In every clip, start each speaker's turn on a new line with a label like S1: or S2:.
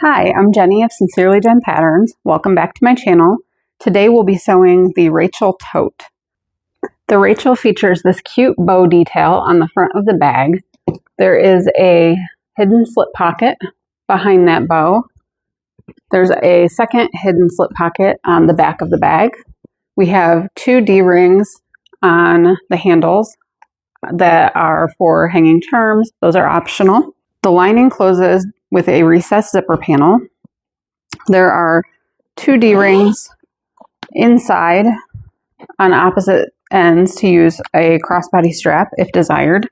S1: Hi, I'm Jenny of Sincerely Jen Patterns. Welcome back to my channel. Today we'll be sewing the Rachel Tote. The Rachel features this cute bow detail on the front of the bag. There is a hidden slip pocket behind that bow. There's a second hidden slip pocket on the back of the bag. We have two D-rings on the handles that are for hanging charms. Those are optional. The lining closes with a recessed zipper panel. There are two D-rings inside on opposite ends to use a crossbody strap if desired.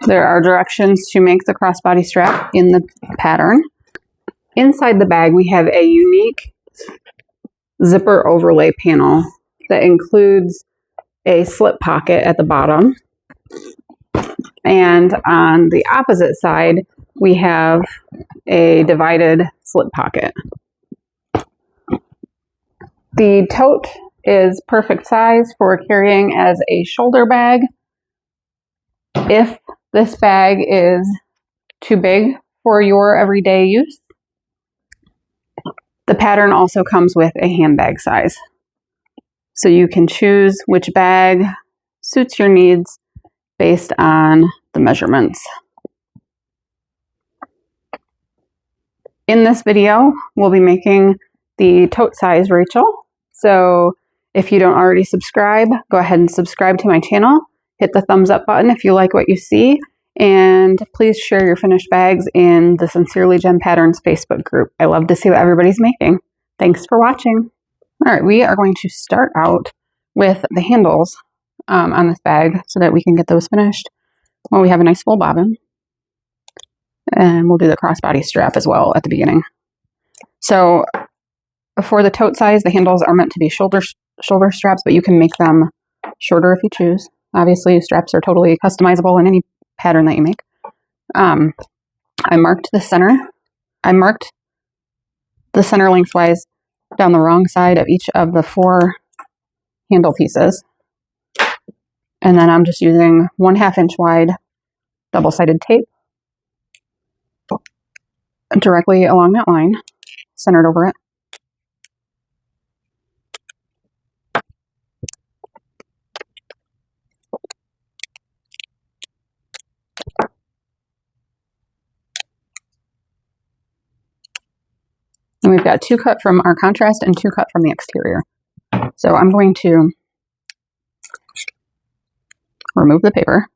S1: There are directions to make the crossbody strap in the pattern. Inside the bag, we have a unique zipper overlay panel that includes a slip pocket at the bottom. And on the opposite side, we have a divided slip pocket. The tote is perfect size for carrying as a shoulder bag. If this bag is too big for your everyday use, the pattern also comes with a handbag size. So you can choose which bag suits your needs based on the measurements. In this video, we'll be making the tote size Rachel. So if you don't already subscribe, go ahead and subscribe to my channel. Hit the thumbs up button if you like what you see. And please share your finished bags in the Sincerely Jen Patterns Facebook group. I love to see what everybody's making. Thanks for watching. All right, we are going to start out with the handles on this bag so that we can get those finished. Well, we have a nice full bobbin, and we'll do the crossbody strap as well at the beginning. So for the tote size, the handles are meant to be shoulder straps, but you can make them shorter if you choose. Obviously, straps are totally customizable in any pattern that you make. I marked the center. I marked the center lengthwise down the wrong side of each of the four handle pieces. And then I'm just using 1/2 inch wide double-sided tape directly along that line, centered over it. And we've got 2 cut from our contrast and 2 cut from the exterior. So I'm going to remove the paper.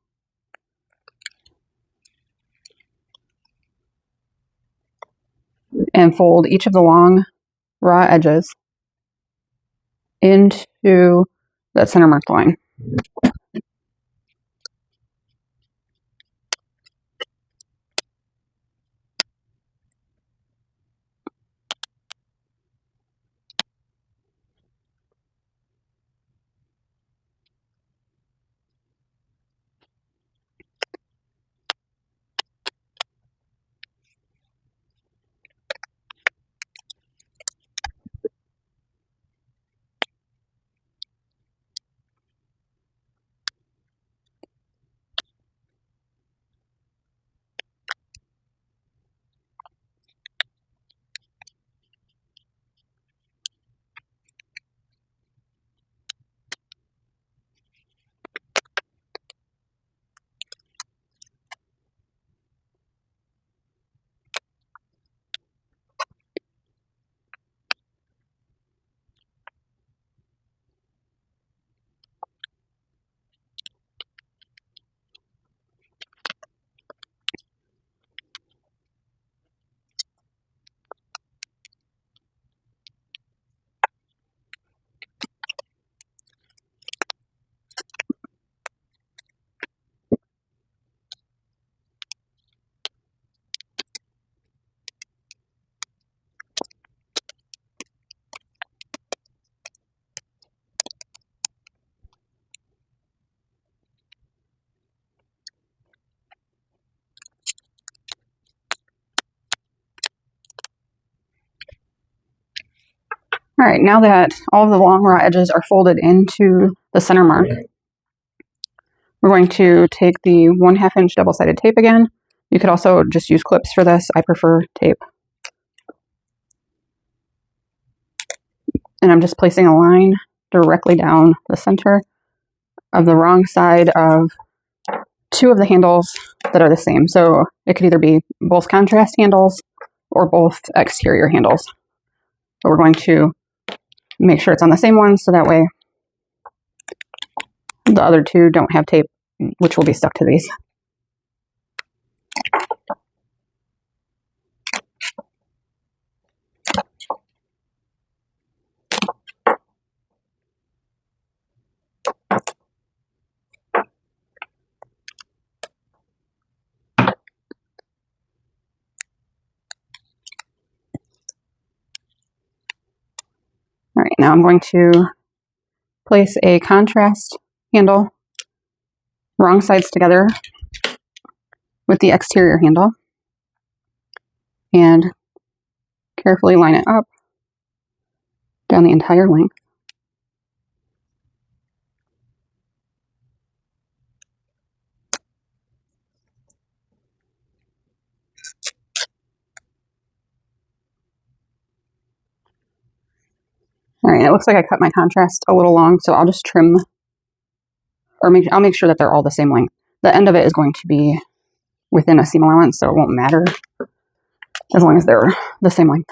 S1: And fold each of the long raw edges into that center marked line. All right, now that all of the long raw edges are folded into the center mark, we're going to take the 1/2 inch double-sided tape again, You could also just use clips for this. I prefer tape. And I'm just placing a line directly down the center of the wrong side of two of the handles that are the same. So it could either be both contrast handles or both exterior handles. But we're going to make sure it's on the same one so that way the other two don't have tape, which will be stuck to these. All right, now I'm going to place a contrast handle, wrong sides together, with the exterior handle, and carefully line it up down the entire length. All right, it looks like I cut my contrast a little long, so I'll just trim, or I'll make sure that they're all the same length. The end of it is going to be within a seam allowance, so it won't matter as long as they're the same length.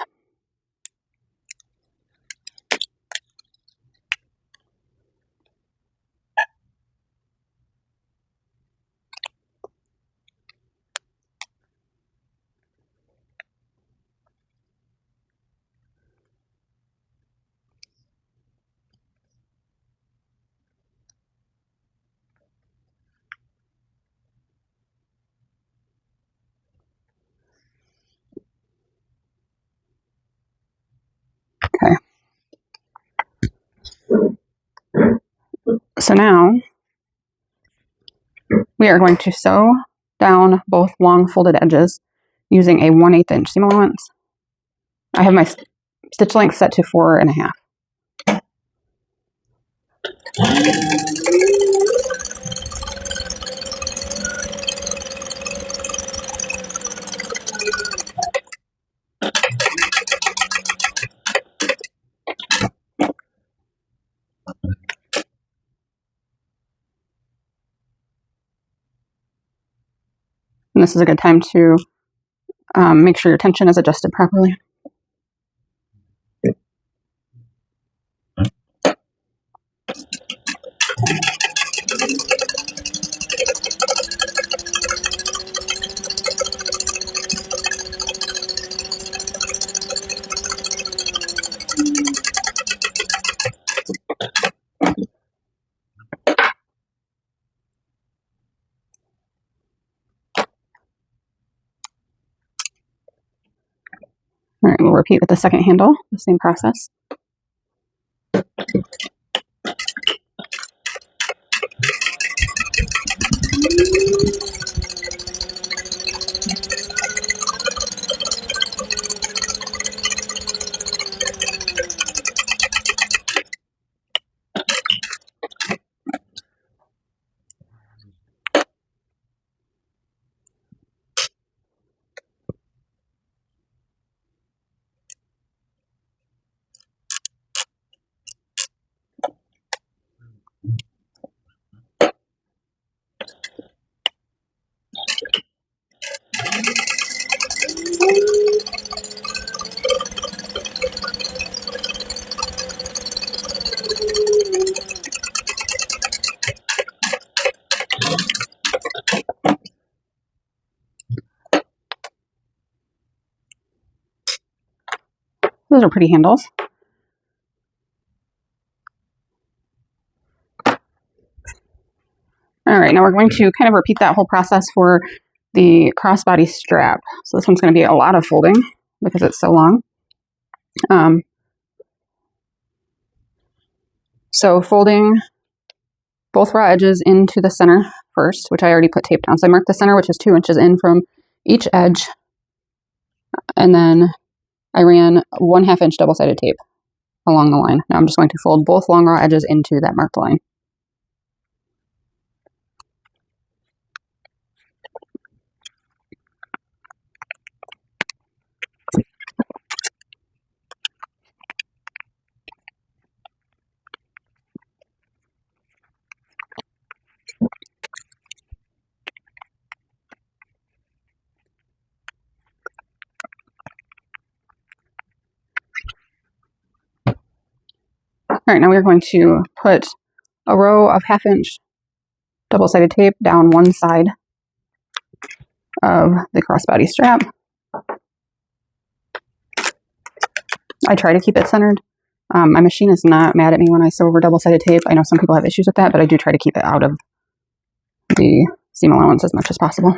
S1: Okay. So now we are going to sew down both long folded edges using a 1/8 inch seam allowance. I have my stitch length set to 4.5. And this is a good time to make sure your tension is adjusted properly. All right, we'll repeat with the second handle, the same process. Those are pretty handles. All right, now we're going to kind of repeat that whole process for the crossbody strap. So this one's going to be a lot of folding because it's so long. So folding both raw edges into the center first, which I already put tape down. So I marked the center, which is 2 inches in from each edge. And then I ran 1/2 inch double-sided tape along the line. Now I'm just going to fold both long raw edges into that marked line. All right, now we're going to put a row of 1/2 inch double-sided tape down one side of the crossbody strap. I try to keep it centered. My machine is not mad at me when I sew over double-sided tape. I know some people have issues with that, but I do try to keep it out of the seam allowance as much as possible.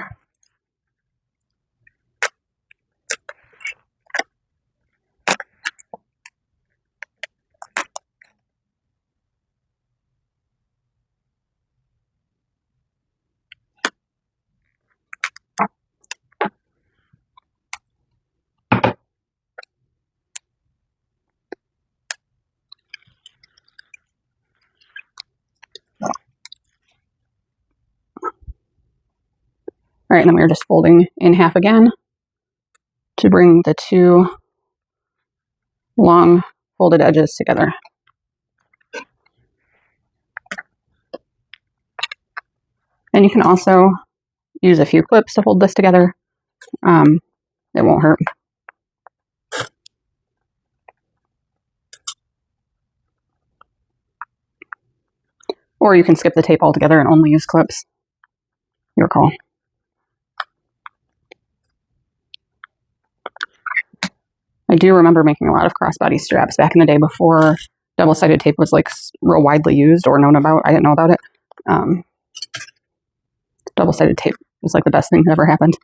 S1: All right, and then we're just folding in half again to bring the two long folded edges together. And you can also use a few clips to hold this together. It won't hurt. Or you can skip the tape altogether and only use clips. Your call. I do remember making a lot of crossbody straps back in the day before double-sided tape was like real widely used or known about. I didn't know about it. Double-sided tape was like the best thing that ever happened.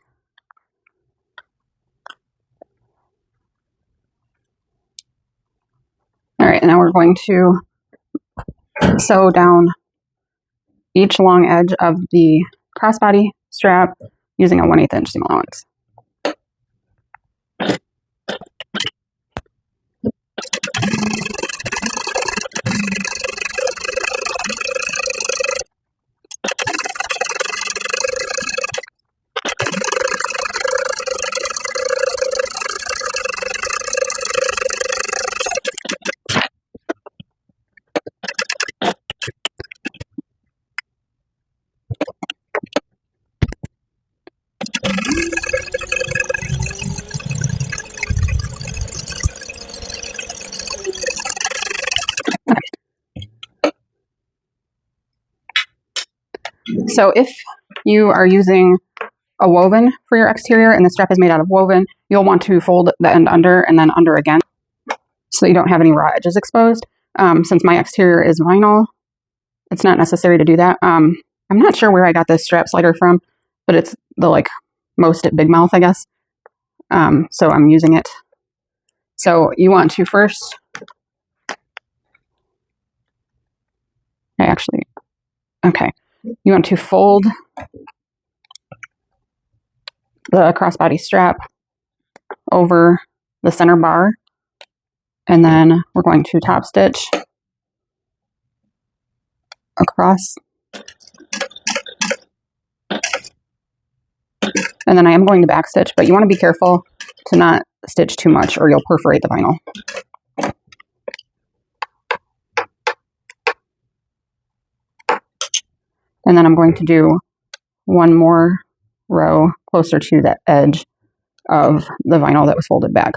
S1: All right, now we're going to sew down each long edge of the crossbody strap using a 1/8 inch seam allowance. So if you are using a woven for your exterior and the strap is made out of woven, you'll want to fold the end under and then under again so that you don't have any raw edges exposed. Since my exterior is vinyl, it's not necessary to do that. I'm not sure where I got this strap slider from, but it's the most at Big Mouth, I guess. So I'm using it. So you want to first, you want to fold the crossbody strap over the center bar, and then we're going to top stitch across. And then I am going to back stitch, but you want to be careful to not stitch too much or you'll perforate the vinyl. And then I'm going to do one more row closer to the edge of the vinyl that was folded back.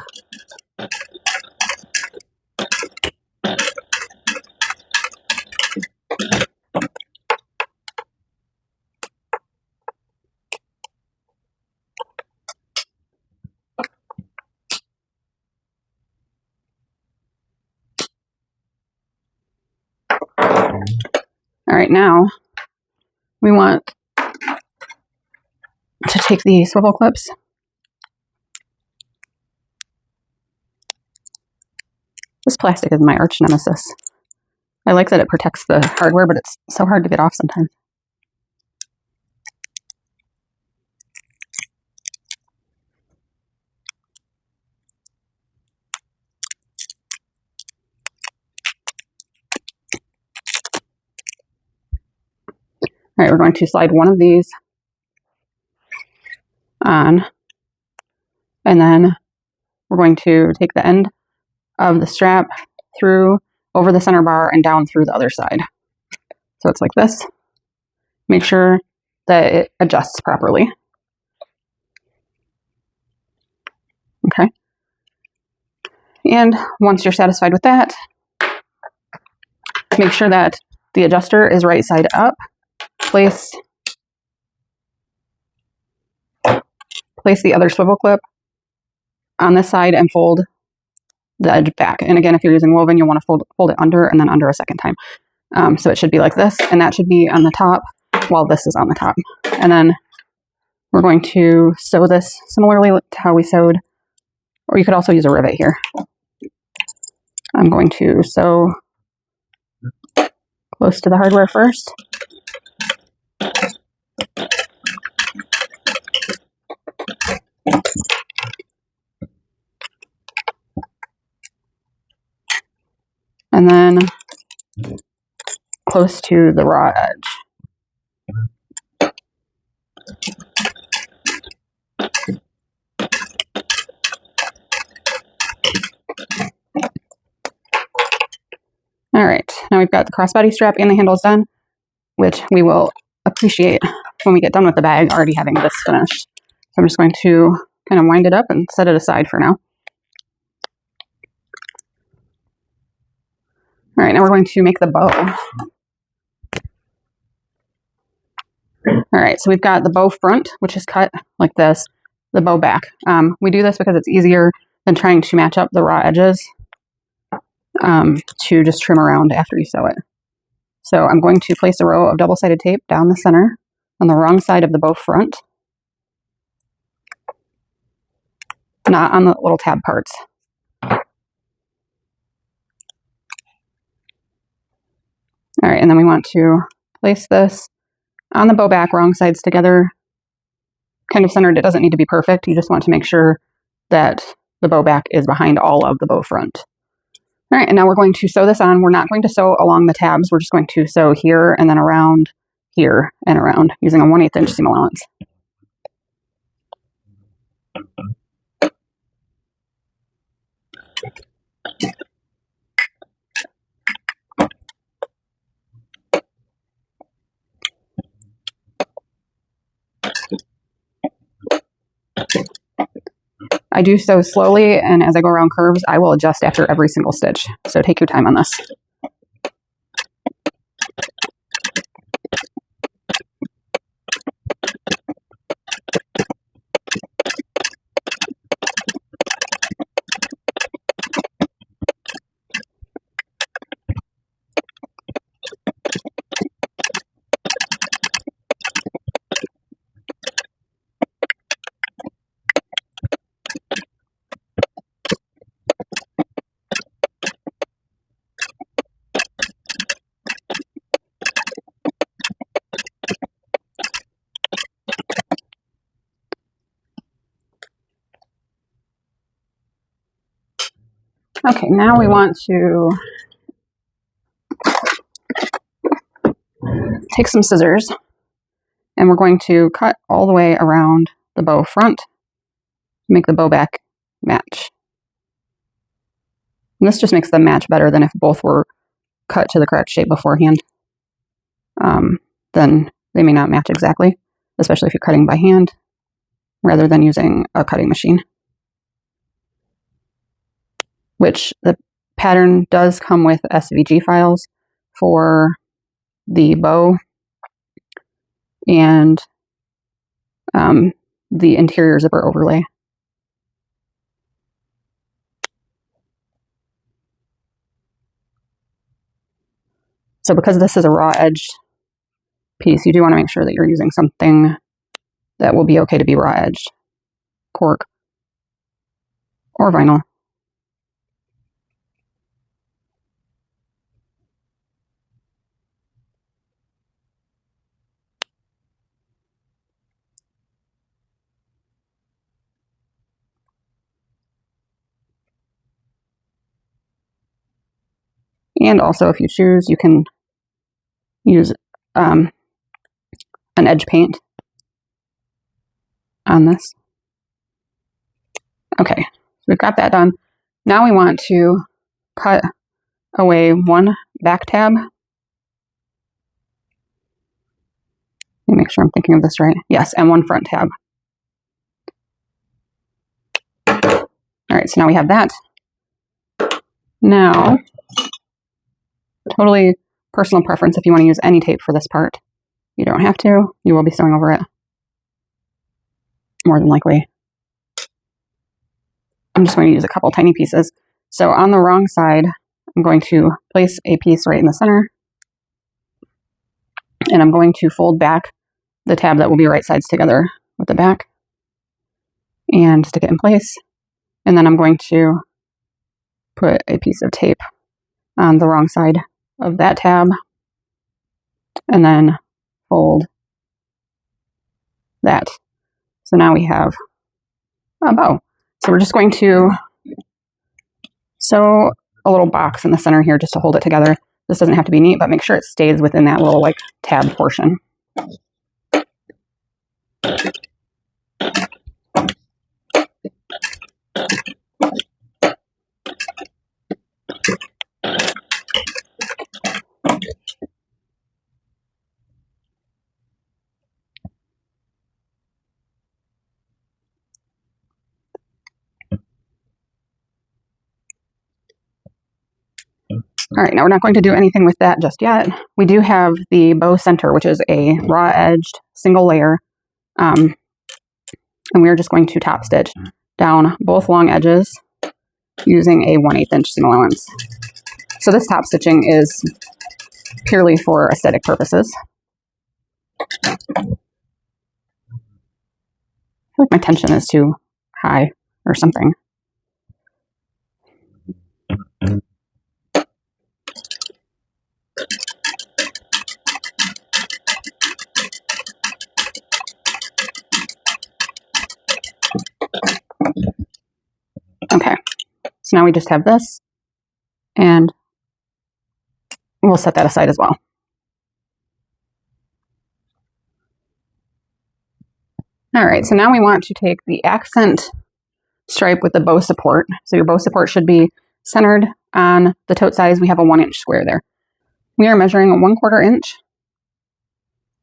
S1: All right, now we want to take the swivel clips This plastic is my arch nemesis. I like that it protects the hardware, but it's so hard to get off sometimes. All right, we're going to slide one of these on, and then we're going to take the end of the strap through over the center bar and down through the other side. So it's like this. Make sure that it adjusts properly. Okay. And once you're satisfied with that, make sure that the adjuster is right side up. Place the other swivel clip on this side and fold the edge back. And again, if you're using woven, you'll want to fold it under and then under a second time. So it should be like this, and that should be on the top while this is on the top. And then we're going to sew this similarly to how we sewed, or you could also use a rivet here. I'm going to sew close to the hardware first. And then close to the raw edge. All right, now we've got the crossbody strap and the handles done, which we will appreciate when we get done with the bag already having this finished. So I'm just going to kind of wind it up and set it aside for now. All right, now we're going to make the bow. All right, so we've got the bow front, which is cut like this, the bow back. We do this because it's easier than trying to match up the raw edges to just trim around after you sew it. So I'm going to place a row of double-sided tape down the center on the wrong side of the bow front, not on the little tab parts. All right, and then we want to place this on the bow back, wrong sides together, kind of centered. It doesn't need to be perfect. You just want to make sure that the bow back is behind all of the bow front. All right, and now we're going to sew this on. We're not going to sew along the tabs. We're just going to sew here and then around here and around using a 1/8 inch seam allowance. I do sew slowly, and as I go around curves, I will adjust after every single stitch. So take your time on this. Okay, now we want to take some scissors, and we're going to cut all the way around the bow front to make the bow back match. And this just makes them match better than if both were cut to the correct shape beforehand. Then they may not match exactly, especially if you're cutting by hand rather than using a cutting machine. Which the pattern does come with SVG files for the bow and the interior zipper overlay. So because this is a raw edged piece, you do want to make sure that you're using something that will be okay to be raw edged. Cork or vinyl. And also, if you choose, you can use an edge paint on this. Okay, so we've got that done. Now we want to cut away one back tab. Let me make sure I'm thinking of this right. Yes, and one front tab. All right, so now we have that. Now, totally personal preference if you want to use any tape for this part. You don't have to. You will be sewing over it, more than likely. I'm just going to use a couple tiny pieces. So on the wrong side, I'm going to place a piece right in the center, and I'm going to fold back the tab that will be right sides together with the back and stick it in place. And then I'm going to put a piece of tape on the wrong side of that tab and then fold that. So now we have a bow. So we're just going to sew a little box in the center here just to hold it together. This doesn't have to be neat, but make sure it stays within that little like tab portion. All right, now we're not going to do anything with that just yet. We do have the bow center, which is a raw edged single layer. And we're just going to top stitch down both long edges using a 1/8 inch seam allowance. So this top stitching is purely for aesthetic purposes. I feel like my tension is too high or something. Okay, so now we just have this, and we'll set that aside as well. All right, so now we want to take the accent stripe with the bow support. So your bow support should be centered on the tote size. We have a 1 inch square there. We are measuring 1/4 inch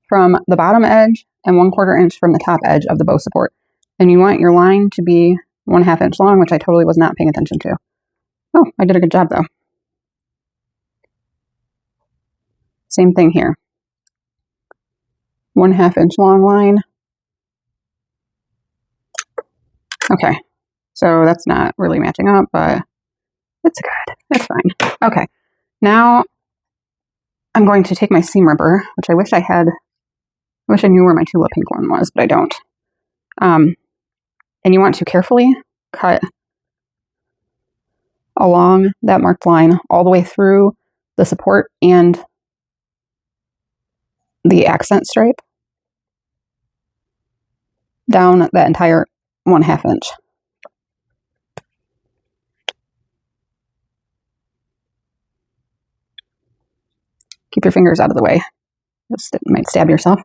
S1: from the bottom edge and 1/4 inch from the top edge of the bow support. And you want your line to be 1/2 inch long, which I totally was not paying attention to. Oh, I did a good job though. Same thing here. 1/2 inch long line. Okay, so that's not really matching up, but it's good. It's fine. Okay, now I'm going to take my seam ripper, which I wish I had. I wish I knew where my Tula pink one was, but I don't. And you want to carefully cut along that marked line all the way through the support and the accent stripe down that entire 1/2 inch. Keep your fingers out of the way. You might stab yourself.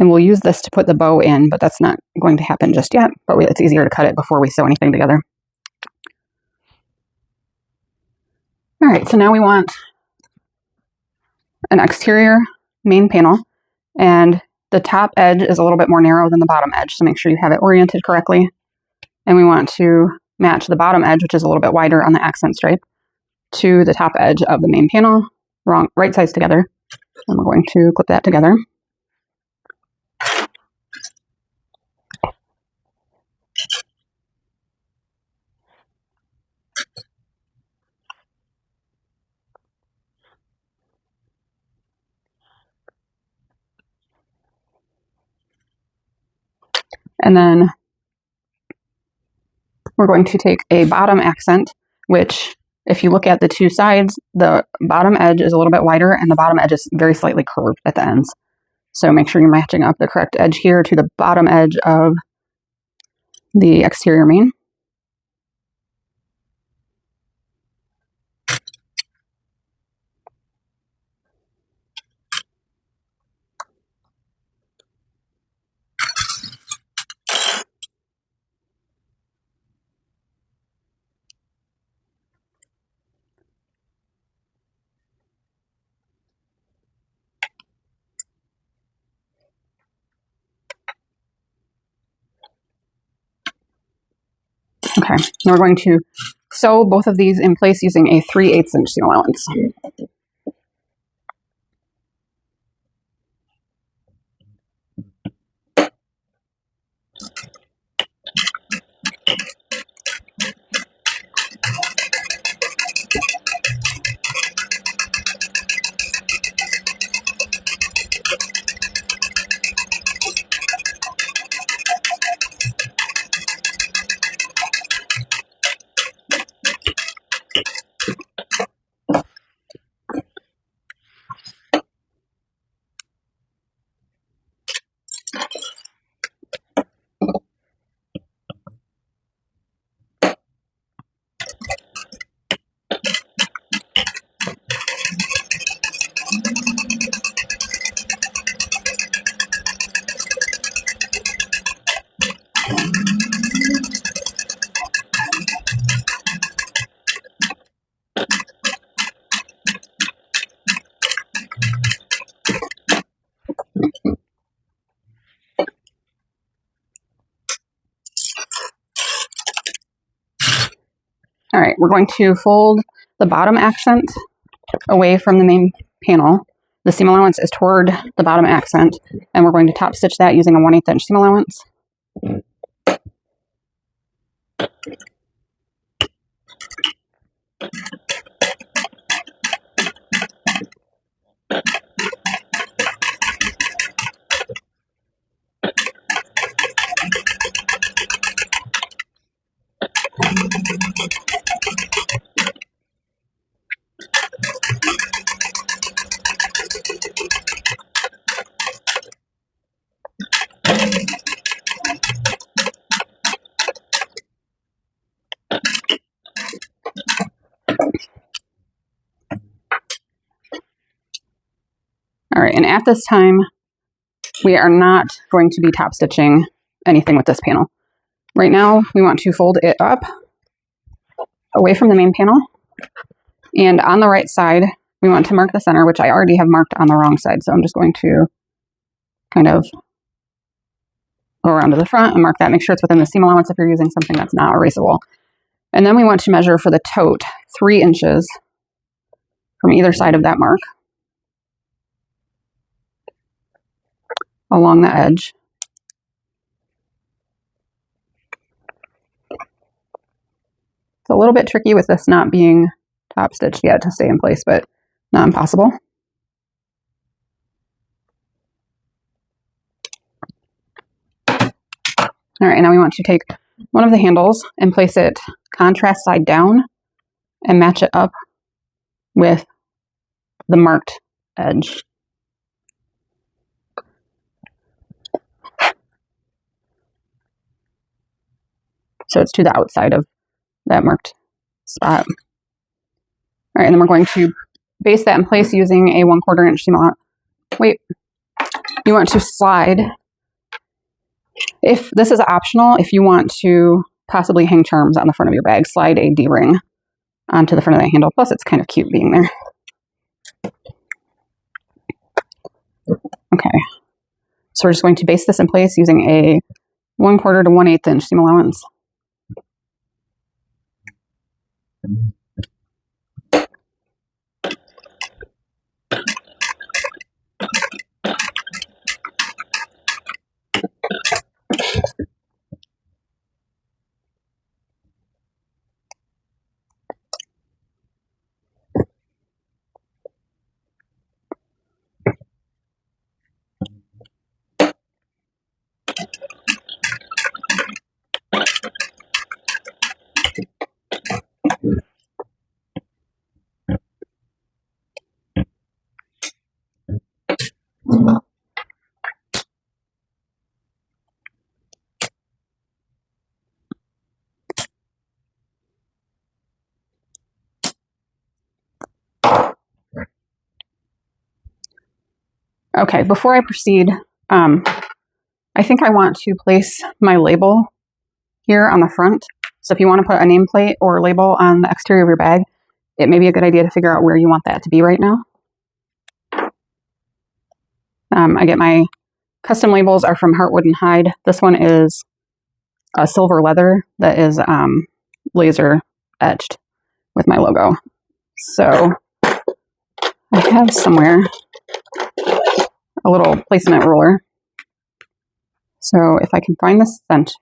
S1: And we'll use this to put the bow in, but that's not going to happen just yet. But it's easier to cut it before we sew anything together. All right, so now we want an exterior main panel, and the top edge is a little bit more narrow than the bottom edge, so make sure you have it oriented correctly. And we want to match the bottom edge, which is a little bit wider on the accent stripe, to the top edge of the main panel, right sides together. And we're going to clip that together. And then we're going to take a bottom accent, which if you look at the two sides, the bottom edge is a little bit wider and the bottom edge is very slightly curved at the ends. So make sure you're matching up the correct edge here to the bottom edge of the exterior main. Okay, now we're going to sew both of these in place using a 3/8 inch seam allowance. All right, we're going to fold the bottom accent away from the main panel. The seam allowance is toward the bottom accent, and we're going to top stitch that using a 1/8 inch seam allowance. All right, and at this time, we are not going to be top stitching anything with this panel. Right now, we want to fold it up away from the main panel. And on the right side, we want to mark the center, which I already have marked on the wrong side. So I'm just going to kind of go around to the front and mark that. Make sure it's within the seam allowance if you're using something that's not erasable. And then we want to measure for the tote 3 inches from either side of that mark along the edge. It's a little bit tricky with this not being top stitched yet to stay in place, but not impossible. All right, and now we want to take one of the handles and place it contrast side down and match it up with the marked edge. So it's to the outside of that marked spot. All right, and then we're going to base that in place using a 1/4 inch seam allowance. Wait, you want to slide. If this is optional, if you want to possibly hang charms on the front of your bag, slide a D-ring onto the front of that handle. Plus, it's kind of cute being there. Okay, so we're just going to base this in place using a 1/4 to 1/8 inch seam allowance. Okay, before I proceed, I think I want to place my label here on the front. So if you want to put a nameplate or label on the exterior of your bag, it may be a good idea to figure out where you want that to be right now. I get my custom labels are from Heartwood and Hide. This one is a silver leather that is laser etched with my logo. So I have somewhere a little placement ruler. So if I can find the center.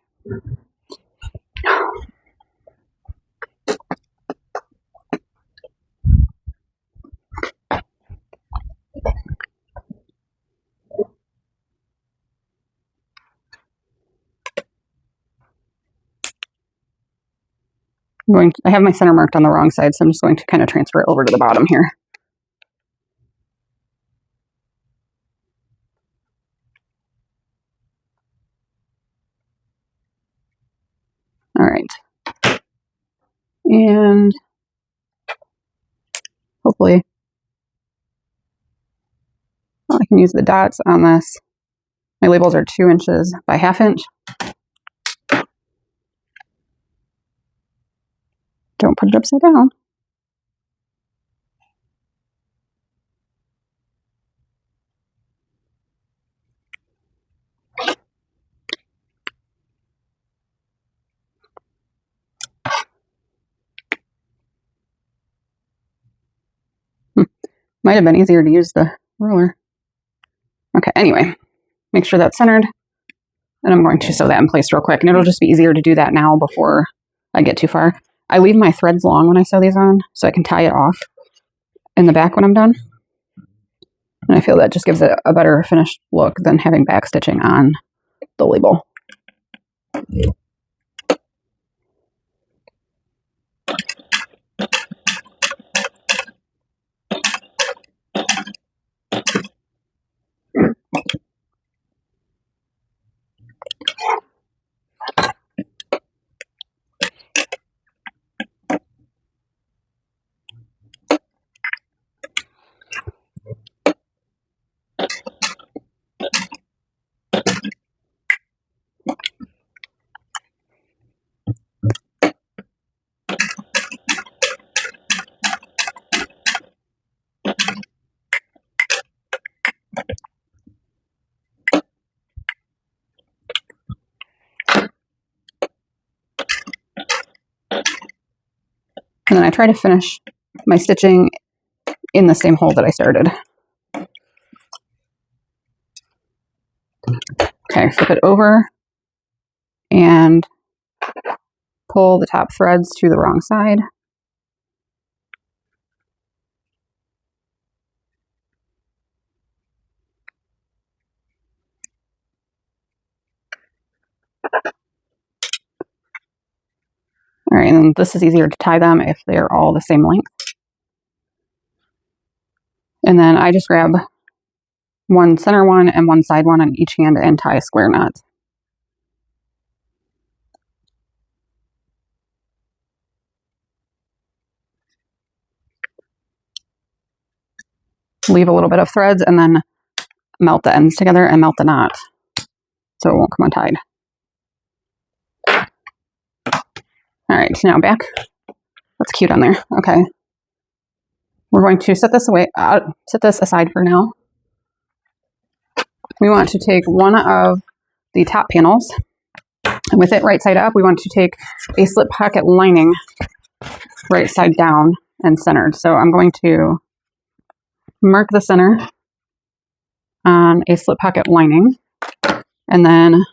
S1: I have my center marked on the wrong side, so I'm just going to kind of transfer it over to the bottom here. All right. And hopefully I can use the dots on this. My labels are 2 inches by 1/2 inch. Don't put it upside down. Might have been easier to use the ruler. Okay, anyway, make sure that's centered. And I'm going to sew that in place real quick. And it'll just be easier to do that now before I get too far. I leave my threads long when I sew these on, so I can tie it off in the back when I'm done. And I feel that just gives it a better finished look than having back stitching on the label. And then I try to finish my stitching in the same hole that I started. Okay, flip it over and pull the top threads to the wrong side. All right, and this is easier to tie them if they're all the same length. And then I just grab one center one and one side one on each hand and tie a square knot. Leave a little bit of threads and then melt the ends together and melt the knot so it won't come untied. All right, now back. That's cute on there. Okay. We're going to set this away, set this aside for now. We want to take one of the top panels, and with it right side up, we want to take a slip pocket lining right side down and centered. So I'm going to mark the center on a slip pocket lining, and then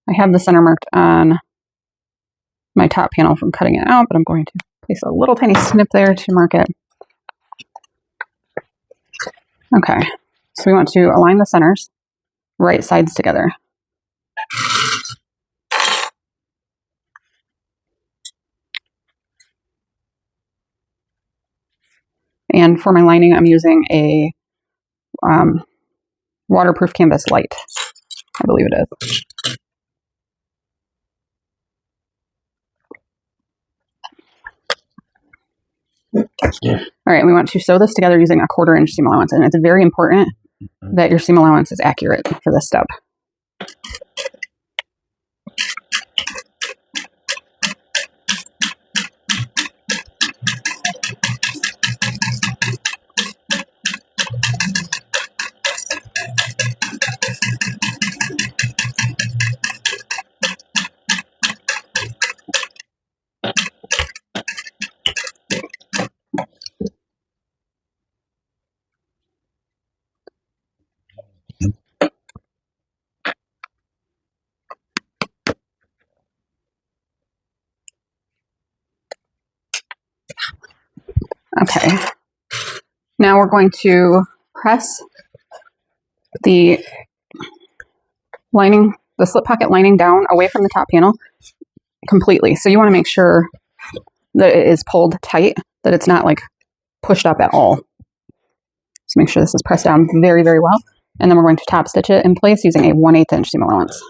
S1: I have the center marked on my top panel from cutting it out, but I'm going to place a little tiny snip there to mark it. Okay, so we want to align the centers, right sides together. And for my lining, I'm using a waterproof canvas light, I believe it is. All right, we want to sew this together using a 1/4 inch seam allowance, and it's very important that your seam allowance is accurate for this step. Okay. Now we're going to press the lining, the slip pocket lining down away from the top panel completely. So you want to make sure that it is pulled tight, that it's not like pushed up at all. So make sure this is pressed down very, very well. And then we're going to top stitch it in place using a 1/8 inch seam allowance.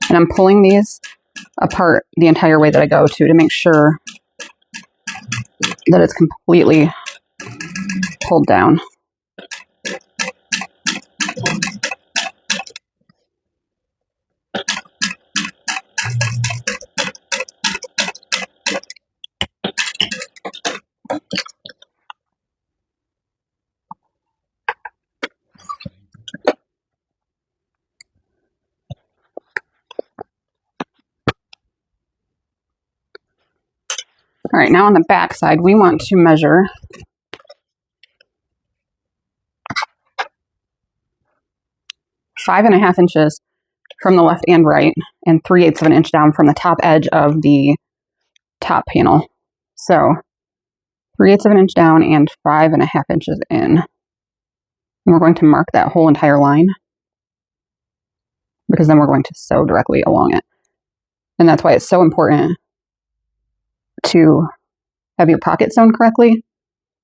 S1: And I'm pulling these apart the entire way that I go to make sure that it's completely pulled down. All right, now on the back side, we want to measure 5.5 inches from the left and right, and 3/8 of an inch down from the top edge of the top panel. So 3/8 of an inch down and 5.5 inches in. And we're going to mark that whole entire line because then we're going to sew directly along it. And that's why it's so important to have your pocket sewn correctly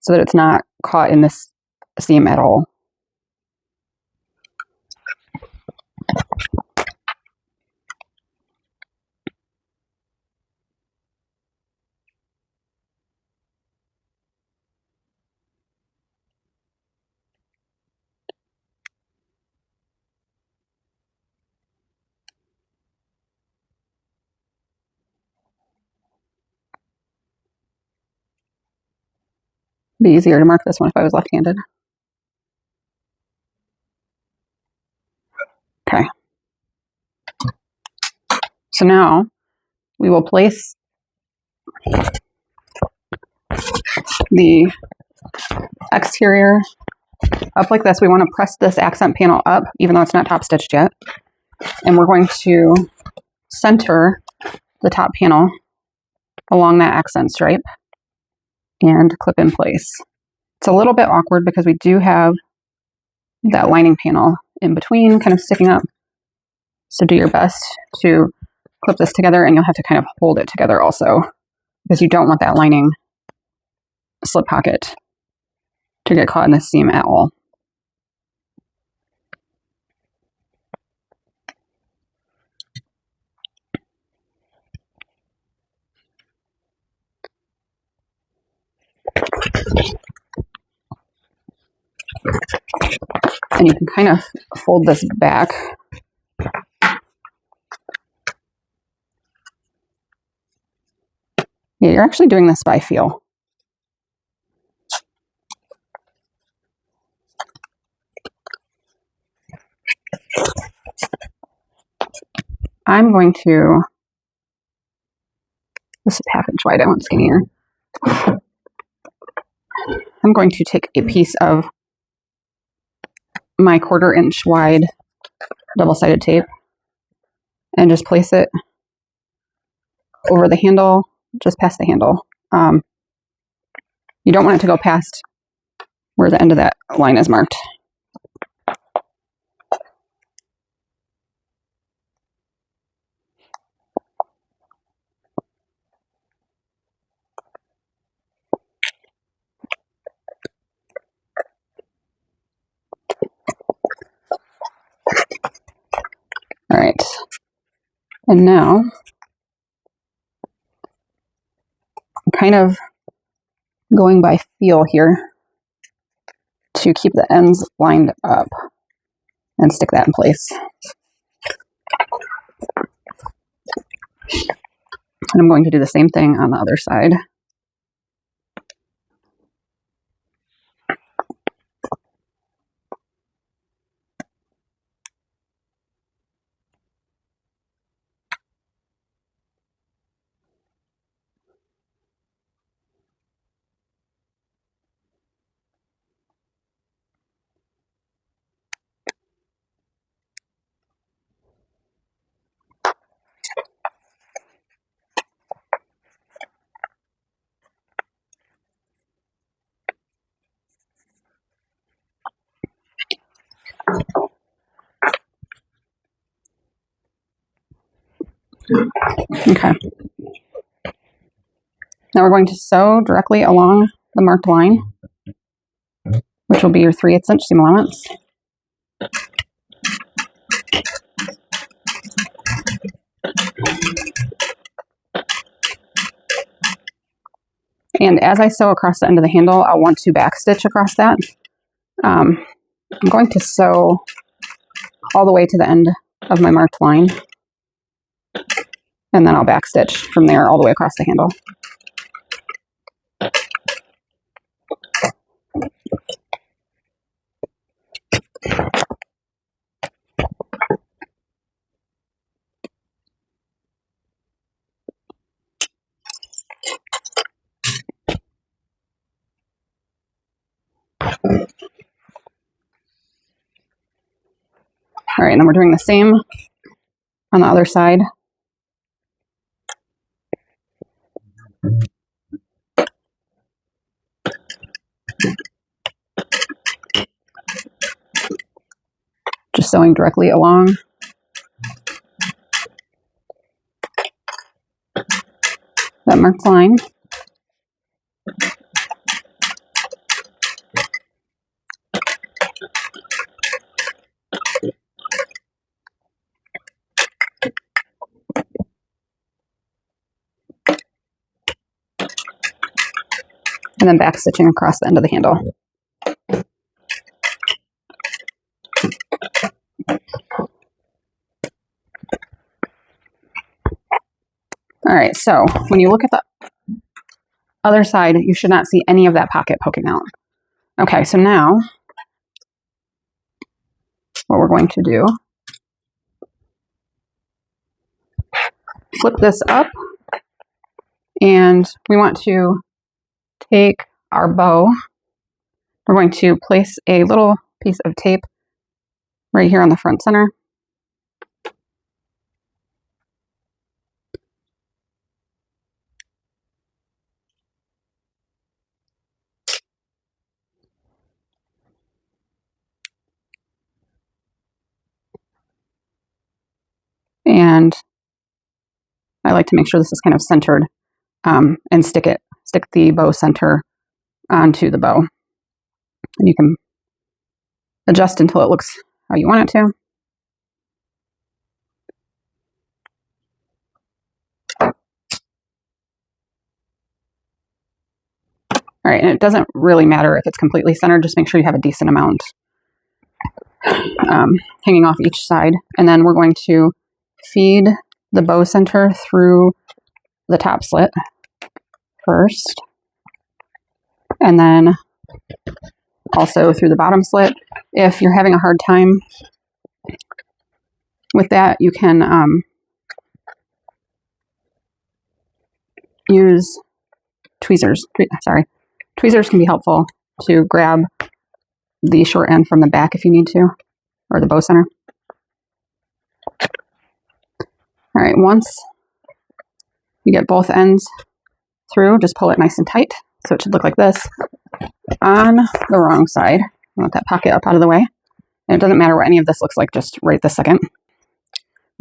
S1: so that it's not caught in this seam at all. It'd be easier to mark this one if I was left-handed. Okay. So now we will place the exterior up like this. We want to press this accent panel up, even though it's not top stitched yet. And we're going to center the top panel along that accent stripe and clip in place. It's a little bit awkward because we do have that lining panel in between kind of sticking up. So do your best to clip this together, and you'll have to kind of hold it together also because you don't want that lining slip pocket to get caught in the seam at all. And you can kind of fold this back. Yeah, you're actually doing this by feel. I'm going to, this is 1/2 inch wide, I want skinnier. I'm going to take a piece of my 1/4 inch wide double-sided tape and just place it over the handle, just past the handle. You don't want it to go past where the end of that line is marked. All right, and now I'm kind of going by feel here to keep the ends lined up and stick that in place. And I'm going to do the same thing on the other side. Okay. Now we're going to sew directly along the marked line, which will be your 3/8 inch seam allowance. And as I sew across the end of the handle, I'll want to backstitch across that. I'm going to sew all the way to the end of my marked line, and then I'll backstitch from there all the way across the handle. All right, and then we're doing the same on the other side. Just sewing directly along that marked line. And then backstitching across the end of the handle. All right, so when you look at the other side, you should not see any of that pocket poking out. Okay, so now what we're going to do, flip this up, and we want to take our bow. We're going to place a little piece of tape right here on the front center. And I like to make sure this is kind of centered, and stick the bow center onto the bow. And you can adjust until it looks how you want it to. All right, and it doesn't really matter if it's completely centered, just make sure you have a decent amount hanging off each side. And then we're going to feed the bow center through the top slit first, and then also through the bottom slit. If you're having a hard time with that, you can use tweezers. Tweezers can be helpful to grab the short end from the back if you need to, or the bow center. All right, once you get both ends through, just pull it nice and tight. So it should look like this. On the wrong side, I want that pocket up out of the way. And it doesn't matter what any of this looks like just right this second.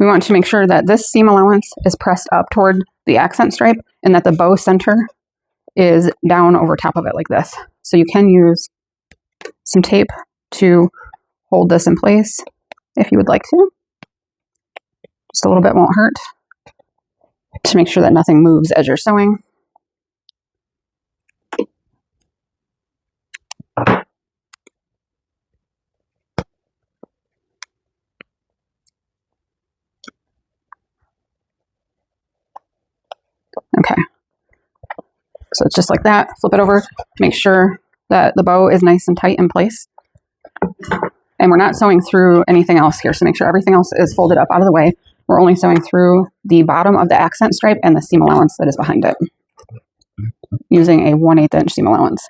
S1: We want to make sure that this seam allowance is pressed up toward the accent stripe and that the bow center is down over top of it like this. So you can use some tape to hold this in place if you would like to. Just a little bit won't hurt, to make sure that nothing moves as you're sewing. Okay, so it's just like that. Flip it over, make sure that the bow is nice and tight in place. And we're not sewing through anything else here, so make sure everything else is folded up out of the way. We're only sewing through the bottom of the accent stripe and the seam allowance that is behind it, using a 1/8 inch seam allowance.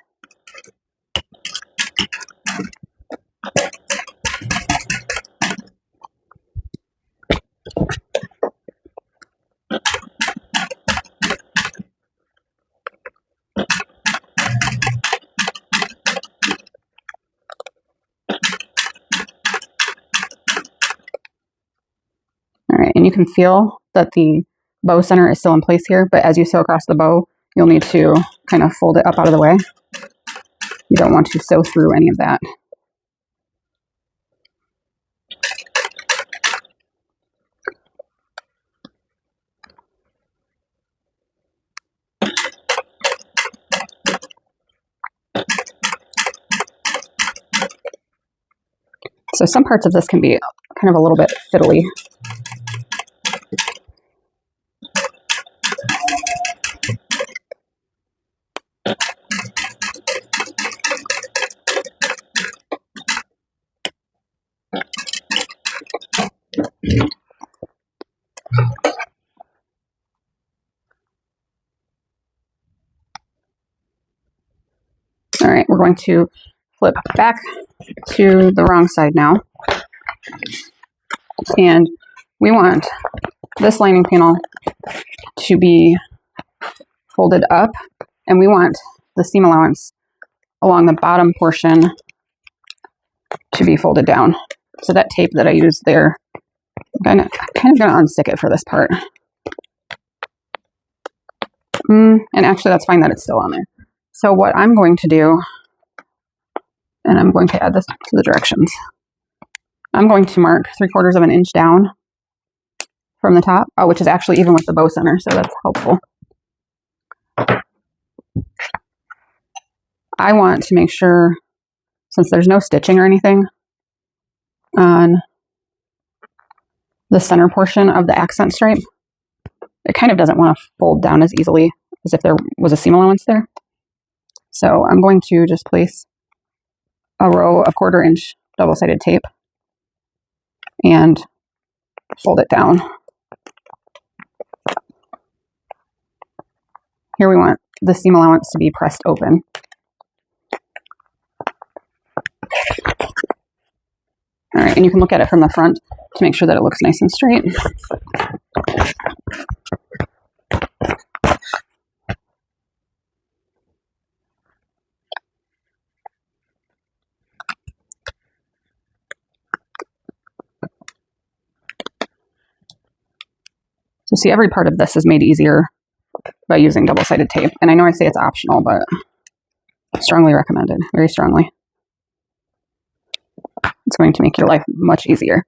S1: All right, and you can feel that the bow center is still in place here, but as you sew across the bow, you'll need to kind of fold it up out of the way. You don't want to sew through any of that. So some parts of this can be kind of a little bit fiddly. All right, we're going to flip back to the wrong side now. And we want this lining panel to be folded up, and we want the seam allowance along the bottom portion to be folded down. So that tape that I used there, I'm kind of going to unstick it for this part. And actually that's fine that it's still on there. So what I'm going to do, and I'm going to add this to the directions. I'm going to mark 3/4 of an inch down from the top, which is actually even with the bow center, so that's helpful. I want to make sure, since there's no stitching or anything on the center portion of the accent stripe, it kind of doesn't want to fold down as easily as if there was a seam allowance there. So I'm going to just place a row of 1/4 inch double-sided tape and fold it down. Here we want the seam allowance to be pressed open. All right, and you can look at it from the front to make sure that it looks nice and straight. So see, every part of this is made easier by using double-sided tape. And I know I say it's optional, but strongly recommended, very strongly. It's going to make your life much easier.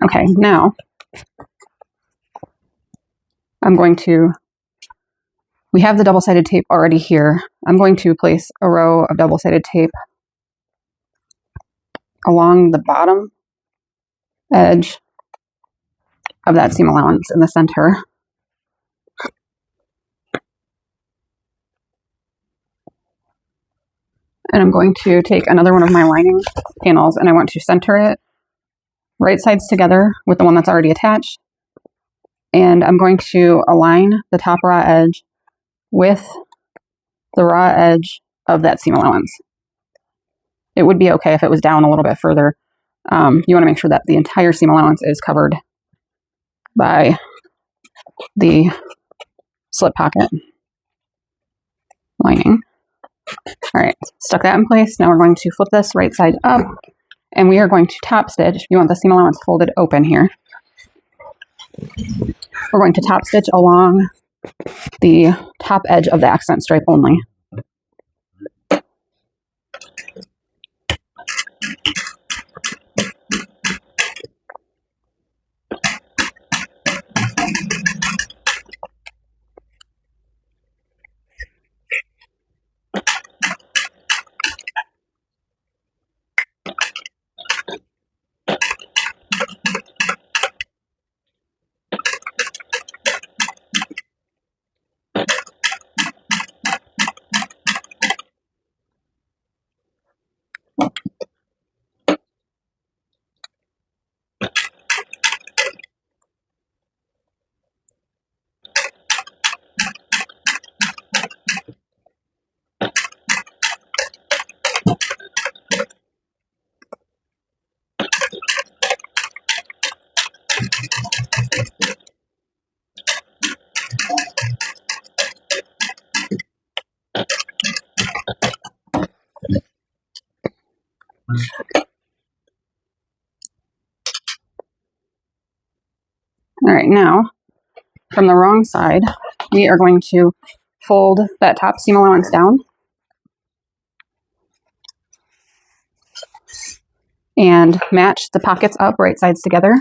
S1: Okay, now I'm going to, we have the double-sided tape already here. I'm going to place a row of double-sided tape along the bottom edge of that seam allowance in the center. And I'm going to take another one of my lining panels and I want to center it right sides together with the one that's already attached. And I'm going to align the top raw edge with the raw edge of that seam allowance. It would be okay if it was down a little bit further. You want to make sure that the entire seam allowance is covered by the slip pocket lining. All right, stuck that in place. Now we're going to flip this right side up and we are going to top stitch. You want the seam allowance folded open here. We're going to top stitch along the top edge of the accent stripe only. All right, now from the wrong side, we are going to fold that top seam allowance down and match the pockets up right sides together.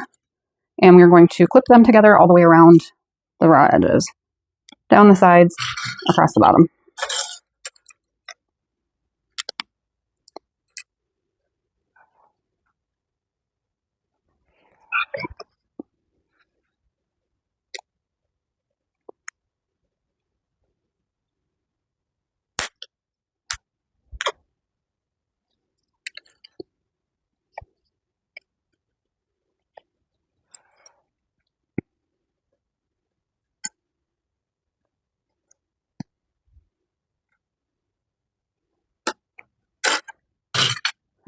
S1: And we're going to clip them together all the way around the raw edges, down the sides, across the bottom.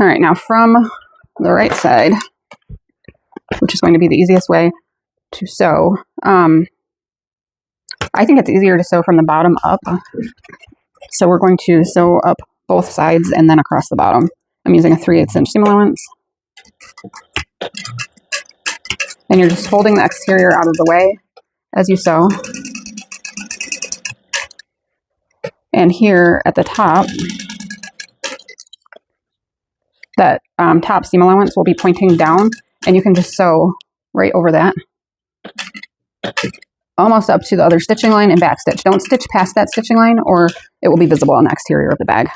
S1: All right, now from the right side, which is going to be the easiest way to sew, I think it's easier to sew from the bottom up. So we're going to sew up both sides and then across the bottom. I'm using a 3/8 inch seam allowance. And you're just folding the exterior out of the way as you sew. And here at the top, that top seam allowance will be pointing down, and you can just sew right over that, almost up to the other stitching line and back stitch. Don't stitch past that stitching line or it will be visible on the exterior of the bag.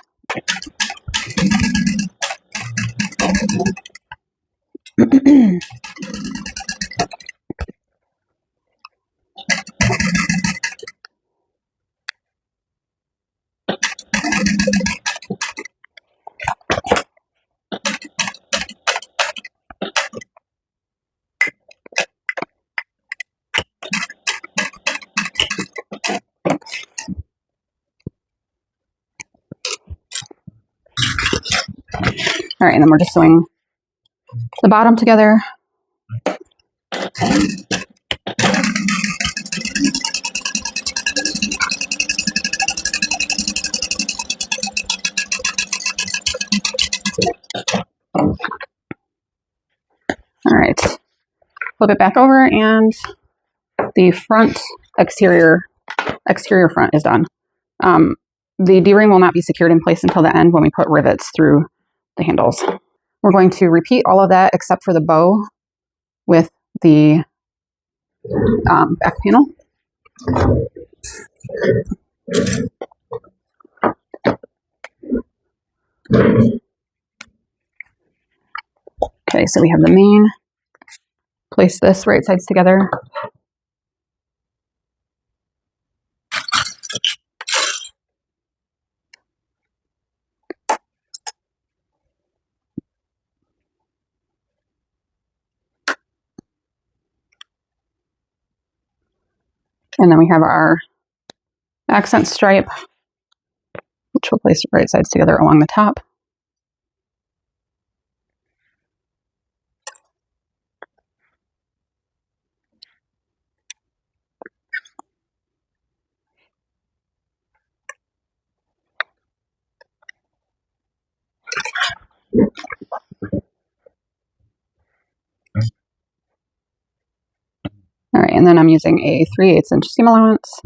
S1: All right, and then we're just sewing the bottom together. All right, flip it back over and the front exterior front is done. The D-ring will not be secured in place until the end when we put rivets through the handles. We're going to repeat all of that except for the bow with the back panel. Okay, so we have the main. Place this right sides together. And then we have our accent stripe, which we'll place right sides together along the top. All right, and then I'm using a 3/8 inch seam allowance.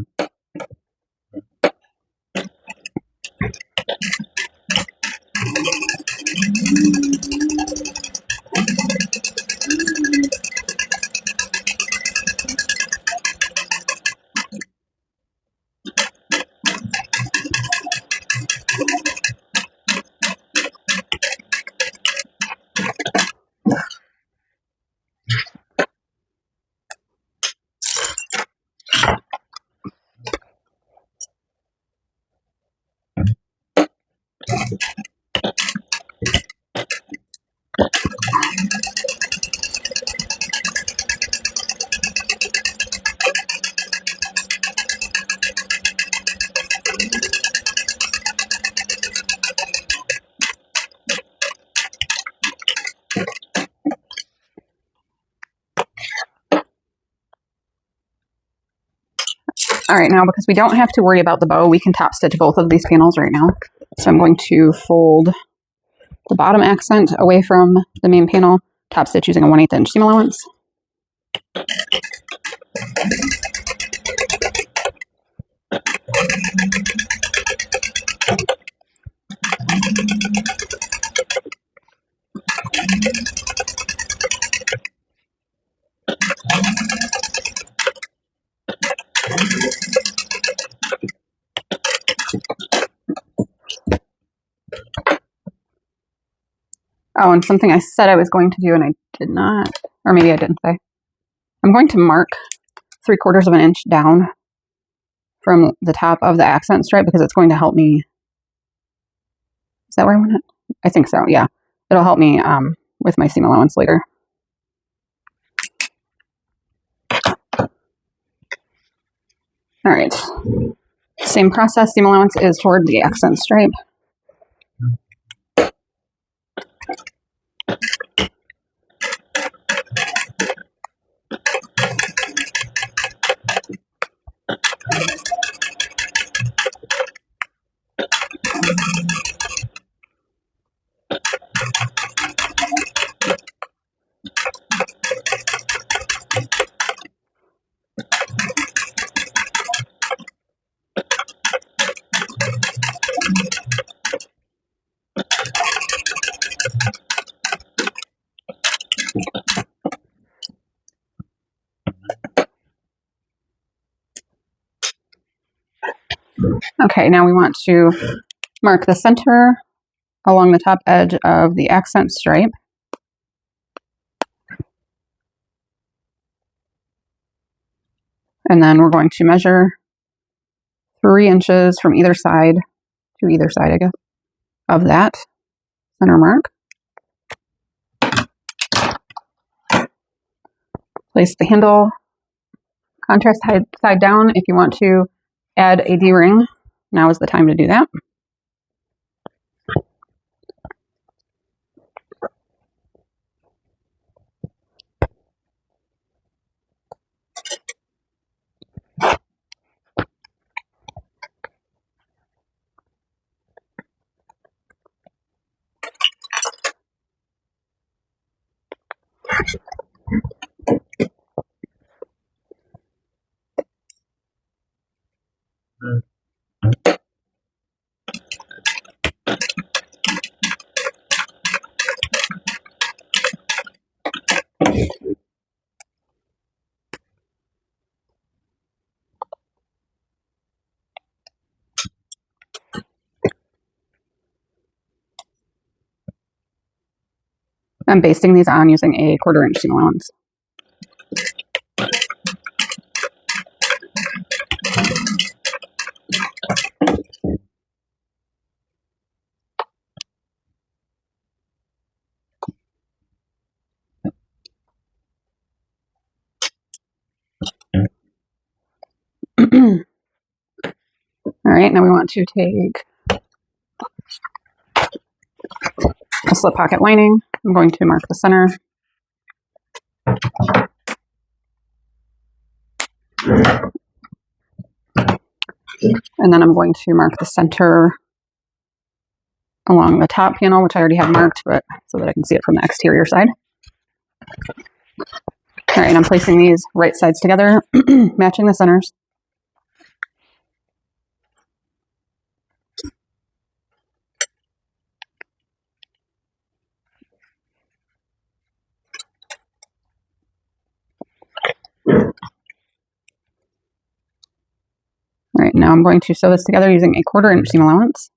S1: All right, now because we don't have to worry about the bow, we can top stitch both of these panels right now. So I'm going to fold the bottom accent away from the main panel, top stitch using a 1/8 inch seam allowance. Oh, and something I said I was going to do and I did not, or maybe I didn't say. I'm going to mark 3/4 of an inch down from the top of the accent stripe because it's going to help me. Is that where I want it? I think so, yeah. It'll help me with my seam allowance later. All right. Same process, seam allowance is toward the accent stripe. Okay, now we want to mark the center along the top edge of the accent stripe. And then we're going to measure 3 inches from either side, to either side, I guess, of that center mark. Place the handle contrast side down. If you want to add a D-ring, now is the time to do that. I'm basting these on using a 1/4 inch seam allowance. All right, now we want to take a slip pocket lining. I'm going to mark the center. And then I'm going to mark the center along the top panel, which I already have marked, but so that I can see it from the exterior side. All right, and I'm placing these right sides together, matching the centers. All right, now I'm going to sew this together using a 1/4 inch seam allowance.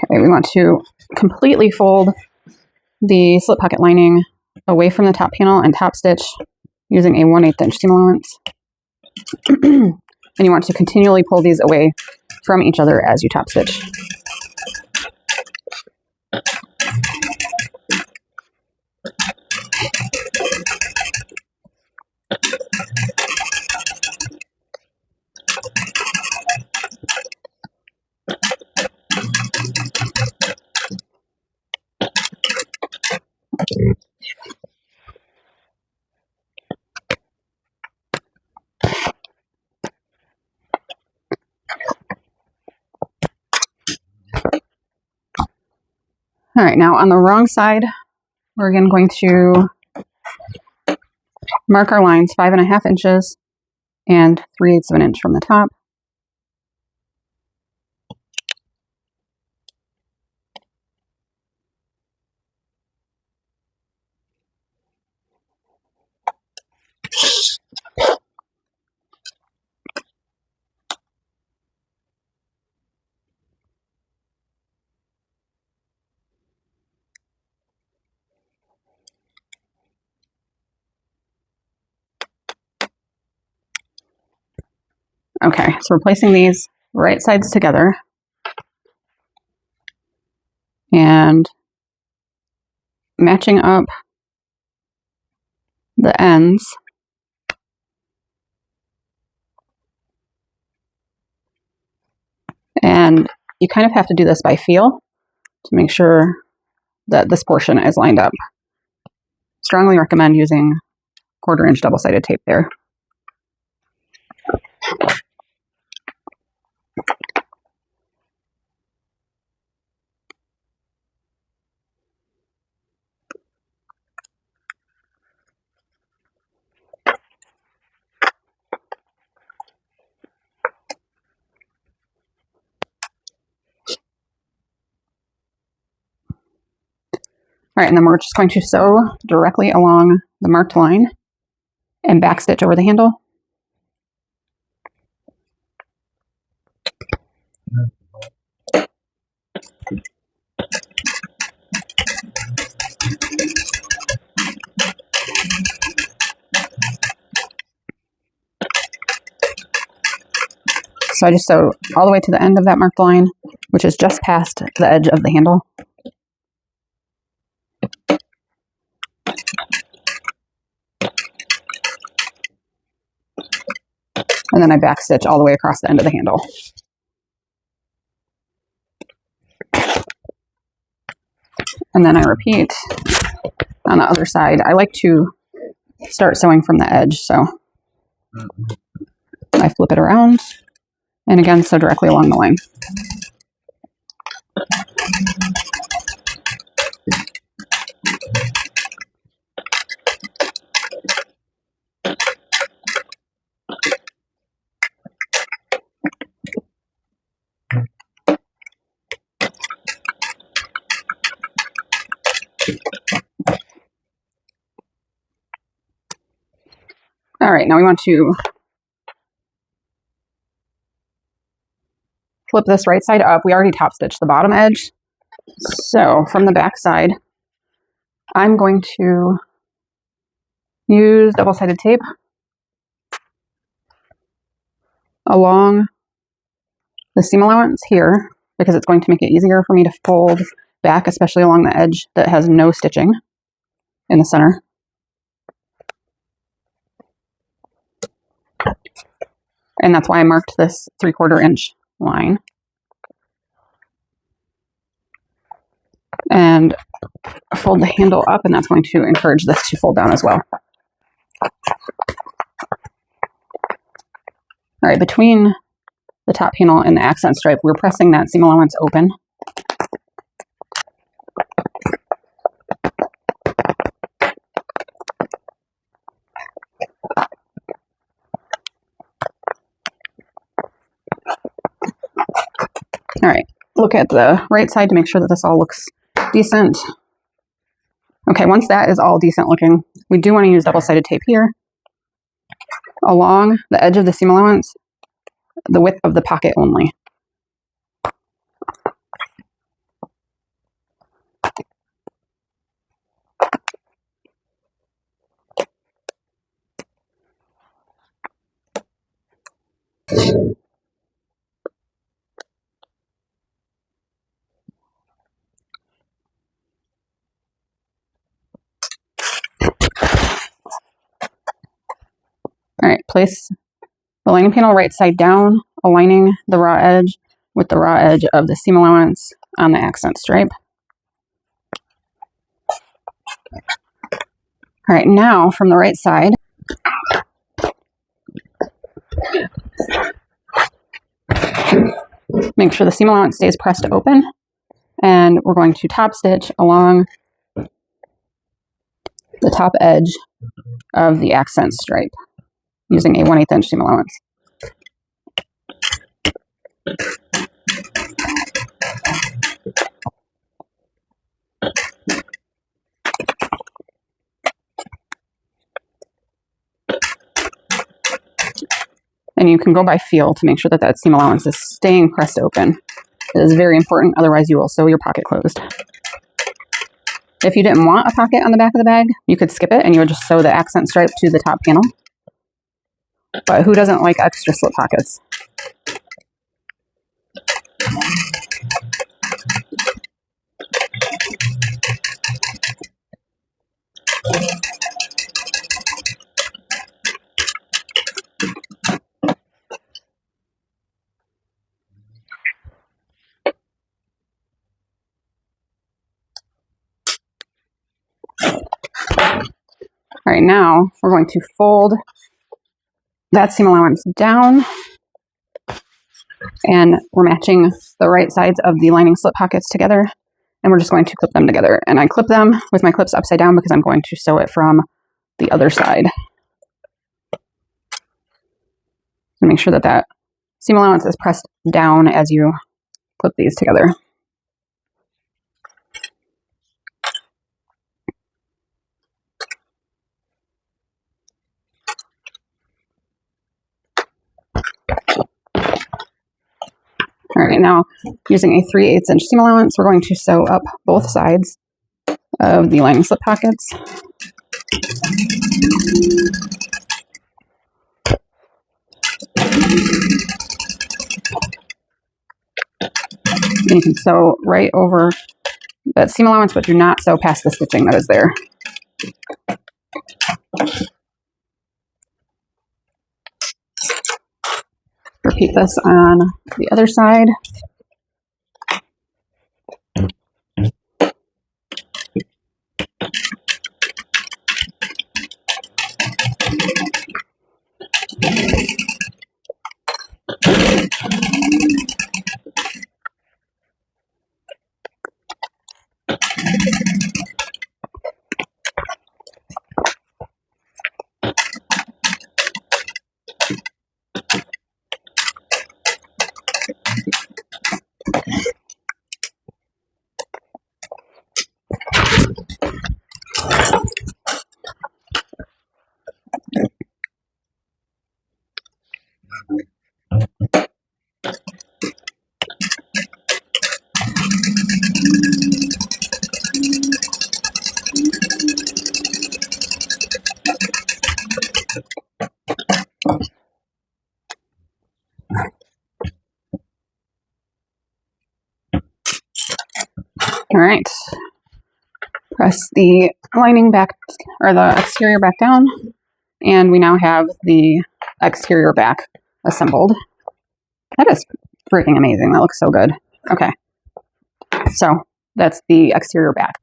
S1: Okay, we want to completely fold the slip pocket lining away from the top panel and top stitch using a 1/8 inch seam allowance. And you want to continually pull these away from each other as you top stitch. All right, now on the wrong side, we're again going to mark our lines 5.5 inches and 3/8 of an inch from the top. Okay, so we're placing these right sides together and matching up the ends. And you kind of have to do this by feel to make sure that this portion is lined up. Strongly recommend using 1/4 inch double-sided tape there. All right, and then we're just going to sew directly along the marked line and backstitch over the handle. So I just sew all the way to the end of that marked line, which is just past the edge of the handle. And then I backstitch all the way across the end of the handle. And then I repeat on the other side. I like to start sewing from the edge, so I flip it around and again sew directly along the line. All right, now we want to flip this right side up. We already top stitched the bottom edge. So from the back side, I'm going to use double-sided tape along the seam allowance here because it's going to make it easier for me to fold back, especially along the edge that has no stitching in the center. And that's why I marked this 3/4 inch line. And fold the handle up, and that's going to encourage this to fold down as well. All right, between the top panel and the accent stripe, we're pressing that seam allowance open. All right, look at the right side to make sure that this all looks decent. Okay, once that is all decent looking, we do want to use double-sided tape here along the edge of the seam allowance, the width of the pocket only. All right, place the lining panel right side down, aligning the raw edge with the raw edge of the seam allowance on the accent stripe. All right, now from the right side, make sure the seam allowance stays pressed open And we're going to top stitch along the top edge of the accent stripe using a 1/8 inch seam allowance. And you can go by feel to make sure that that seam allowance is staying pressed open. It is very important, otherwise you will sew your pocket closed. If you didn't want a pocket on the back of the bag, you could skip it and you would just sew the accent stripe to the top panel. But who doesn't like extra slip pockets? All right, now we're going to fold that seam allowance down, and we're matching the right sides of the lining slip pockets together, and we're just going to clip them together. And I clip them with my clips upside down because I'm going to sew it from the other side. So make sure that that seam allowance is pressed down as you clip these together. All right, now using a 3/8 inch seam allowance, we're going to sew up both sides of the lining slip pockets. And you can sew right over that seam allowance, but do not sew past the stitching that is there. Repeat this on the other side. All right, press the lining back, or the exterior back down, and we now have the exterior back assembled. That is freaking amazing. That looks so good. Okay, so that's the exterior back.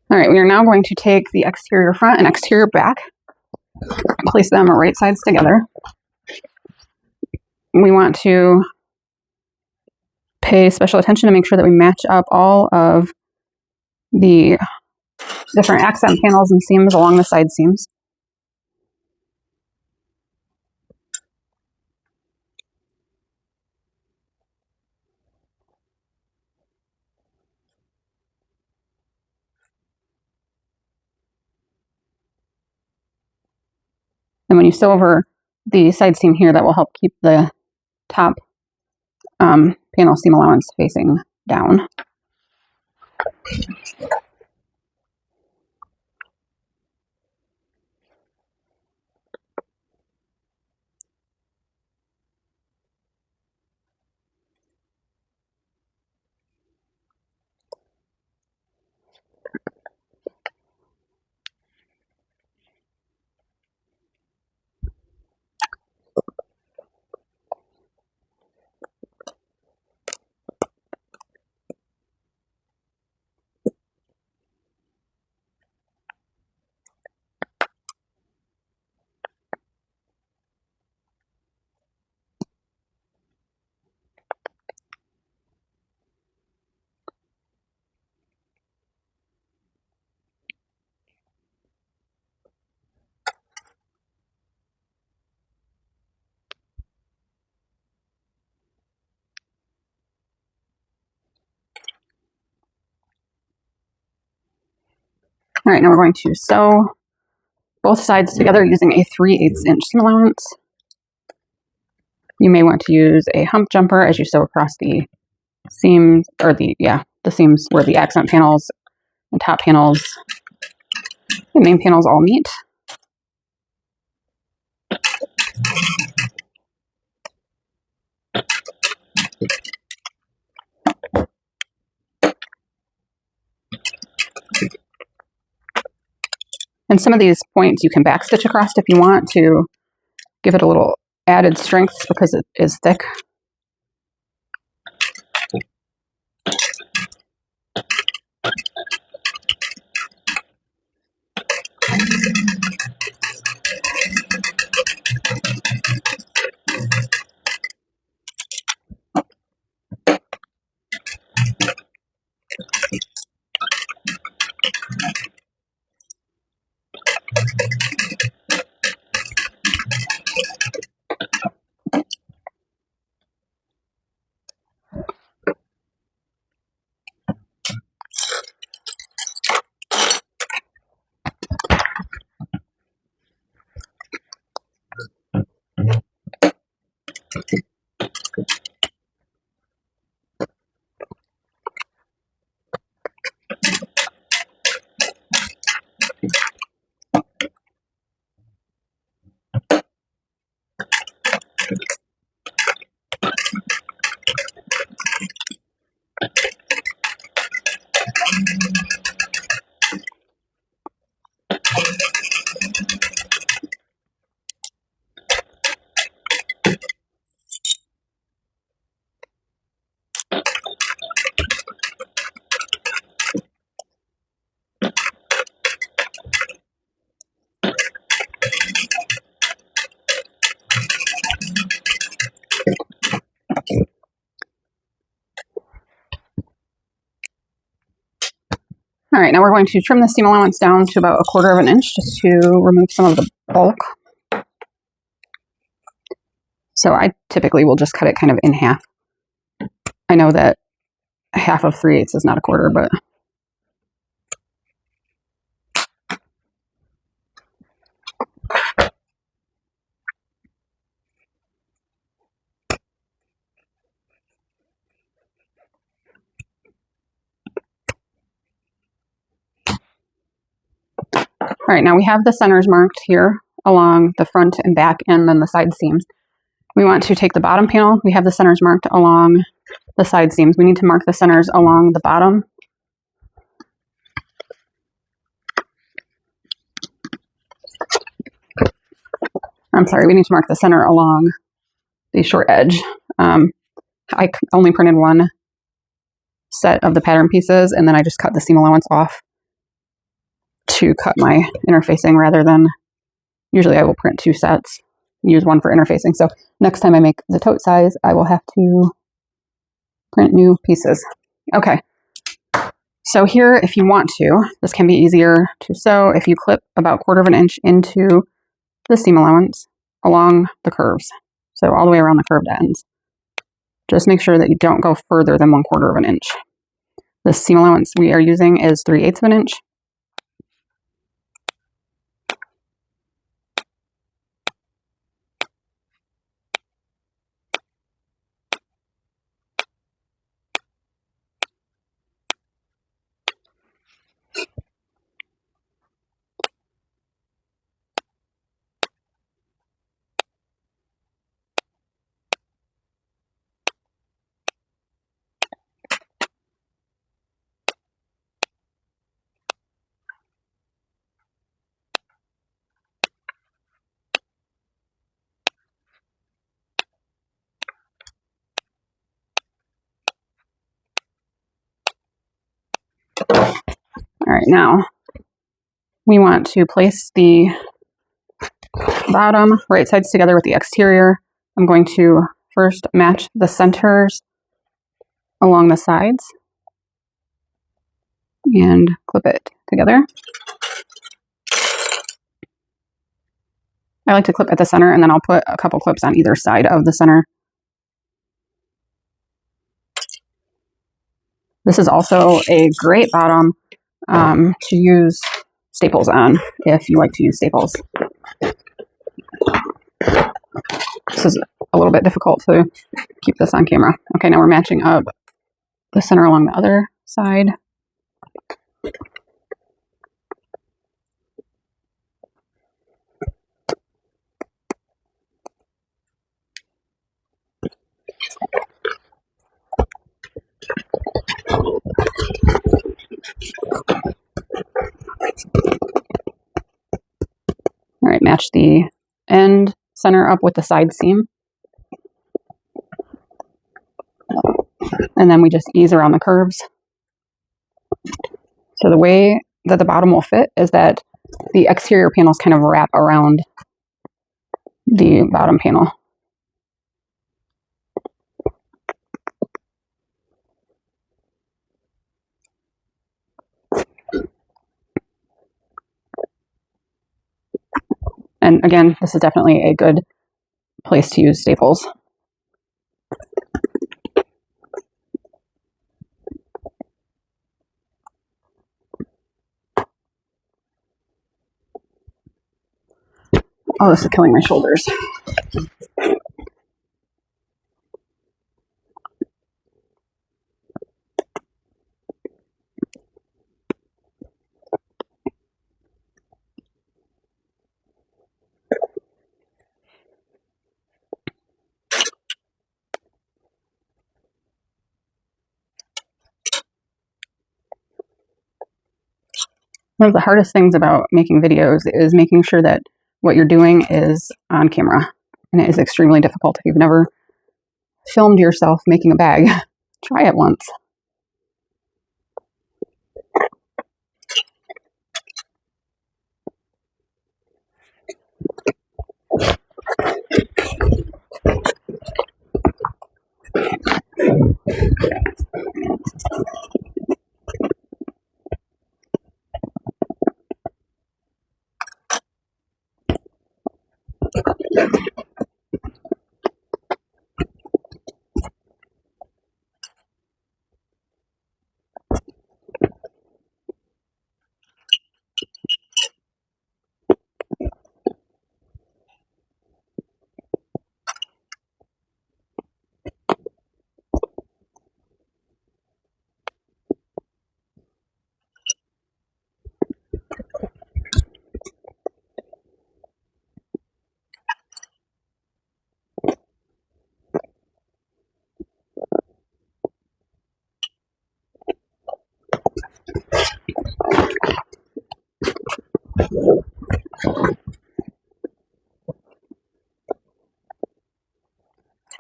S1: All right, we are now going to take the exterior front and exterior back, place them right sides together. We want to pay special attention to make sure that we match up all of the different accent panels and seams along the side seams. And when you sew over the side seam here, that will help keep the top panel seam allowance facing down. All right, now we're going to sew both sides together using a 3/8 inch seam allowance. You may want to use a hump jumper as you sew across the seams, or the seams where the accent panels and top panels and main panels all meet. And some of these points you can backstitch across if you want to give it a little added strength because it is thick. All right, now we're going to trim the seam allowance down to about 1/4 inch just to remove some of the bulk. So I typically will just cut it kind of in half. I know that half of 3/8 is not a quarter, but all right, now we have the centers marked here along the front and back and then the side seams. We want to take the bottom panel. We have the centers marked along the side seams. We need to mark the centers along the bottom. I'm sorry, we need to mark the center along the short edge. I only printed one set of the pattern pieces and then I just cut the seam allowance off to cut my interfacing rather than, usually I will print 2 sets, use one for interfacing. So next time I make the tote size, I will have to print new pieces. Okay, so here if you want to, this can be easier to sew if you clip about 1/4 inch into the seam allowance along the curves. So all the way around the curved ends. Just make sure that you don't go further than 1/4 inch. The seam allowance we are using is 3/8 inch. All right, now we want to place the bottom right sides together with the exterior. I'm going to first match the centers along the sides and clip it together. I like to clip at the center and then I'll put a couple clips on either side of the center. This is also a great bottom to use staples on if you like to use staples. This is a little bit difficult to keep this on camera. Okay, now we're matching up the center along the other side. All right, match the end center up with the side seam. And then we just ease around the curves. So the way that the bottom will fit is that the exterior panels kind of wrap around the bottom panel. And again, this is definitely a good place to use staples. Oh, this is killing my shoulders. One of the hardest things about making videos is making sure that what you're doing is on camera. And it is extremely difficult. If you've never filmed yourself making a bag, try it once.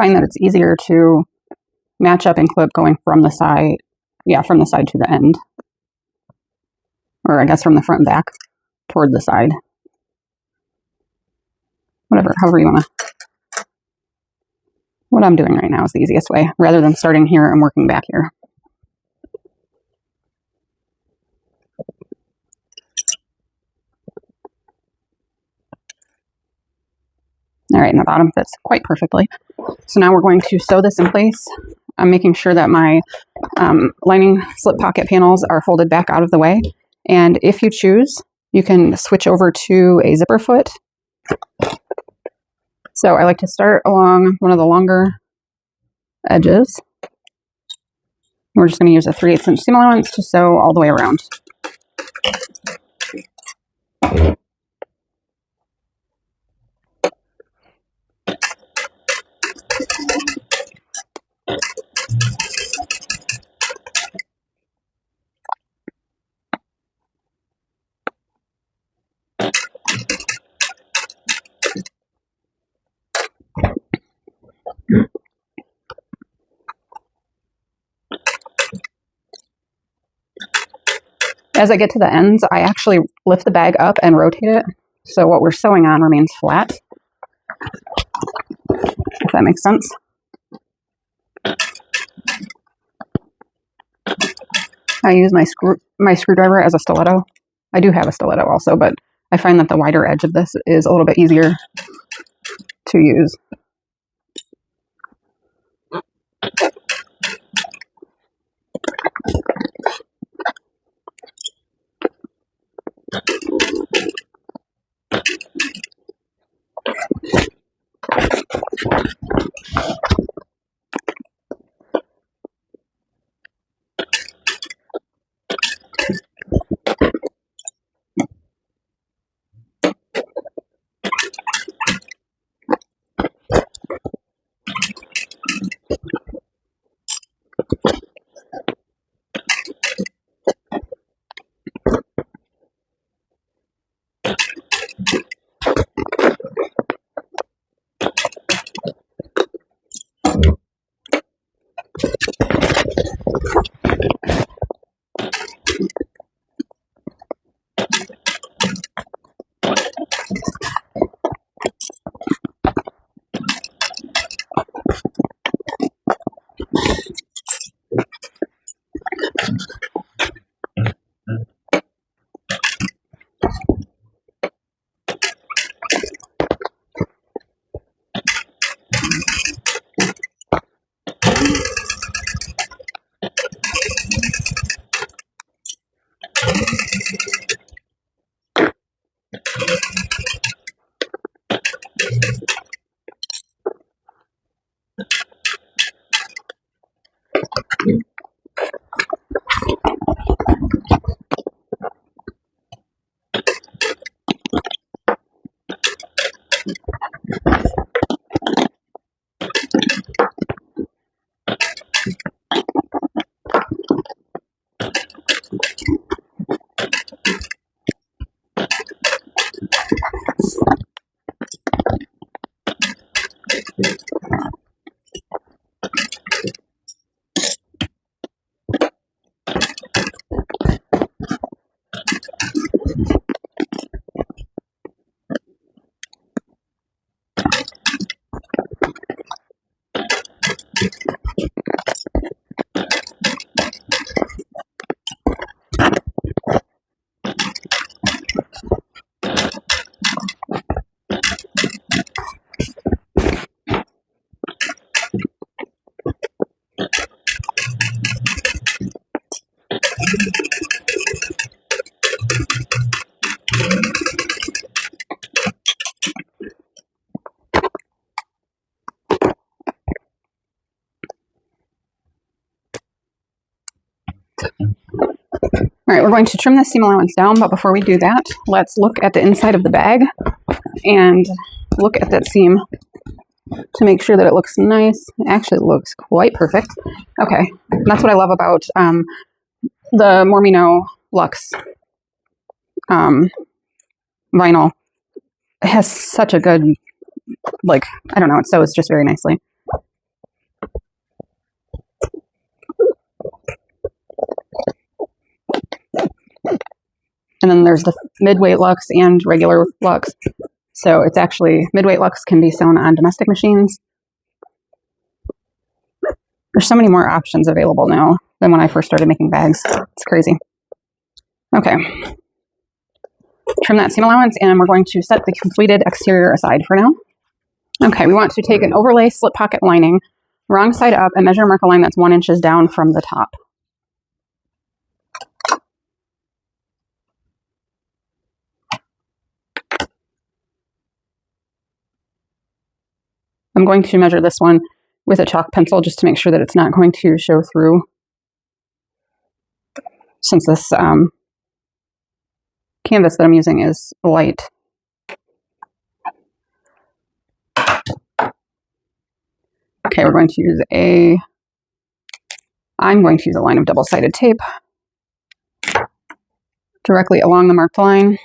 S1: I find that it's easier to match up and clip going from the side, from the side to the end. Or I guess from the front and back toward the side. Whatever, however you want to. What I'm doing right now is the easiest way, rather than starting here and working back here. All right, and the bottom fits quite perfectly. So now we're going to sew this in place. I'm making sure that my lining slip pocket panels are folded back out of the way. And if you choose, you can switch over to a zipper foot. So I like to start along one of the longer edges. We're just going to use a 3/8 inch seam allowance to sew all the way around. As I get to the ends, I actually lift the bag up and rotate it, so what we're sewing on remains flat, if that makes sense. I use my screwdriver as a stiletto. I do have a stiletto also, but I find that the wider edge of this is a little bit easier to use. All right, we're going to trim the seam allowance down, but before we do that, let's look at the inside of the bag and look at that seam to make sure that it looks nice. It actually looks quite perfect. Okay, that's what I love about the Mormino Luxe vinyl. It has such a good, like, I don't know, it sews just very nicely. And then there's the mid-weight Luxe and regular Luxe. So it's actually, mid-weight Luxe can be sewn on domestic machines. There's so many more options available now than when I first started making bags. It's crazy. Okay. Trim that seam allowance, and we're going to set the completed exterior aside for now. Okay, we want to take an overlay slip pocket lining, wrong side up, and measure mark a line that's 1 inch down from the top. I'm going to measure this one with a chalk pencil just to make sure that it's not going to show through, since this canvas that I'm using is light. Okay, I'm going to use a line of double-sided tape directly along the marked line.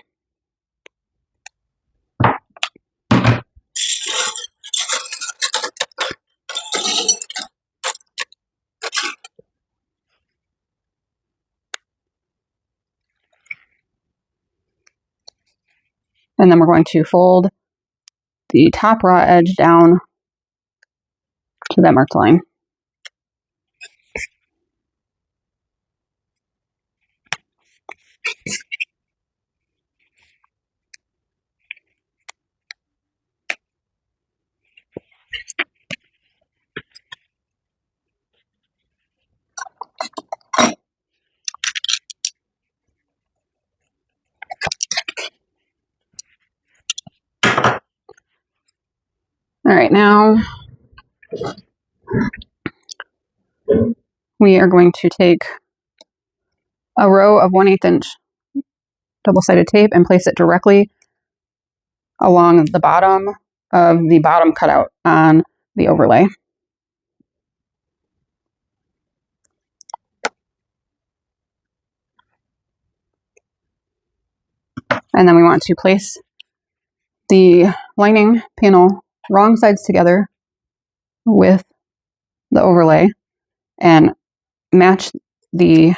S1: And then we're going to fold the top raw edge down to that marked line. All All right, now we are going to take a row of 1/8 inch double-sided tape and place it directly along the bottom of the bottom cutout on the overlay. And then we want to place the lining panel wrong sides together with the overlay and match the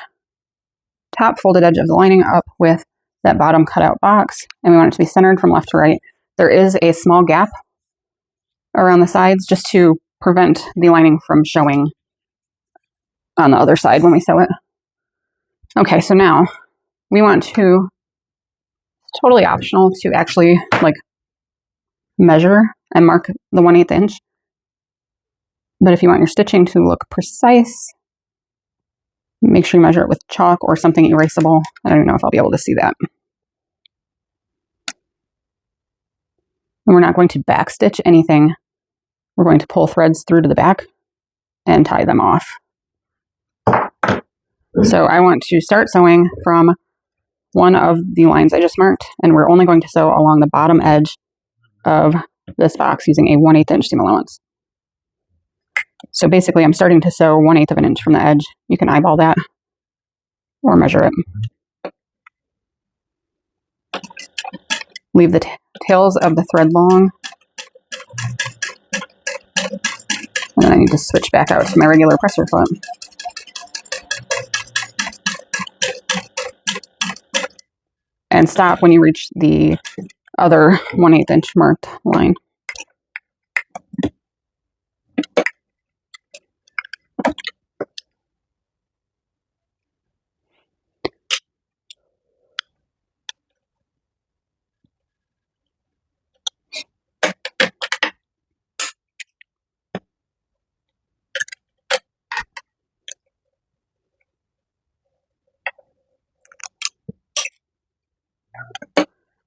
S1: top folded edge of the lining up with that bottom cutout box. And we want it to be centered from left to right. There is a small gap around the sides just to prevent the lining from showing on the other side when we sew it. Okay, so now we want to, it's totally optional to actually like measure and mark the 1/8 inch. But if you want your stitching to look precise, make sure you measure it with chalk or something erasable. I don't know if I'll be able to see that. And we're not going to back stitch anything. We're going to pull threads through to the back and tie them off. So I want to start sewing from one of the lines I just marked, and we're only going to sew along the bottom edge of this box using a 1/8 inch seam allowance. So basically I'm starting to sew 1/8 of an inch from the edge. You can eyeball that or measure it. Leave the tails of the thread long. And then I need to switch back out to my regular presser foot. And stop when you reach the other 1/8 inch marked line.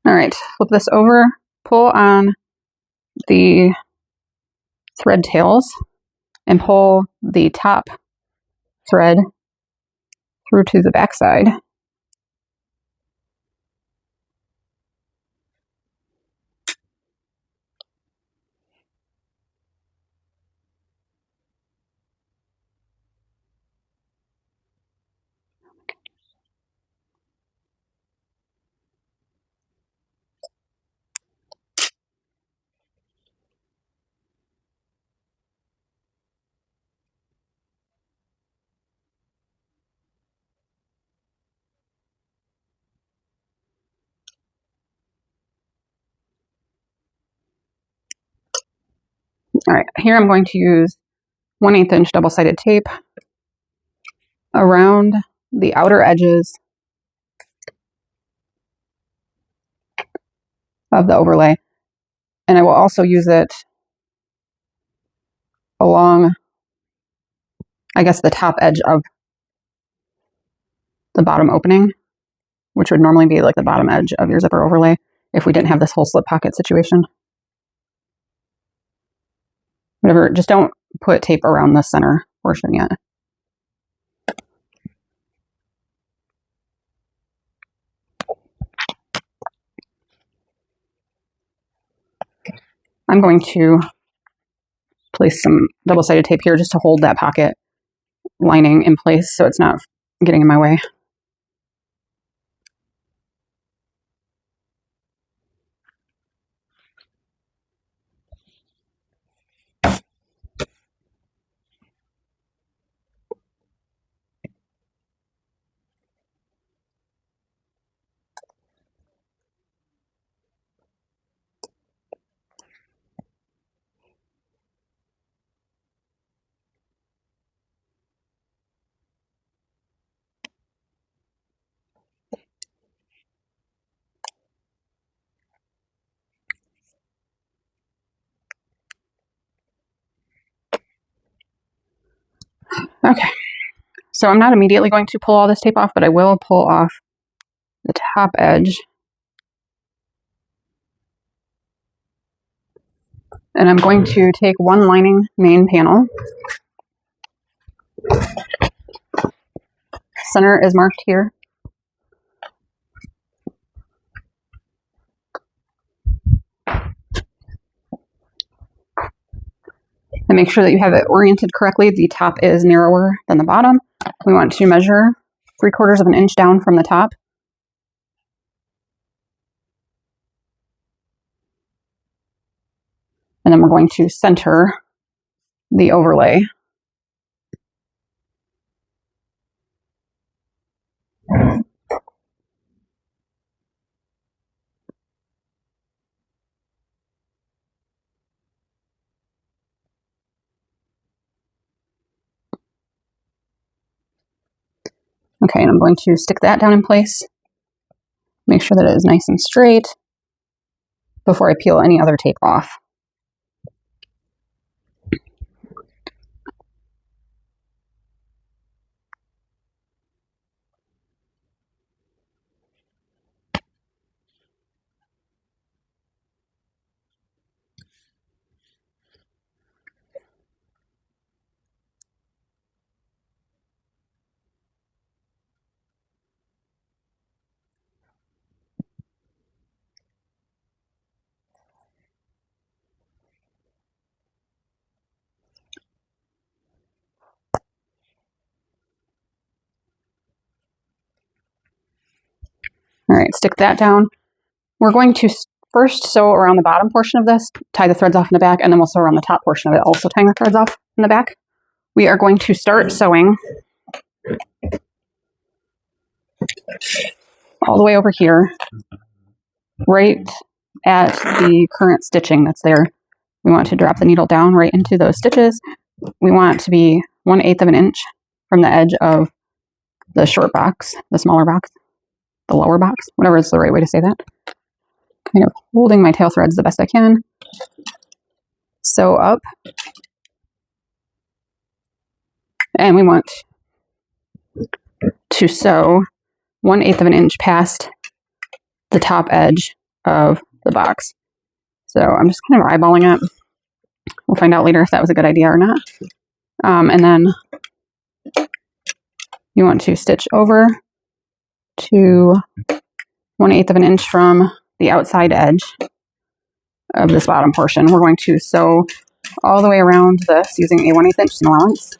S1: All right, flip this over, pull on the thread tails and pull the top thread through to the back side. All right, here I'm going to use 1/8 inch double-sided tape around the outer edges of the overlay. And I will also use it along, I guess, the top edge of the bottom opening, which would normally be like the bottom edge of your zipper overlay if we didn't have this whole slip pocket situation. Whatever, just don't put tape around the center portion yet. I'm going to place some double-sided tape here just to hold that pocket lining in place so it's not getting in my way. Okay, so I'm not immediately going to pull all this tape off, but I will pull off the top edge And I'm going to take one lining main panel. Center is marked here. And make sure that you have it oriented correctly. The top is narrower than the bottom. We want to measure 3/4 of an inch down from the top. And then we're going to center the overlay. Okay, and I'm going to stick that down in place. Make sure that it is nice and straight before I peel any other tape off. All right, stick that down. We're going to first sew around the bottom portion of this, tie the threads off in the back, and then we'll sew around the top portion of it, also tying the threads off in the back. We are going to start sewing all the way over here, right at the current stitching that's there. We want to drop the needle down right into those stitches. We want it to be 1/8 of an inch from the edge of the short box, the smaller box, the lower box, whatever is the right way to say that. Kind of holding my tail threads the best I can. Sew up. And we want to sew 1/8 of an inch past the top edge of the box. So I'm just kind of eyeballing it. We'll find out later if that was a good idea or not. And then you want to stitch over to 1/8 of an inch from the outside edge of this bottom portion. We're going to sew all the way around this using a 1/8 inch allowance.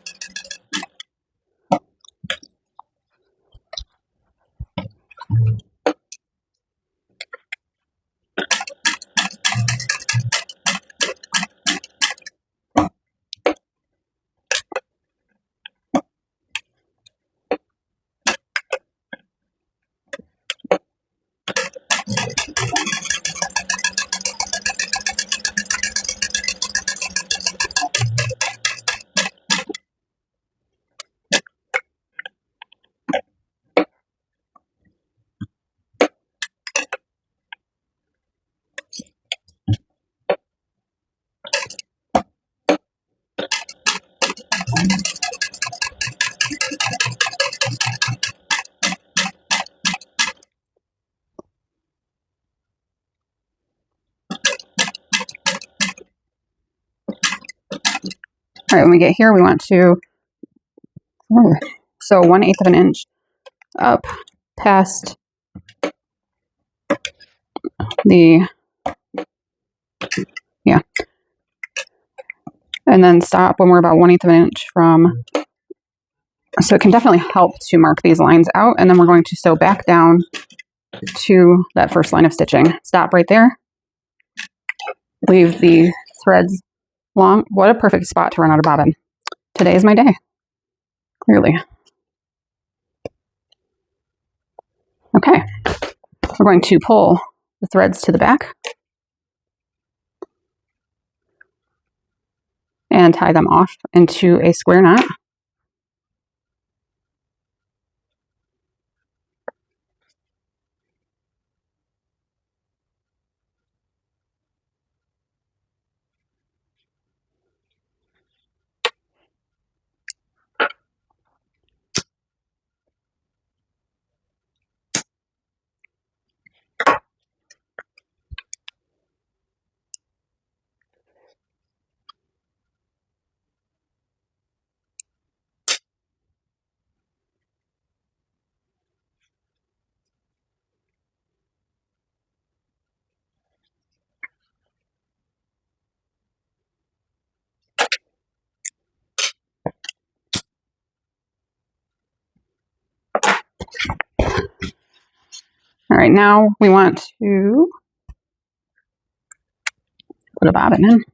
S1: All right, when we get here, we want to sew 1/8 of an inch up past the, and then stop when we're about 1/8 of an inch from, so it can definitely help to mark these lines out. And then we're going to sew back down to that first line of stitching. Stop right there. Leave the threads long. What a perfect spot to run out of bobbin. Today is my day, clearly. Okay, we're going to pull the threads to the back and tie them off into a square knot. right, now we want to put a bobbin in.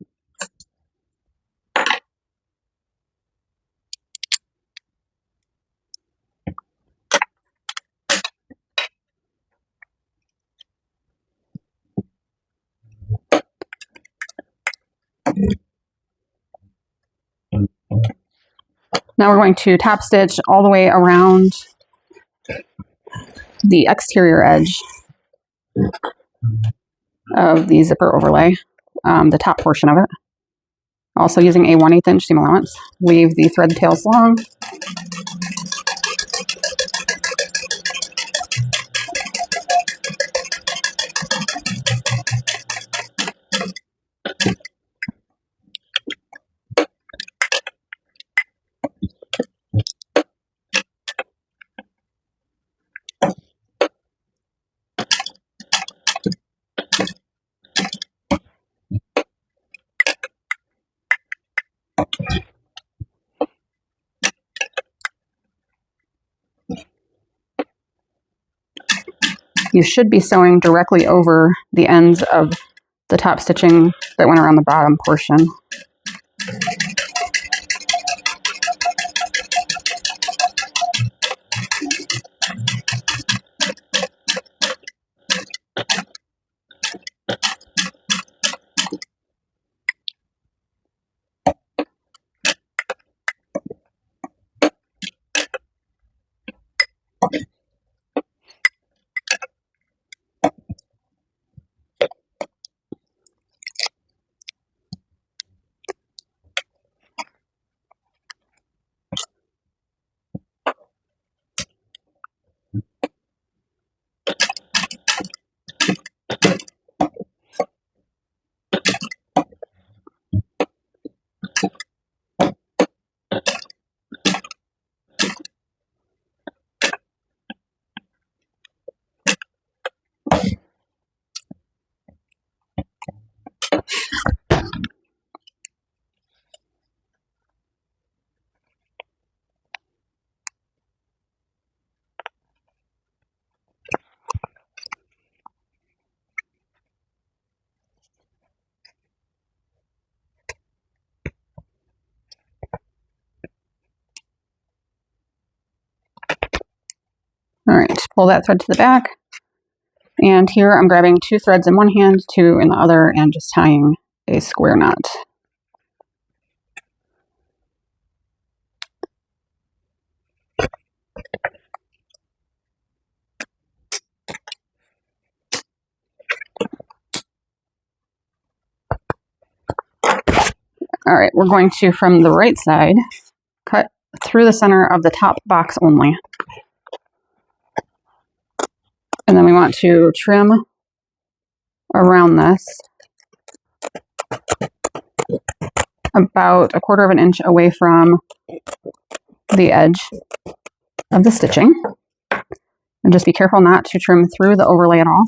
S1: Now we're going to top stitch all the way around the exterior edge of the zipper overlay, the top portion of it. Also using a 1/8 inch seam allowance. Leave the thread tails long. You should be sewing directly over the ends of the top stitching that went around the bottom portion. All right, pull that thread to the back. And here I'm grabbing 2 threads in one hand, 2 in the other, and just tying a square knot. All right, we're going to, from the right side, cut through the center of the top box only. And then we want to trim around this about 1/4 of an inch away from the edge of the stitching. And just be careful not to trim through the overlay at all.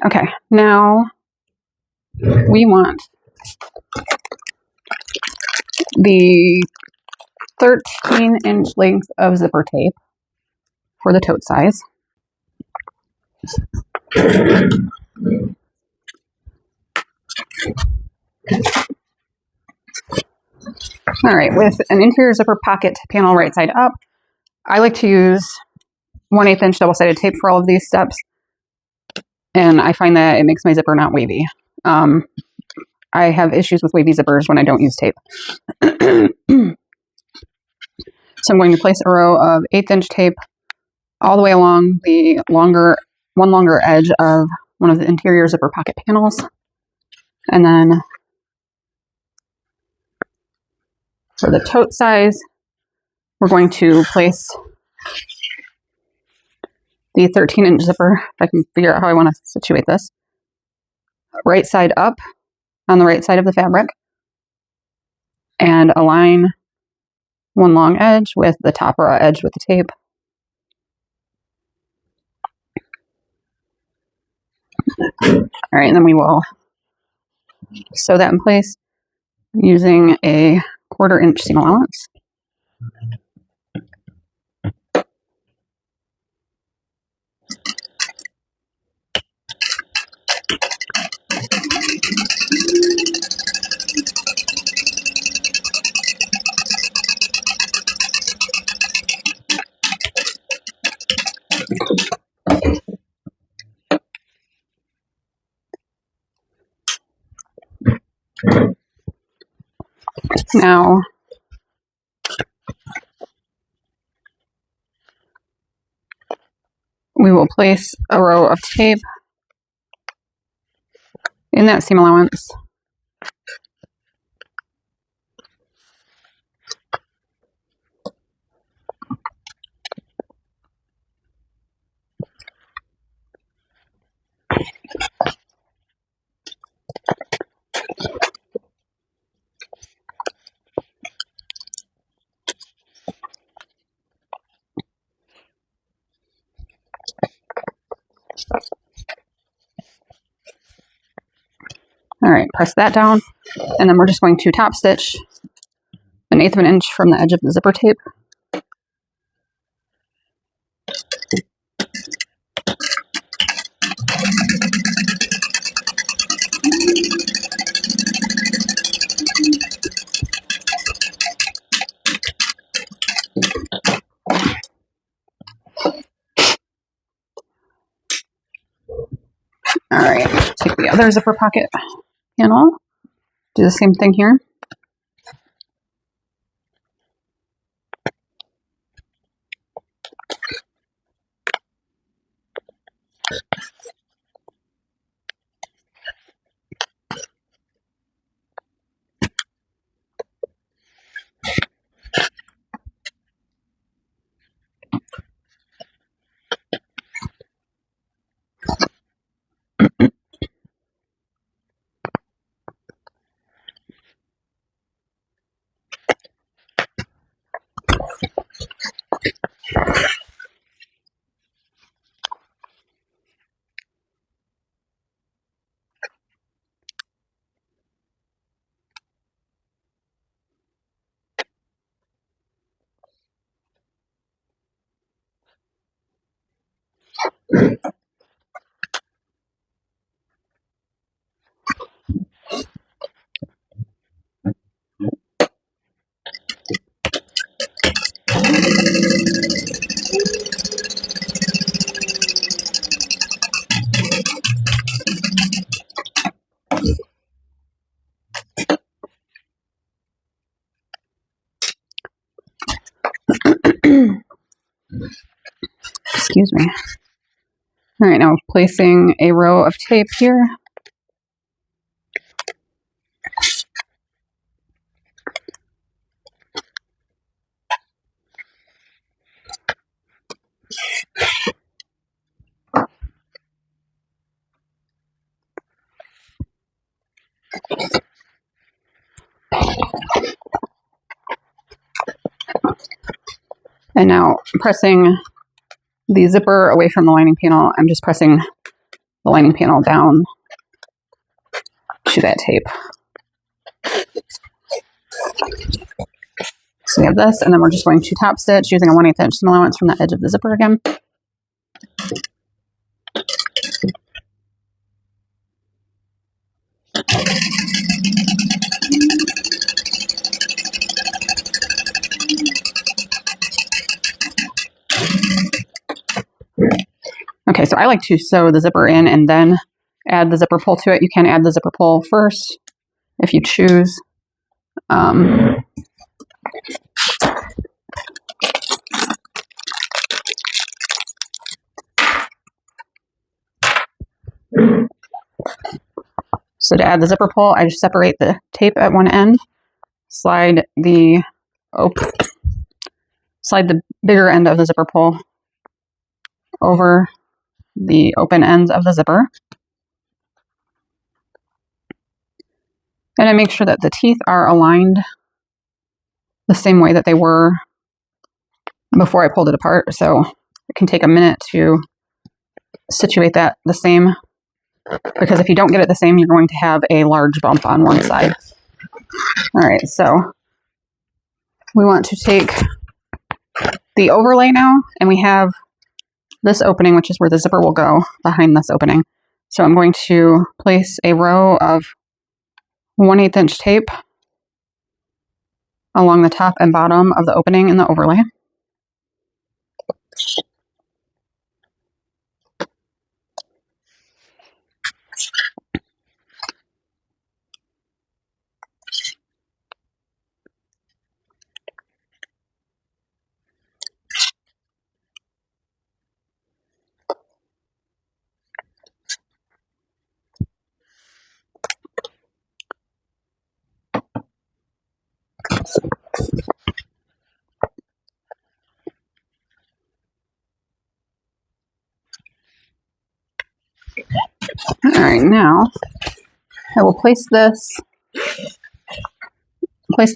S1: Okay, now we want the 13-inch length of zipper tape for the tote size. All right, with an interior zipper pocket panel right side up, I like to use 1/8 inch double-sided tape for all of these steps, and I find that it makes my zipper not wavy. I have issues with wavy zippers when I don't use tape. So I'm going to place a row of 1/8 inch tape all the way along the one longer edge of one of the interior zipper pocket panels. And then for the tote size, we're going to place the 13-inch zipper, if I can figure out how I want to situate this, right side up on the right side of the fabric, and align one long edge with the top raw edge with the tape. All right, and then we will sew that in place using a 1/4 inch seam allowance. Now, we will place a row of tape in that seam allowance. All right, press that down, and then we're just going to top stitch 1/8 of an inch from the edge of the zipper tape. All right, take the other zipper pocket panel, do the same thing here. Excuse me. All right, now placing a row of tape here. And now pressing the zipper away from the lining panel, I'm just pressing the lining panel down to that tape. So we have this, and then we're just going to top stitch using a 1/8 inch seam allowance from the edge of the zipper again. Okay, so I like to sew the zipper in and then add the zipper pull to it. You can add the zipper pull first if you choose. So to add the zipper pull, I just separate the tape at one end, slide the bigger end of the zipper pull over the open ends of the zipper. And I make sure that the teeth are aligned the same way that they were before I pulled it apart. So it can take a minute to situate that the same, because if you don't get it the same, you're going to have a large bump on one side. All right, so we want to take the overlay now, and we have this opening, which is where the zipper will go behind this opening. So I'm going to place a row of 1/8 inch tape along the top and bottom of the opening in the overlay. All right, now I will place the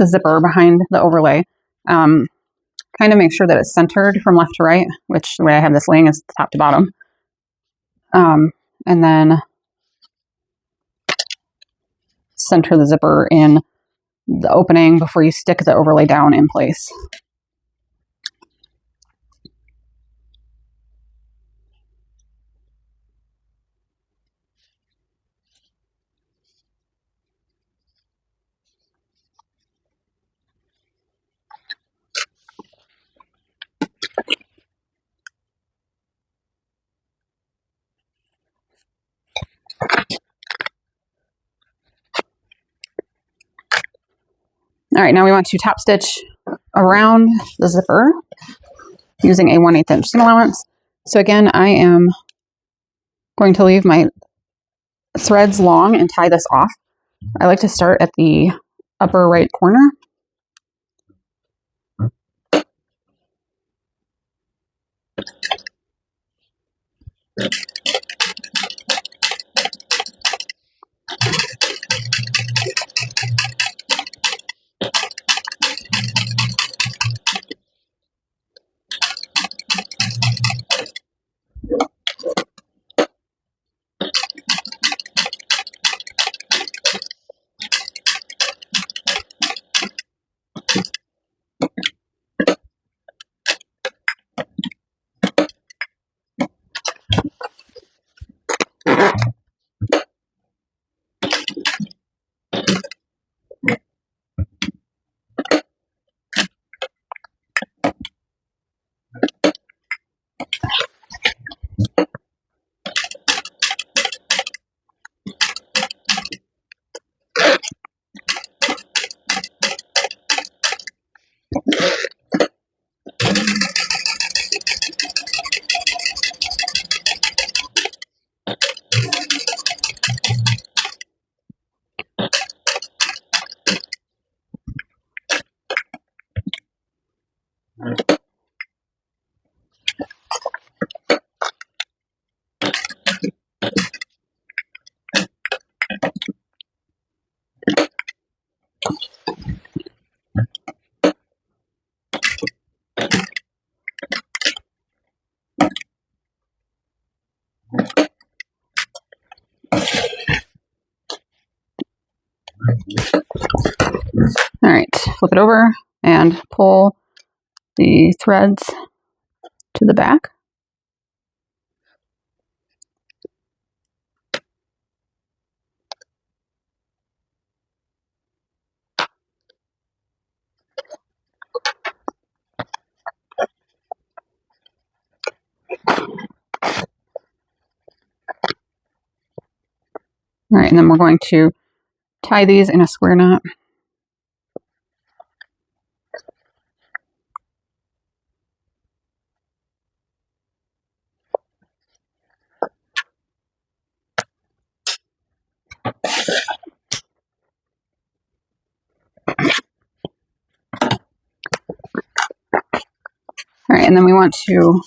S1: zipper behind the overlay. Kind of make sure that it's centered from left to right, which the way I have this laying is top to bottom. And then center the zipper in the opening before you stick the overlay down in place. All right, now we want to top stitch around the zipper using a 1/8 inch seam allowance. So again, I am going to leave my threads long and tie this off. I like to start at the upper right corner. All right, flip it over and pull the threads to the back. All right, and then we're going to tie these in a square knot. All right, and then we want to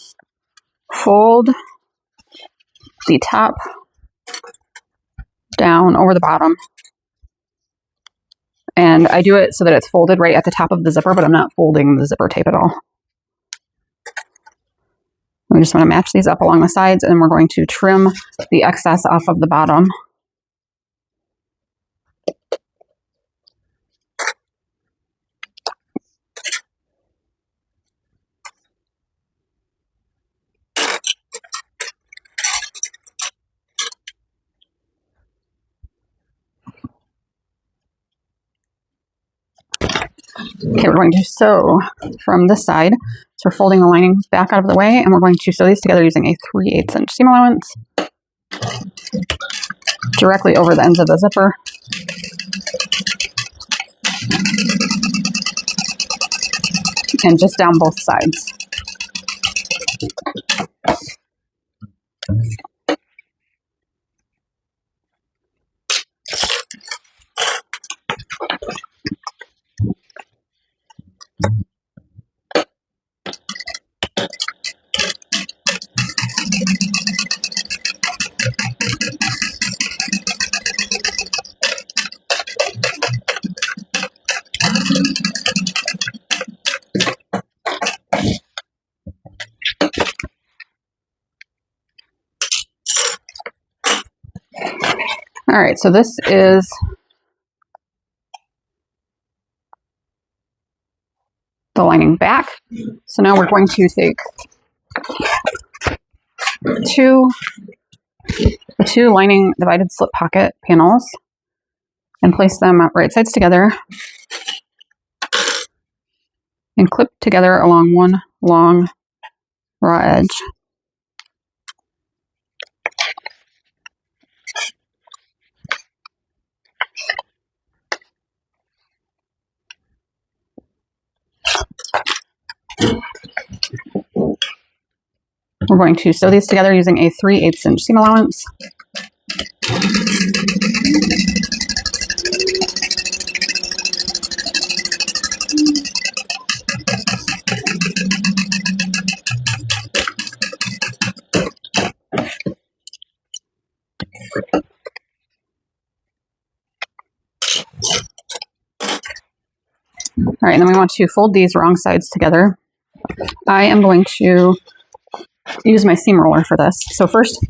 S1: fold the top down over the bottom. And I do it so that it's folded right at the top of the zipper, but I'm not folding the zipper tape at all. We just want to match these up along the sides, and we're going to trim the excess off of the bottom. Okay, we're going to sew from this side. So we're folding the lining back out of the way, and we're going to sew these together using a 3/8 inch seam allowance directly over the ends of the zipper. And just down both sides. All right, so this is the lining back. So now we're going to take the two lining divided slip pocket panels and place them right sides together and clip together along one long raw edge. We're going to sew these together using a 3/8 inch seam allowance. All right, and then we want to fold these wrong sides together. I am going to use my seam roller for this. So first,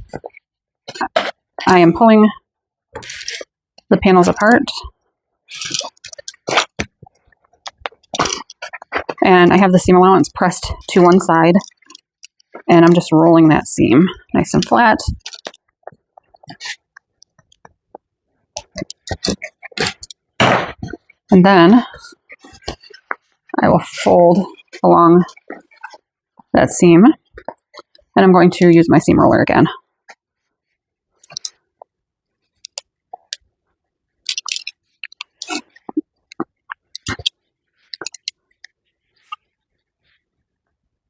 S1: I am pulling the panels apart. And I have the seam allowance pressed to one side. And I'm just rolling that seam nice and flat. And then I will fold along that seam. And I'm going to use my seam roller again.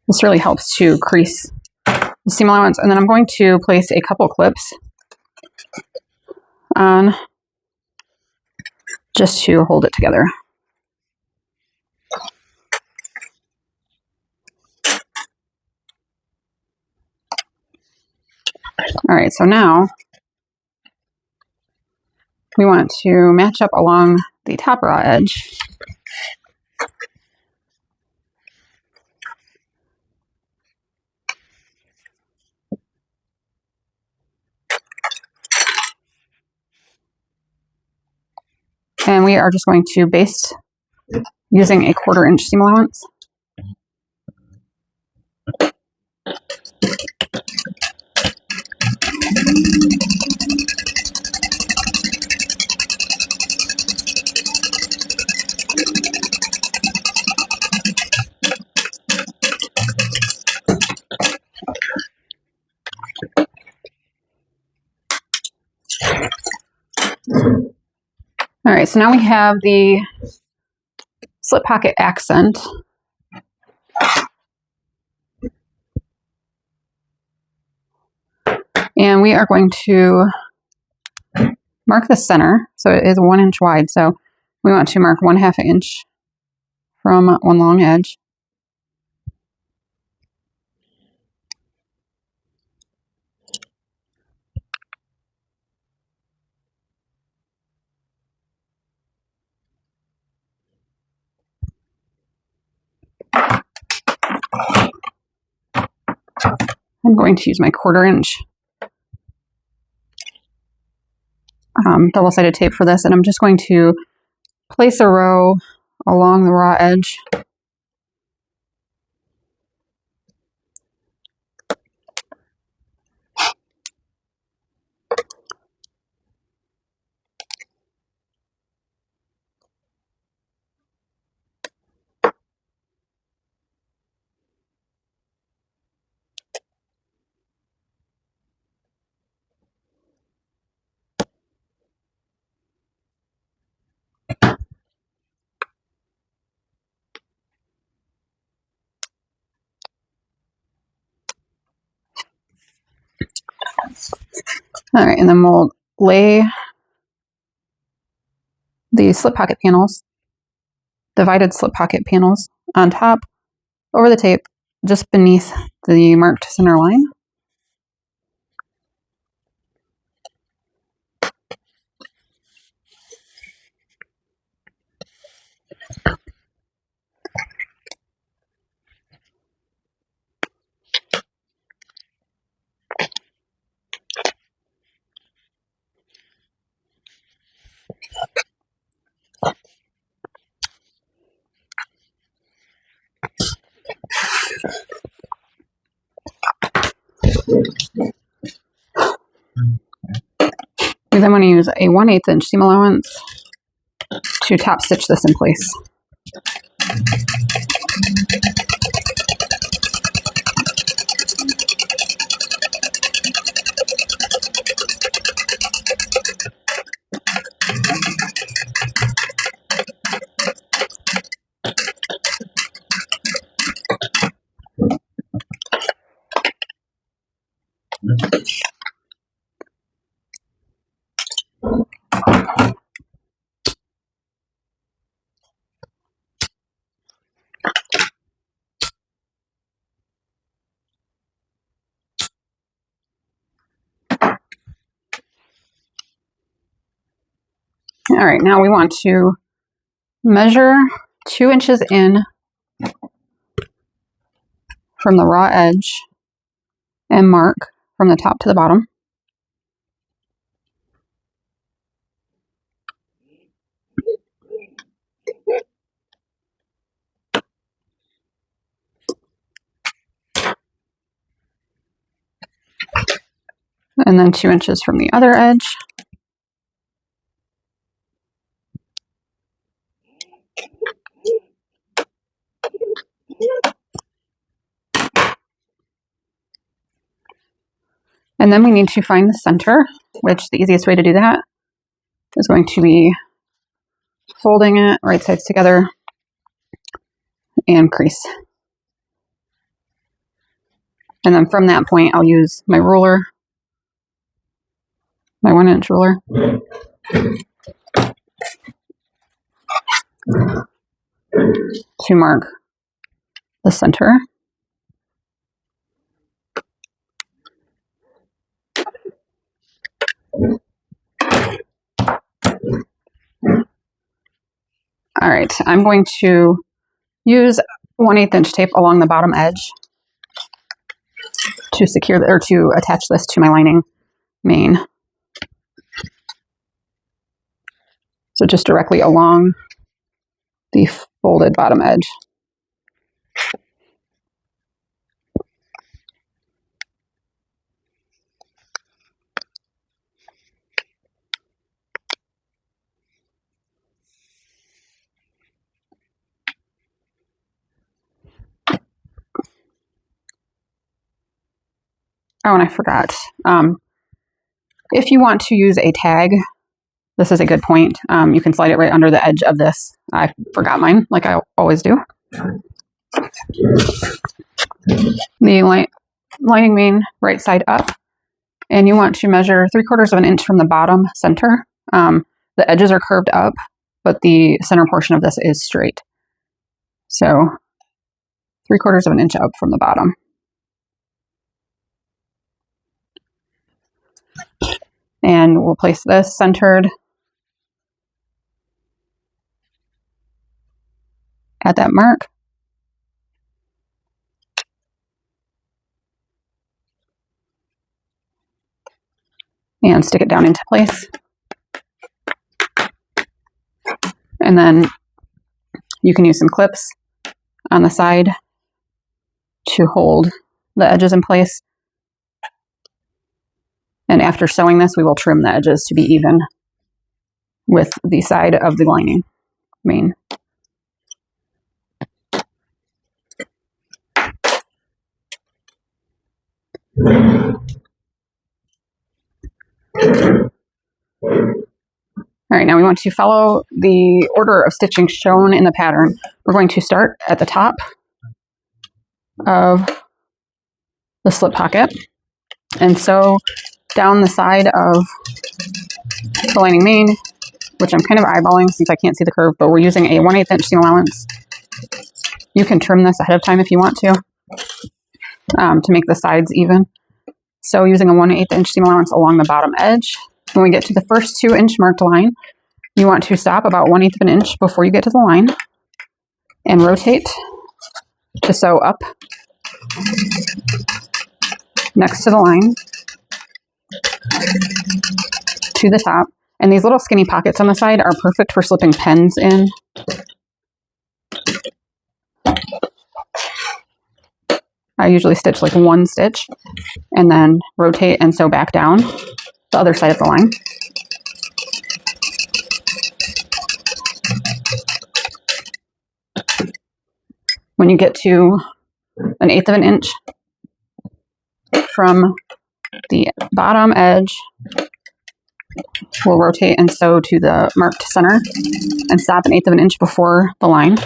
S1: This really helps to crease the seam allowance. And then I'm going to place a couple clips on just to hold it together. All right, so now we want to match up along the top raw edge. And we are just going to baste using a 1/4 inch seam allowance. All right, so now we have the slip pocket accent. And we are going to mark the center. So it is 1 inch wide. So we want to mark 1/2 inch from one long edge. I'm going to use my 1/4 inch double-sided tape for this, and I'm just going to place a row along the raw edge. All right, and then we'll lay the slip pocket panels, divided slip pocket panels, on top over the tape just beneath the marked center line. We then want to use a 1/8 inch seam allowance to top stitch this in place. All right, now we want to measure 2 inches in from the raw edge and mark from the top to the bottom. And then 2 inches from the other edge. And then we need to find the center, which the easiest way to do that is going to be folding it right sides together and crease. And then from that point, I'll use my ruler, my 1 inch ruler, to mark the center. All right, I'm going to use 1/8 inch tape along the bottom edge to secure or to attach this to my lining main. So just directly along the folded bottom edge. Oh, and I forgot. If you want to use a tag, this is a good point. You can slide it right under the edge of this. I forgot mine, like I always do. The lining main right side up, and you want to measure 3/4 of an inch from the bottom center. The edges are curved up, but the center portion of this is straight. So 3/4 of an inch up from the bottom. And we'll place this centered at that mark. and stick it down into place. And then you can use some clips on the side to hold the edges in place. And after sewing this, we will trim the edges to be even with the side of the lining main. All right, now we want to follow the order of stitching shown in the pattern. We're going to start at the top of the slip pocket and sew down the side of the lining main, which I'm kind of eyeballing since I can't see the curve, but we're using a 1/8 inch seam allowance. You can trim this ahead of time if you want to make the sides even. So using a 1/8 inch seam allowance along the bottom edge. When we get to the first 2 inch marked line, you want to stop about 1/8 of an inch before you get to the line and rotate to sew up next to the line to the top. And these little skinny pockets on the side are perfect for slipping pens in. I usually stitch like 1 stitch and then rotate and sew back down the other side of the line. When you get to 1/8 of an inch from the bottom edge, we'll rotate and sew to the marked center and stop 1/8 of an inch before the line.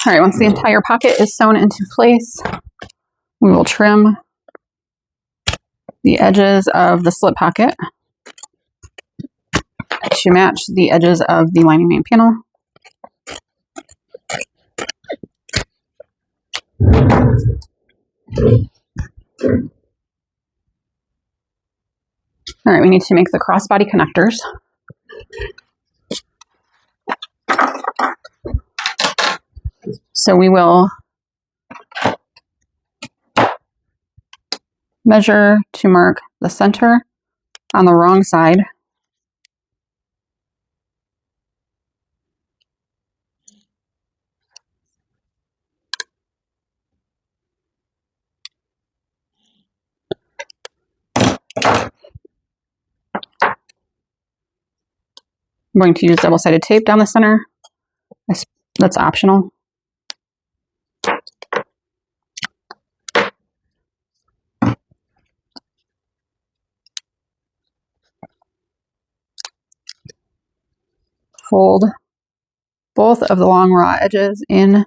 S1: All right, once the entire pocket is sewn into place, we will trim the edges of the slip pocket to match the edges of the lining main panel. All right, we need to make the crossbody connectors. So we will measure to mark the center on the wrong side. I'm going to use double-sided tape down the center. That's optional. Fold both of the long raw edges in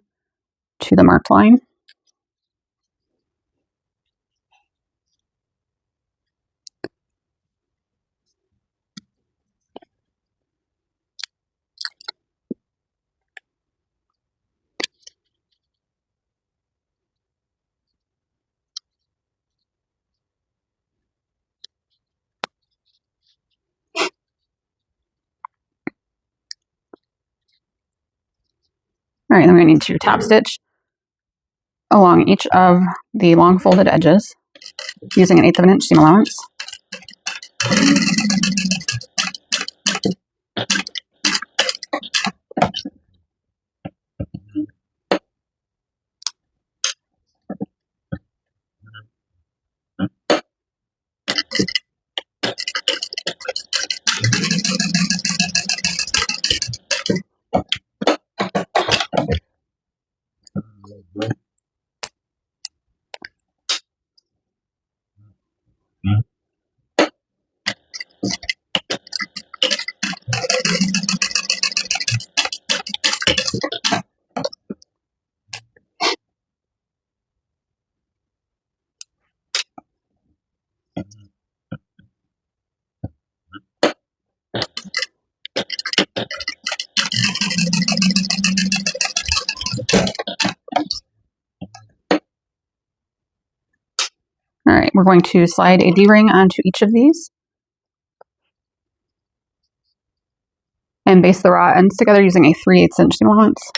S1: to the marked line. All right, then we need to top stitch along each of the long folded edges using an 1/8 inch seam allowance. All right, we're going to slide a D-ring onto each of these and baste the raw ends together using a 3/8 inch seam allowance.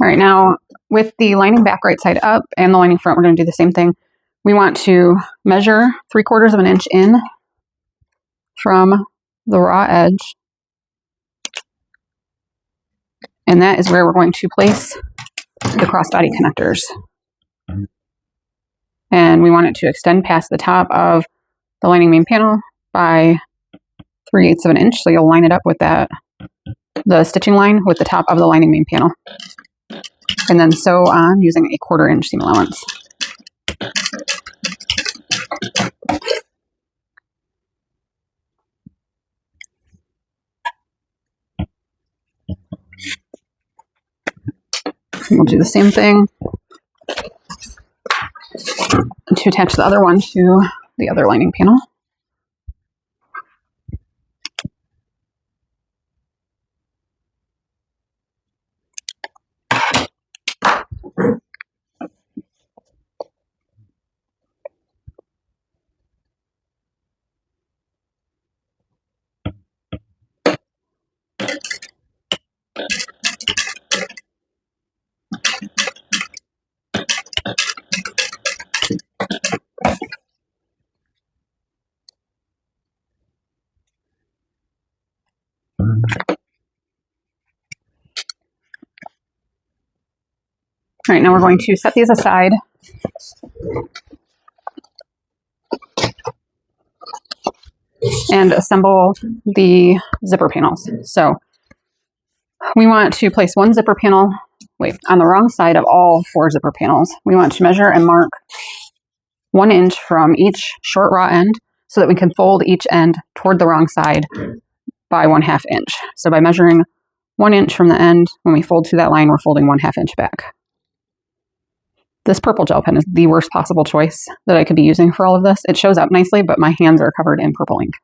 S1: All right, now with the lining back right side up and the lining front, we're going to do the same thing. We want to measure 3/4 of an inch in from the raw edge. And that is where we're going to place the crossbody connectors. And we want it to extend past the top of the lining main panel by 3/8 of an inch. So you'll line it up with the stitching line with the top of the lining main panel. And then sew on using a 1/4 inch seam allowance. And we'll do the same thing to attach the other one to the other lining panel. All right, now we're going to set these aside and assemble the zipper panels. So we want to place one zipper panel, on the wrong side of all 4 zipper panels. We want to measure and mark 1 inch from each short raw end so that we can fold each end toward the wrong side by 1/2 inch. So by measuring 1 inch from the end, when we fold through that line, we're folding 1/2 inch back. This purple gel pen is the worst possible choice that I could be using for all of this. It shows up nicely, but my hands are covered in purple ink.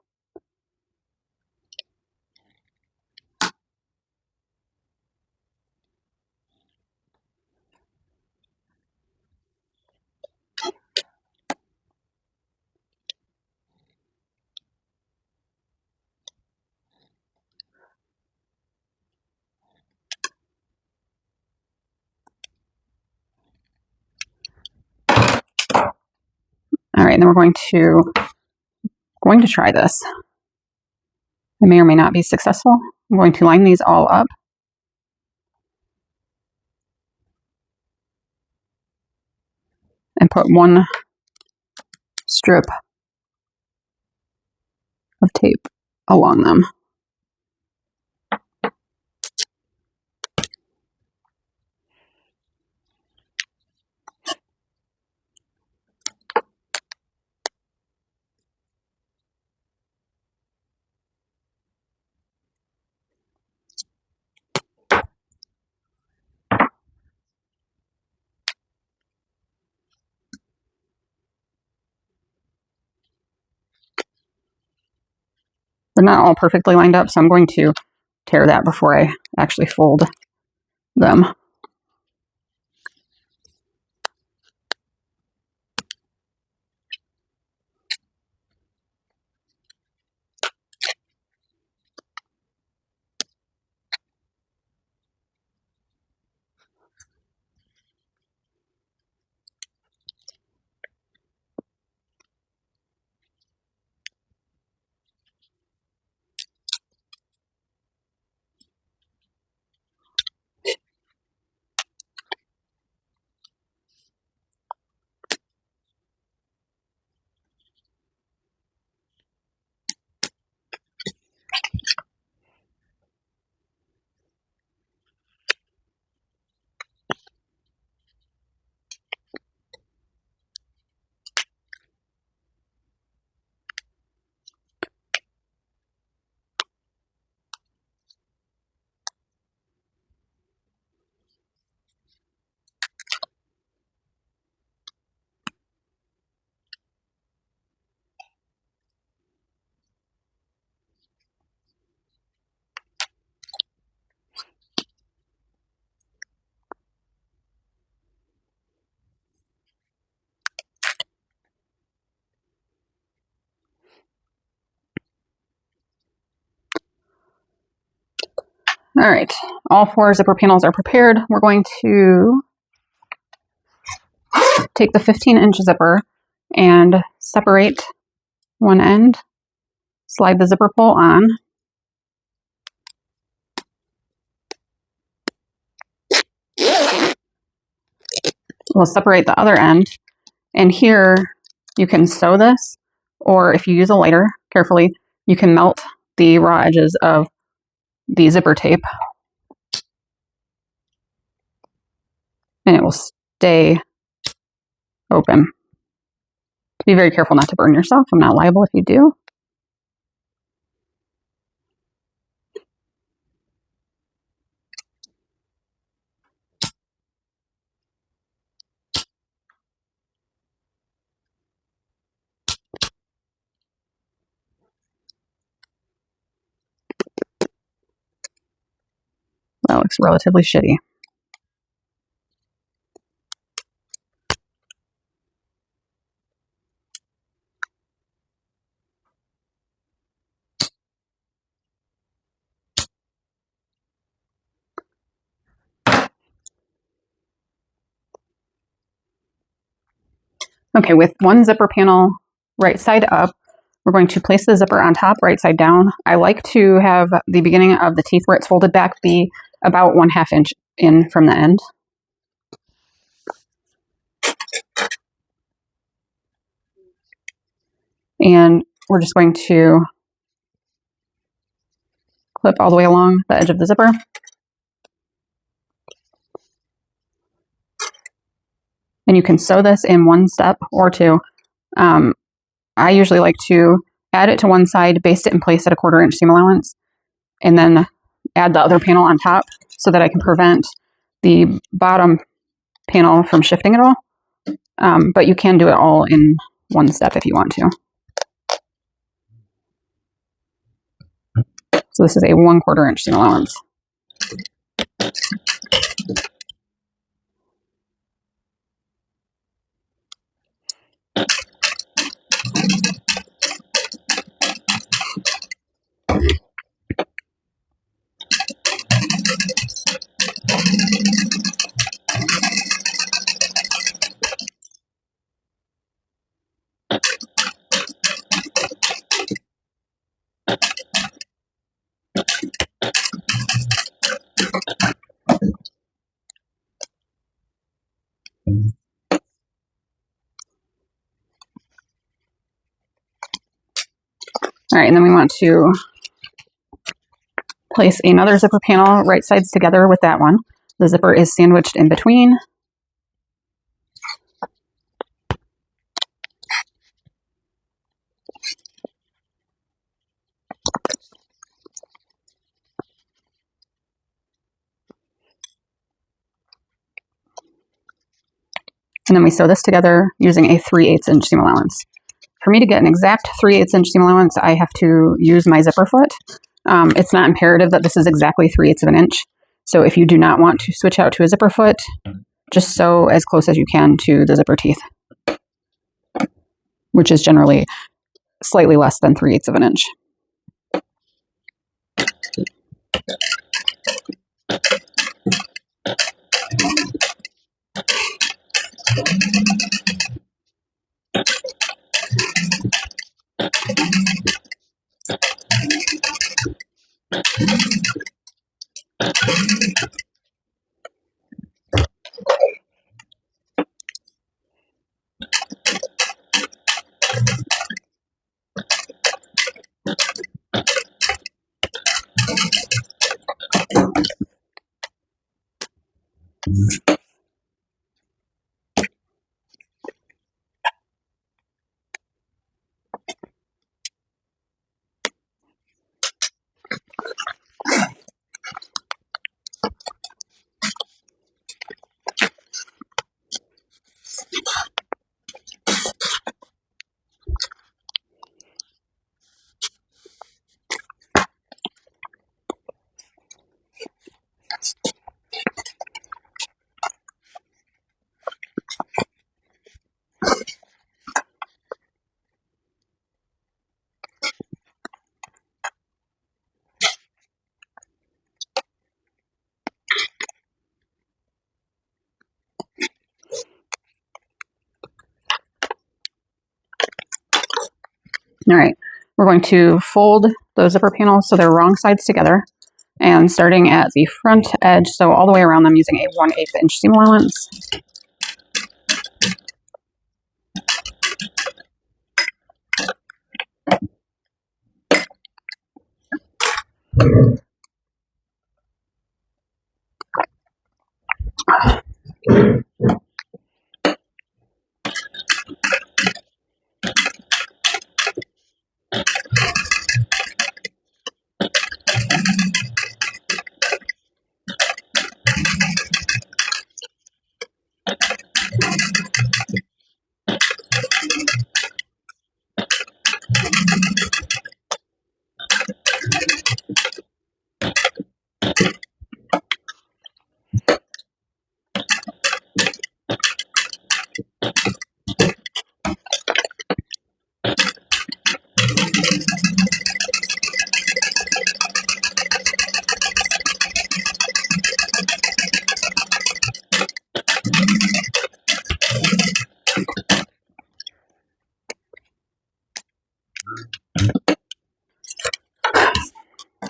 S1: All right, and then we're going to try this. It may or may not be successful. I'm going to line these all up. And put one strip of tape along them. They're not all perfectly lined up, so I'm going to tear that before I actually fold them. All right, all 4 zipper panels are prepared. We're going to take the 15-inch zipper and separate one end, slide the zipper pull on, we'll separate the other end, and here you can sew this, or if you use a lighter carefully, you can melt the raw edges of the zipper tape, and it will stay open. Be very careful not to burn yourself. I'm not liable if you do. That looks relatively shitty. Okay, with one zipper panel right side up, we're going to place the zipper on top, right side down. I like to have the beginning of the teeth where it's folded back be about 1/2 inch in from the end. And we're just going to clip all the way along the edge of the zipper. And you can sew this in one step or two. I usually like to add it to one side, baste it in place at a 1/4 inch seam allowance, and then add the other panel on top so that I can prevent the bottom panel from shifting at all. But you can do it all in one step if you want to. So this is a 1/4 inch seam allowance. All right, and then we want to place another zipper panel right sides together with that one. The zipper is sandwiched in between. And then we sew this together using a 3/8 inch seam allowance. For me to get an exact 3/8 inch seam allowance, I have to use my zipper foot. It's not imperative that this is exactly 3/8 of an inch. So if you do not want to switch out to a zipper foot, just sew as close as you can to the zipper teeth, which is generally slightly less than 3/8 of an inch. All right, we're going to fold those zipper panels so they're wrong sides together, and starting at the front edge, so all the way around them using a 1/8 inch seam allowance.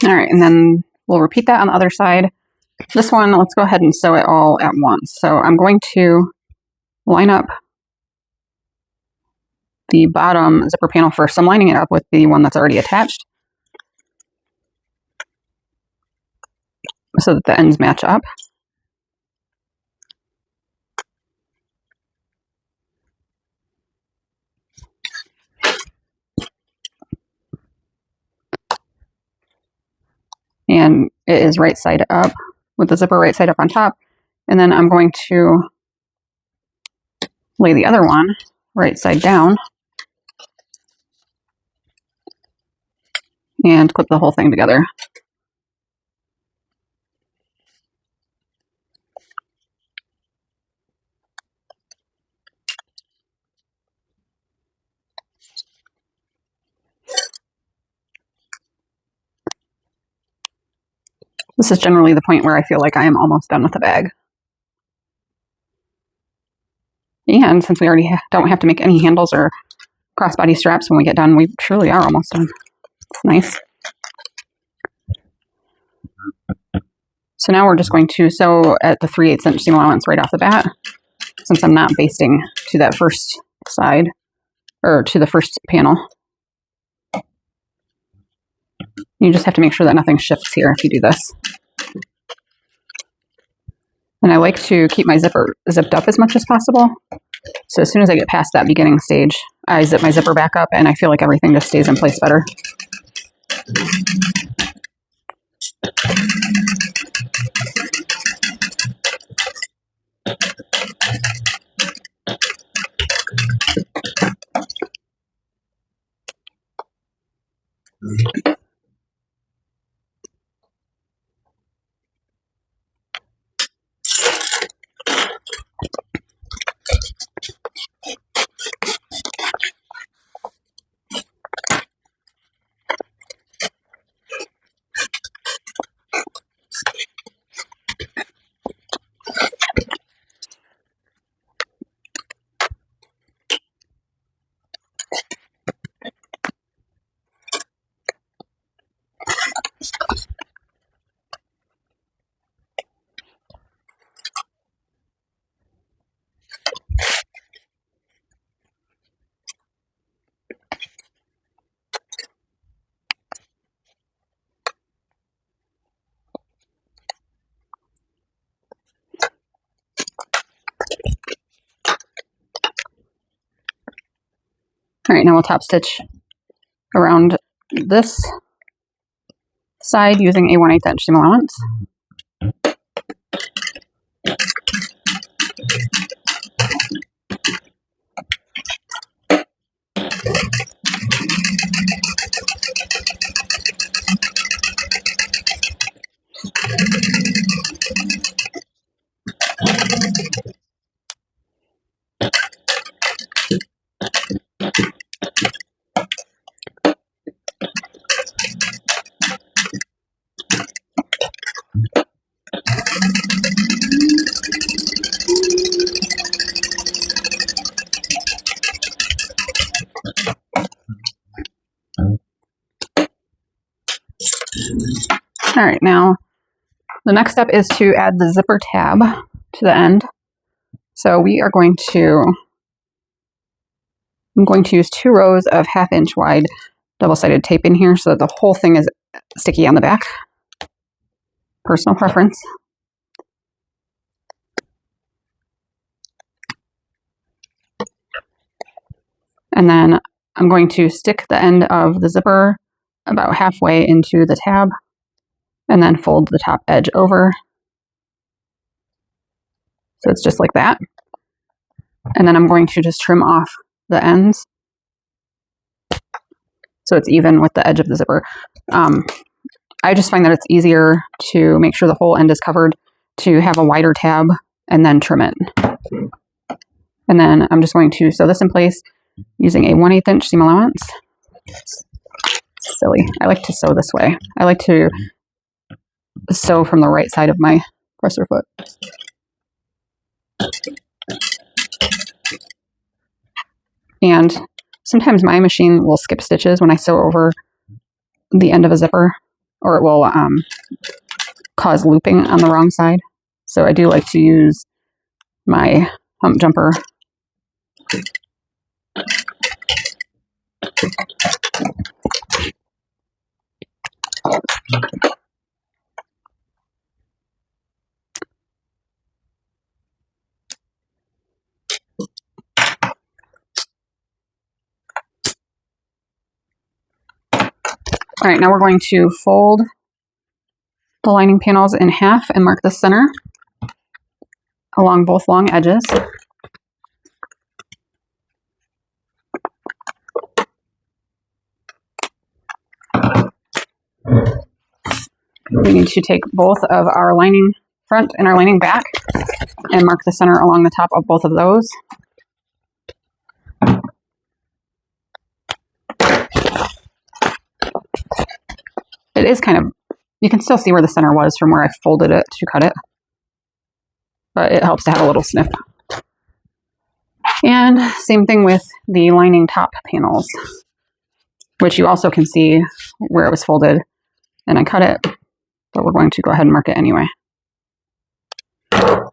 S1: All right, and then we'll repeat that on the other side. This one, let's go ahead and sew it all at once. So I'm going to line up the bottom zipper panel first. I'm lining it up with the one that's already attached so that the ends match up. And it is right side up with the zipper right side up on top. And then I'm going to lay the other one right side down and clip the whole thing together. This is generally the point where I feel like I am almost done with the bag. And since we already don't have to make any handles or crossbody straps when we get done, we truly are almost done. It's nice. So now we're just going to sew at the 3/8 inch seam allowance right off the bat, since I'm not basting to that first side, or to the first panel. You just have to make sure that nothing shifts here if you do this. And I like to keep my zipper zipped up as much as possible. So as soon as I get past that beginning stage, I zip my zipper back up and I feel like everything just stays in place better. All right, now we'll top stitch around this side using a 1/8 inch seam allowance. All right, now the next step is to add the zipper tab to the end. So we are going to, I'm going to use 2 rows of 1/2 inch wide double-sided tape in here so that the whole thing is sticky on the back. Personal preference. And then I'm going to stick the end of the zipper about halfway into the tab and then fold the top edge over. So it's just like that. And then I'm going to just trim off the ends so it's even with the edge of the zipper. I just find that it's easier to make sure the whole end is covered to have a wider tab and then trim it. And then I'm just going to sew this in place using a 1/8 inch seam allowance. Silly. I like to sew this way. I like to sew from the right side of my presser foot. And sometimes my machine will skip stitches when I sew over the end of a zipper, or it will cause looping on the wrong side. So I do like to use my hump jumper. All right, now we're going to fold the lining panels in half and mark the center along both long edges. We need to take both of our lining front and our lining back and mark the center along the top of both of those. It is kind of, you can still see where the center was from where I folded it to cut it, but it helps to have a little snip. And same thing with the lining top panels, which you also can see where it was folded and I cut it, but we're going to go ahead and mark it anyway. All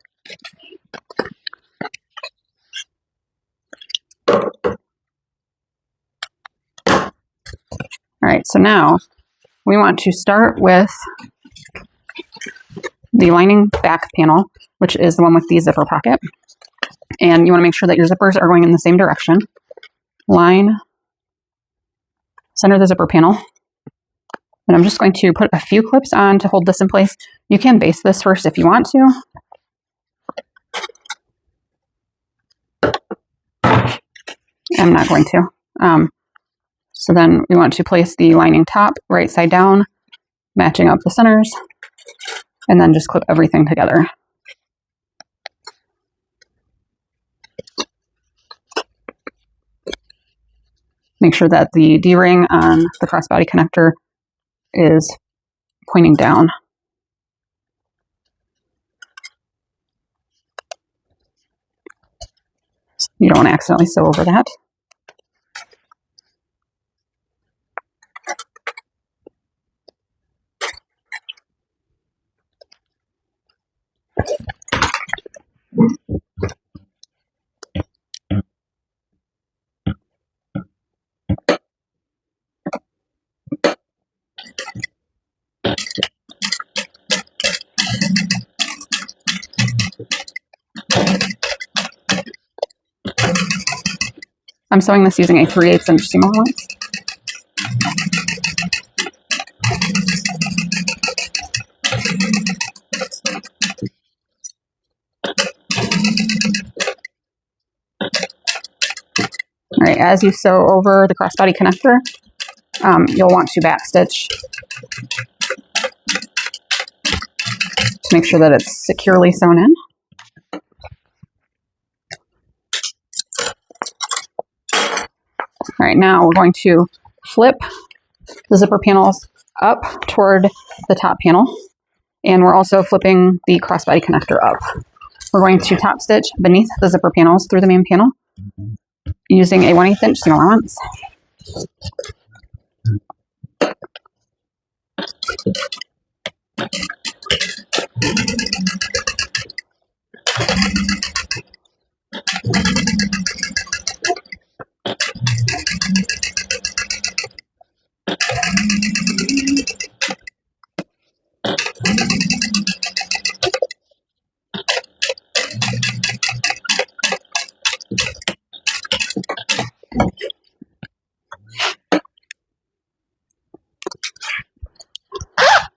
S1: right, so now we want to start with the lining back panel, which is the one with the zipper pocket. And you want to make sure that your zippers are going in the same direction. Line, center the zipper panel. And I'm just going to put a few clips on to hold this in place. You can base this first if you want to. I'm not going to. So then we want to place the lining top right side down, matching up the centers, and then just clip everything together. Make sure that the D-ring on the crossbody connector is pointing down. You don't want to accidentally sew over that. I'm sewing this using a 3/8 inch seam allowance. All right, as you sew over the crossbody connector, you'll want to backstitch to make sure that it's securely sewn in. All right, now we're going to flip the zipper panels up toward the top panel, and we're also flipping the crossbody connector up. We're going to top stitch beneath the zipper panels through the main panel using a 1/8 inch seam allowance.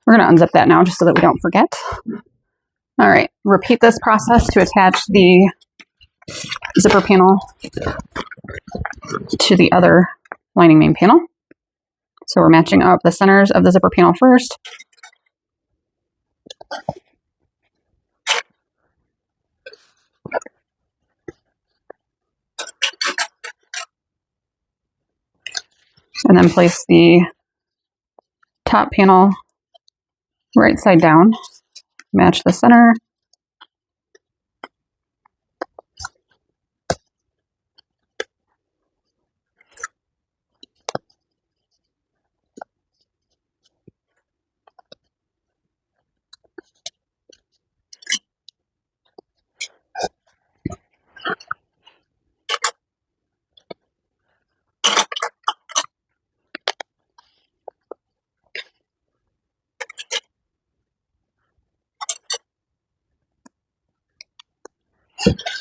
S1: We're going to unzip that now just so that we don't forget. All right, repeat this process to attach the zipper panel to the other lining main panel. So we're matching up the centers of the zipper panel first. And then place the top panel right side down, match the center.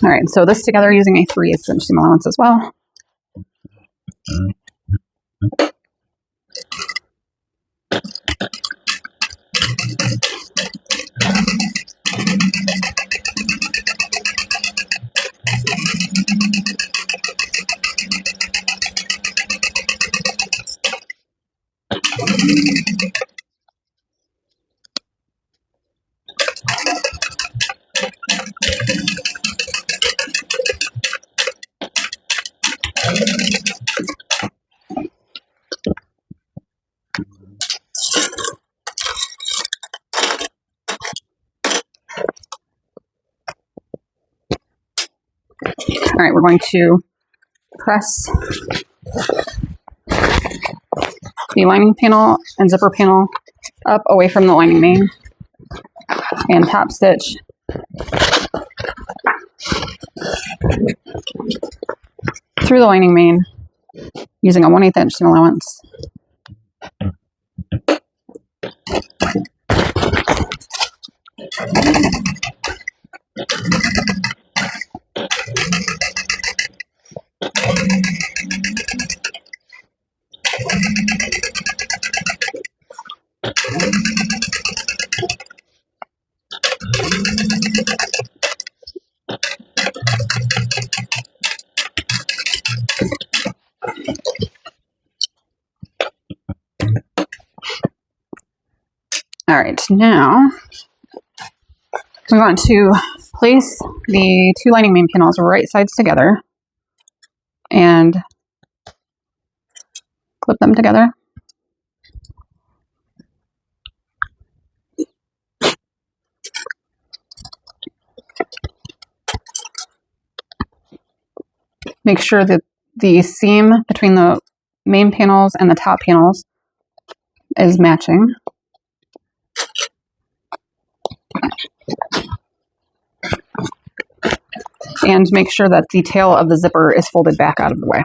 S1: All right, sew this together using a 3/8 inch seam allowance as well. All right, we're going to press the lining panel and zipper panel up away from the lining main and top stitch through the lining main using a 1/8 inch seam allowance. All right, now we want to place the two lining main panels right sides together and clip them together. Make sure that the seam between the main panels and the top panels is matching. And make sure that the tail of the zipper is folded back out of the way.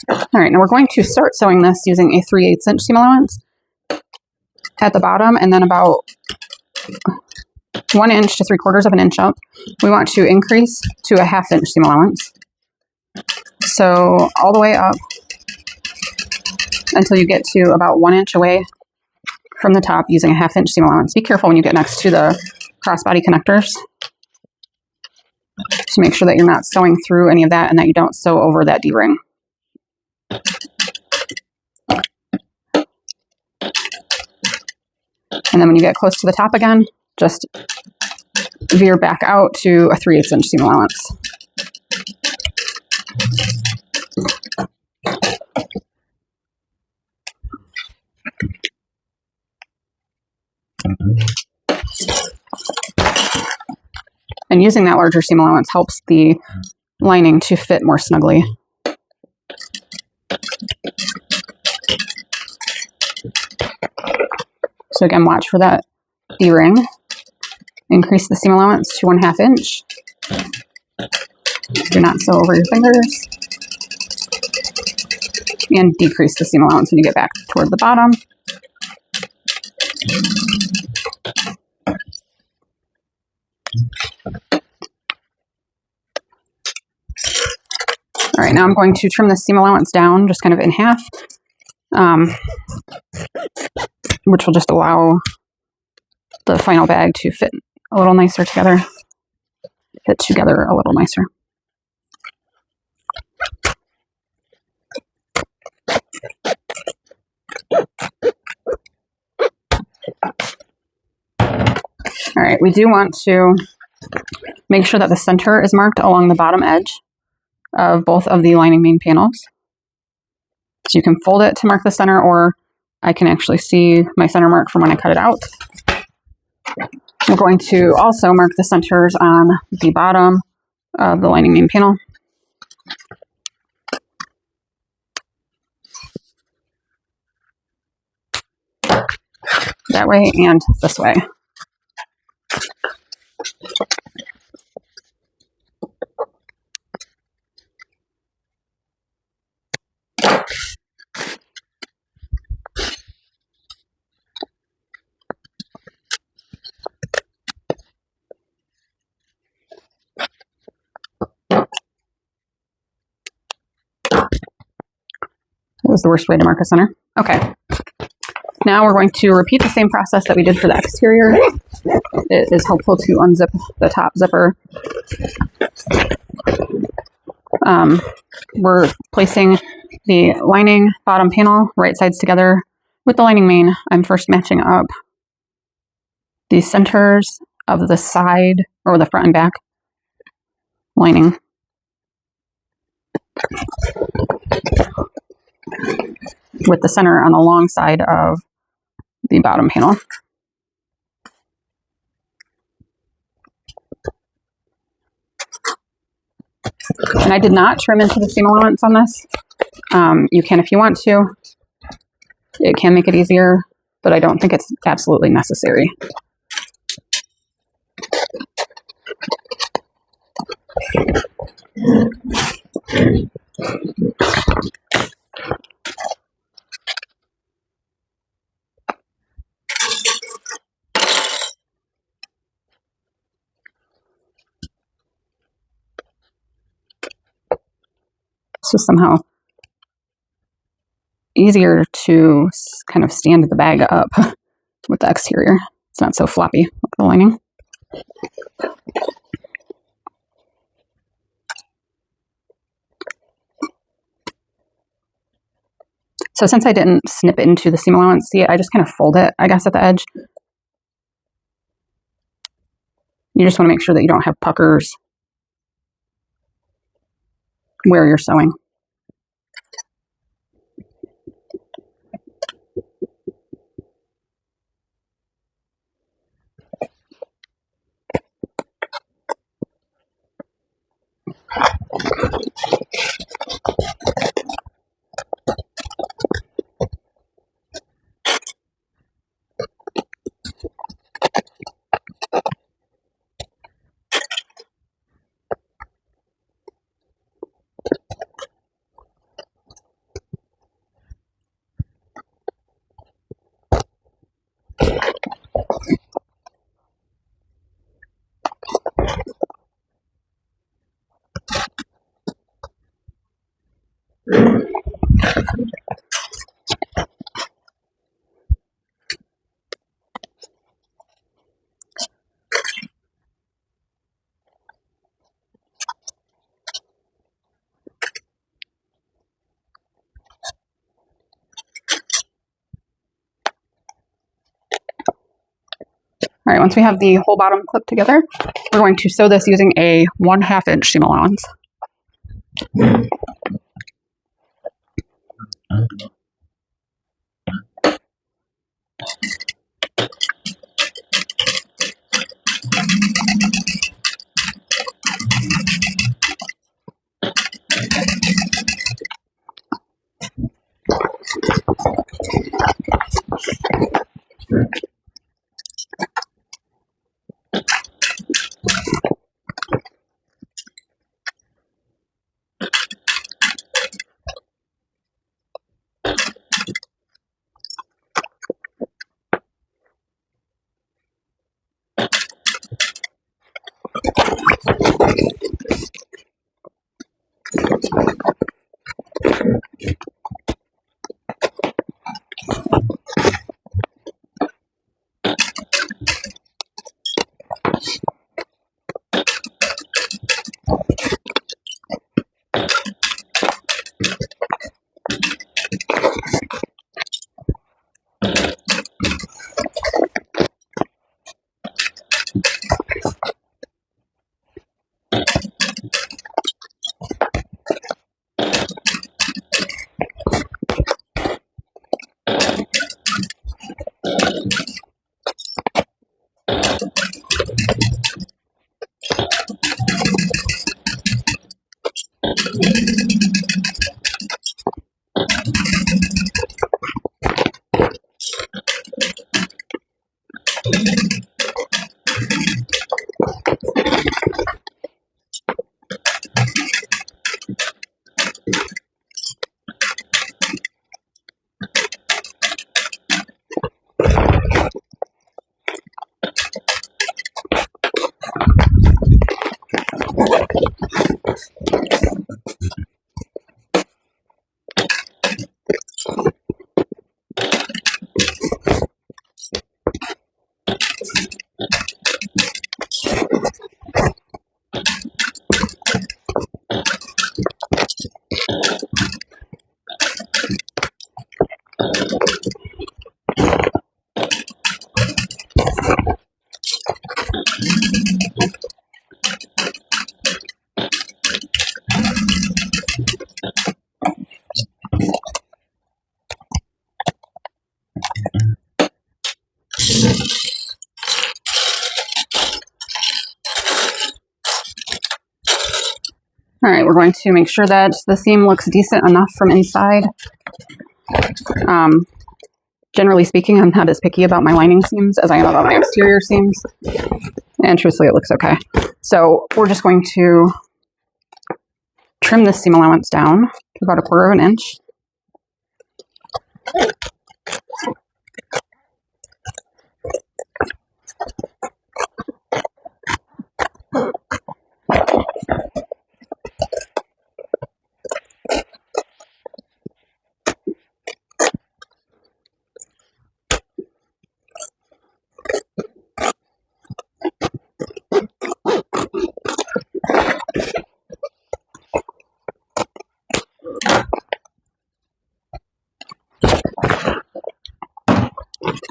S1: All right, now we're going to start sewing this using a 3/8 inch seam allowance at the bottom, and then about 1 inch to 3/4 of an inch up. We want to increase to a 1/2 inch seam allowance. So all the way up until you get to about 1 inch away from the top using a 1/2 inch seam allowance. Be careful when you get next to the crossbody connectors to make sure that you're not sewing through any of that and that you don't sew over that D-ring. And then when you get close to the top again, just veer back out to a 3/8 inch seam allowance. And using that larger seam allowance helps the lining to fit more snugly. So again, watch for that D-ring. Increase the seam allowance to 1/2 inch. Do not sew over your fingers. And decrease the seam allowance when you get back toward the bottom. All right, now I'm going to trim the seam allowance down just kind of in half, which will just allow the final bag to fit a little nicer together, fit together a little nicer. All right, we do want to make sure that the center is marked along the bottom edge of both of the lining main panels. So you can fold it to mark the center, or I can actually see my center mark from when I cut it out. We're going to also mark the centers on the bottom of the lining main panel. That way and this way. That was the worst way to mark a center. Okay. Now we're going to repeat the same process that we did for the exterior. It is helpful to unzip the top zipper. We're placing the lining bottom panel right sides together with the lining main. I'm first matching up the centers of the side, or the front and back lining. With the center on the long side of the bottom panel. And I did not trim into the seam allowance on this. You can if you want to. It can make it easier, but I don't think it's absolutely necessary. So somehow easier to kind of stand the bag up with the exterior. It's not so floppy like the lining. So since I didn't snip it into the seam allowance, see, I just kind of fold it, I guess, at the edge. You just want to make sure that you don't have puckers where you're sewing. All right, once we have the whole bottom clipped together, we're going to sew this using a 1/2 inch seam allowance. All right, we're going to make sure that the seam looks decent enough from inside. Generally speaking, I'm not as picky about my lining seams as I am about my exterior seams. And truthfully, it looks okay. So we're just going to trim this seam allowance down to about 1/4 inch.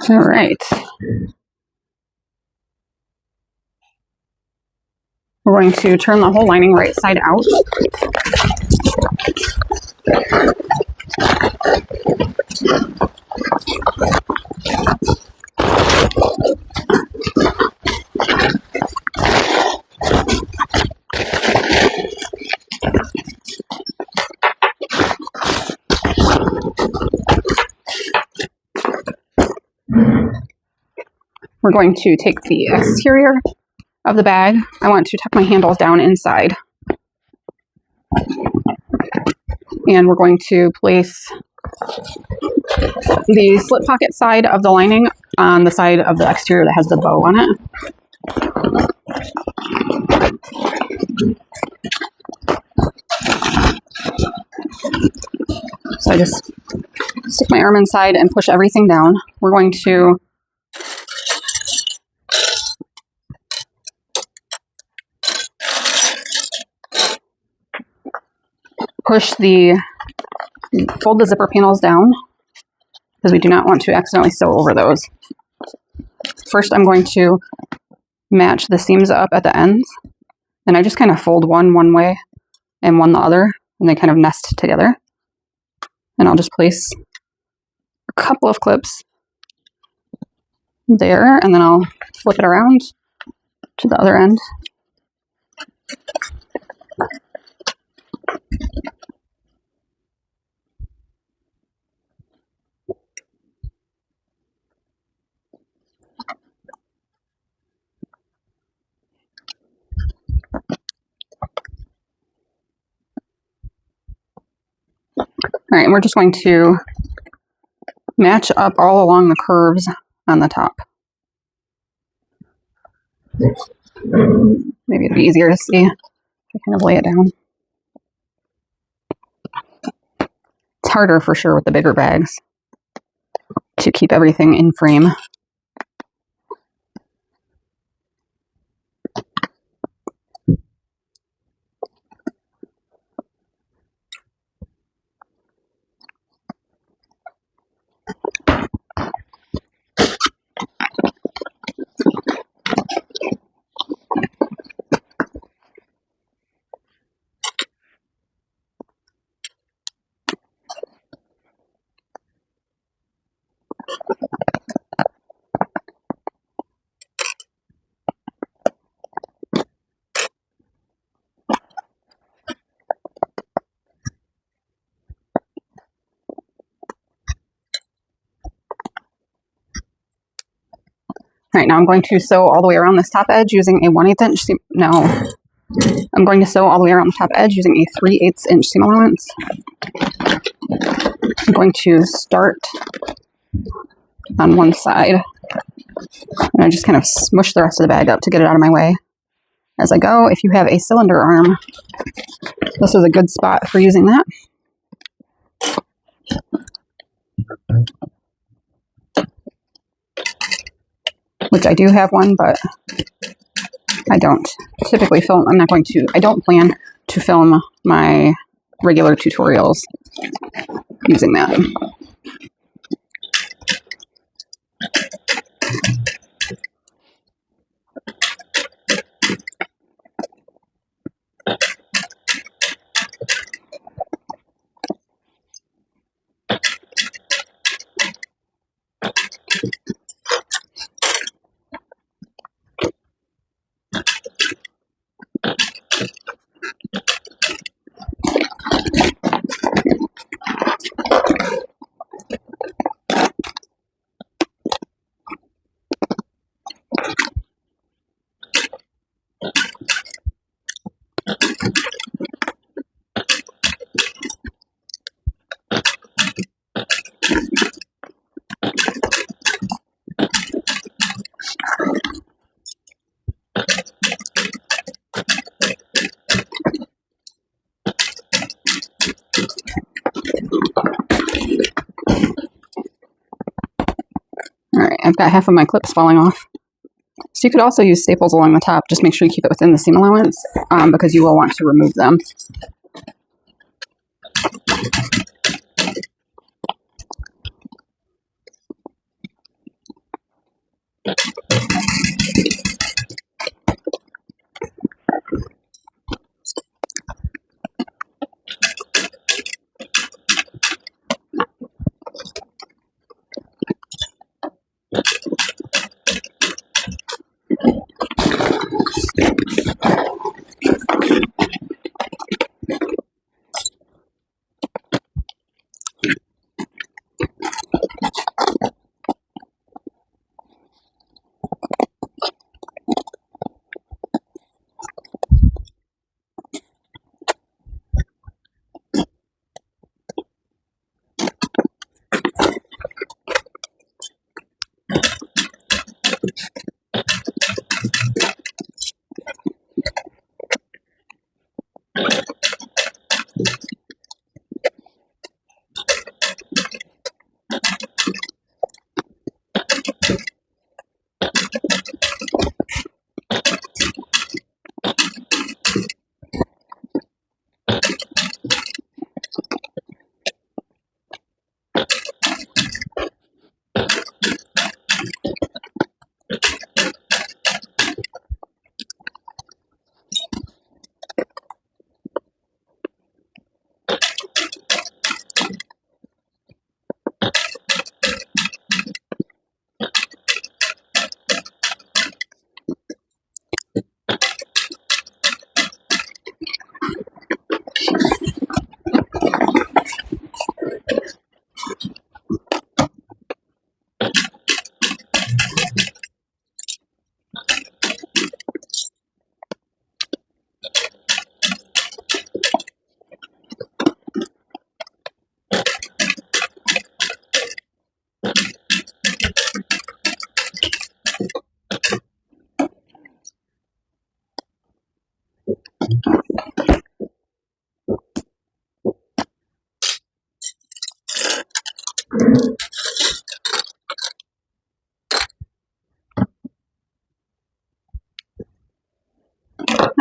S1: All right. We're going to turn the whole lining right side out. We're going to take the exterior of the bag. I want to tuck my handles down inside. And we're going to place the slip pocket side of the lining on the side of the exterior that has the bow on it. So I just stick my arm inside and push everything down. We're going to fold the zipper panels down because we do not want to accidentally sew over those. First, I'm going to match the seams up at the ends, and I just kind of fold one way and one the other, and they kind of nest together. And I'll just place a couple of clips there, and then I'll flip it around to the other end. All right, and we're just going to match up all along the curves on the top. Maybe it'd be easier to see if I kind of lay it down. It's harder for sure with the bigger bags to keep everything in frame. All right, now I'm going to sew all the way around this top edge using a 1/8 inch seam. No, I'm going to sew all the way around the top edge using a 3/8 inch seam allowance. I'm going to start on one side, and I just kind of smush the rest of the bag up to get it out of my way as I go. If you have a cylinder arm, this is a good spot for using that. Which I do have one, but I don't typically film. I don't plan to film my regular tutorials using that. I've got half of my clips falling off. So you could also use staples along the top. Just make sure you keep it within the seam allowance because you will want to remove them.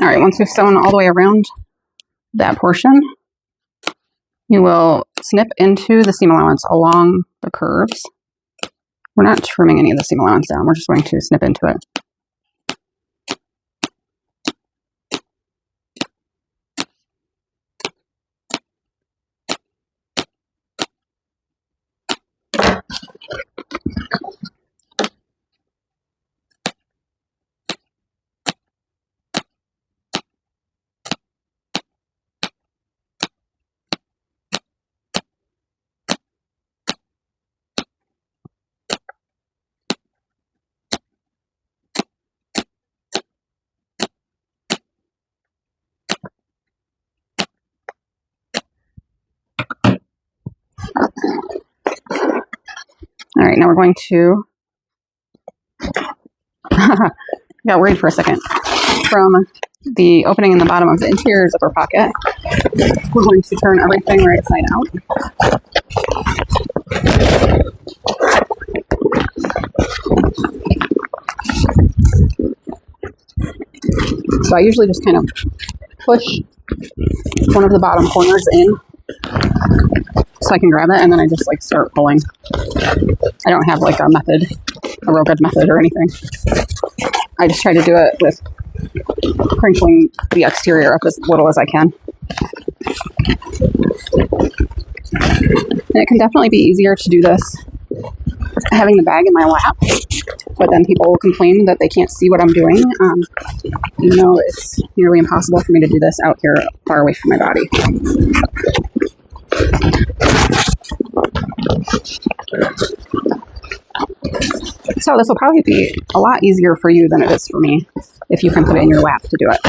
S1: All right, once we've sewn all the way around that portion, you will snip into the seam allowance along the curves. We're not trimming any of the seam allowance down. We're just going to snip into it. All right, now we're going to, got worried for a second. From the opening in the bottom of the interior zipper pocket, we're going to turn everything right side out. So I usually just kind of push one of the bottom corners in so I can grab it, and then I just like start pulling. I don't have like a method, a real good method or anything. I just try to do it with crinkling the exterior up as little as I can. And it can definitely be easier to do this having the bag in my lap, but then people will complain that they can't see what I'm doing. You know, it's nearly impossible for me to do this out here far away from my body. So this will probably be a lot easier for you than it is for me if you can put it in your lap to do it.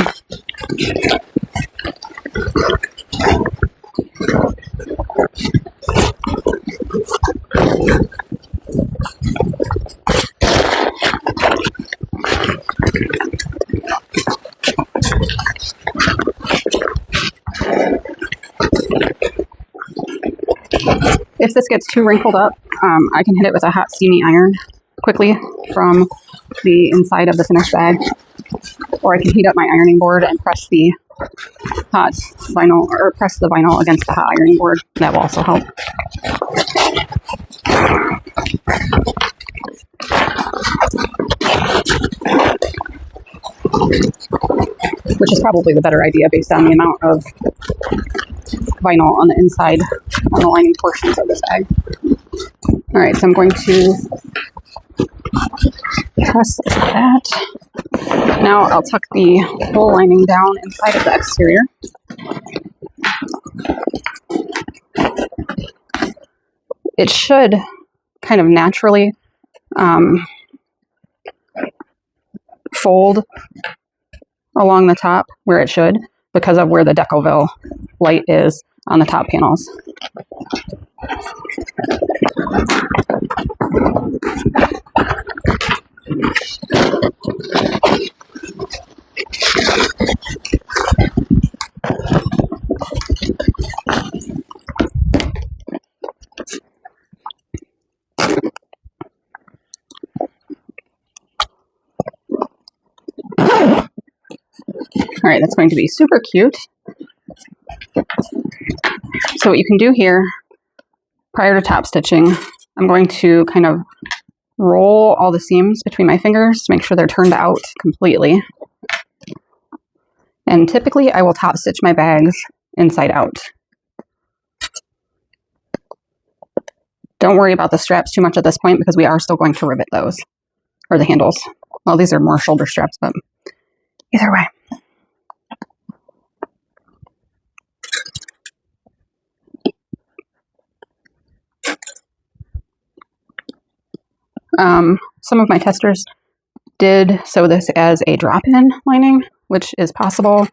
S1: If this gets too wrinkled up, I can hit it with a hot steamy iron quickly from the inside of the finished bag, or I can heat up my ironing board and press the hot vinyl, or press the vinyl against the hot ironing board. That will also help. Which is probably the better idea based on the amount of vinyl on the inside, on the lining portions of this bag. All right, so I'm going to press like that. Now I'll tuck the whole lining down inside of the exterior. It should kind of naturally fold along the top where it should because of where the Decoville light is on the top panels. All right, that's going to be super cute. So what you can do here, prior to top stitching, I'm going to kind of roll all the seams between my fingers to make sure they're turned out completely. And typically I will top stitch my bags inside out. Don't worry about the straps too much at this point because we are still going to rivet those, or the handles. Well, these are more shoulder straps, but either way. Some of my testers did sew this as a drop-in lining, which is possible,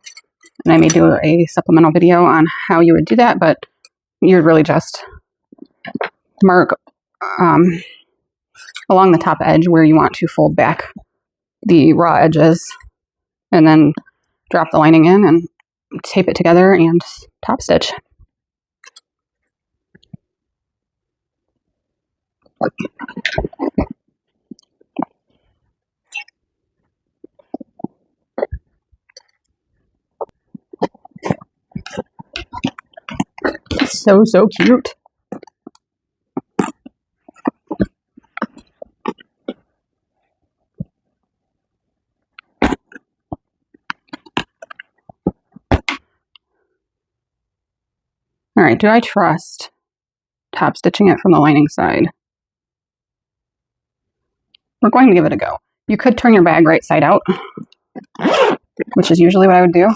S1: and I may do a supplemental video on how you would do that, but you'd really just mark along the top edge where you want to fold back the raw edges, and then drop the lining in and tape it together and top stitch. So cute. All right, do I trust top stitching it from the lining side? We're going to give it a go. You could turn your bag right side out, which is usually what I would do.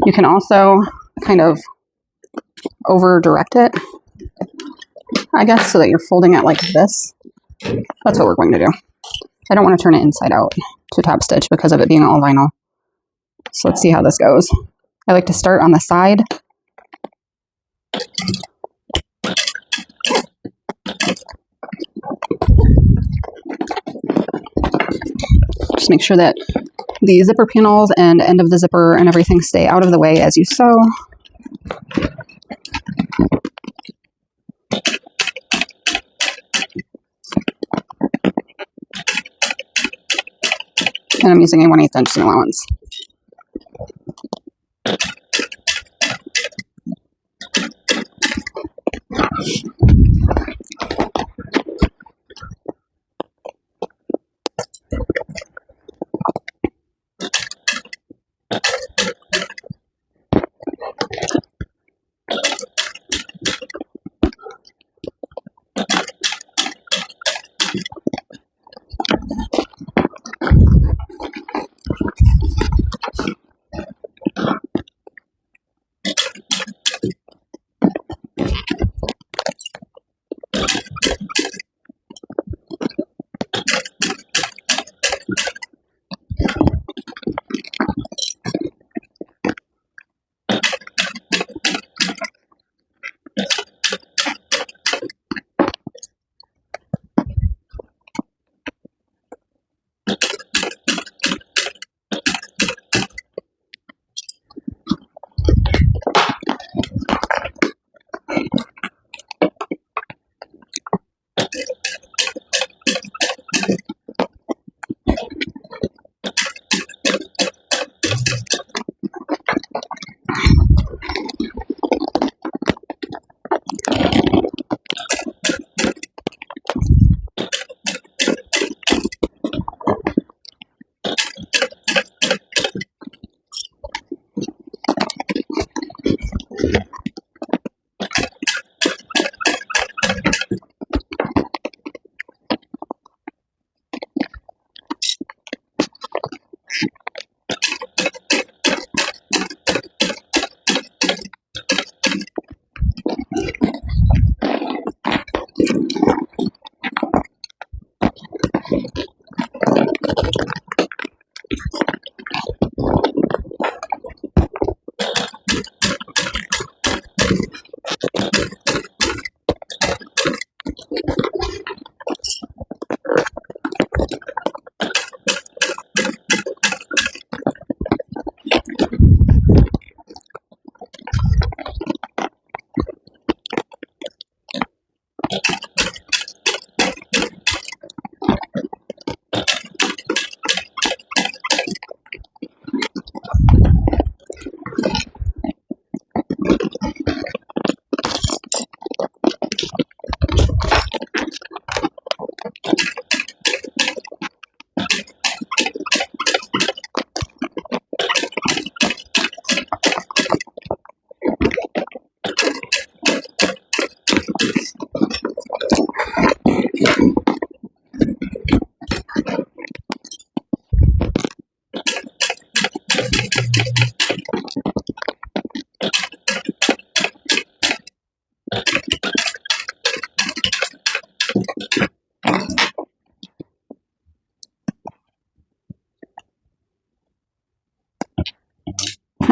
S1: You can also kind of over direct it, I guess, so that you're folding it like this. That's what we're going to do. I don't want to turn it inside out to top stitch because of it being all vinyl. So let's see how this goes. I like to start on the side. Just make sure that the zipper panels and end of the zipper and everything stay out of the way as you sew. And I'm using a 1/8 inch seam allowance.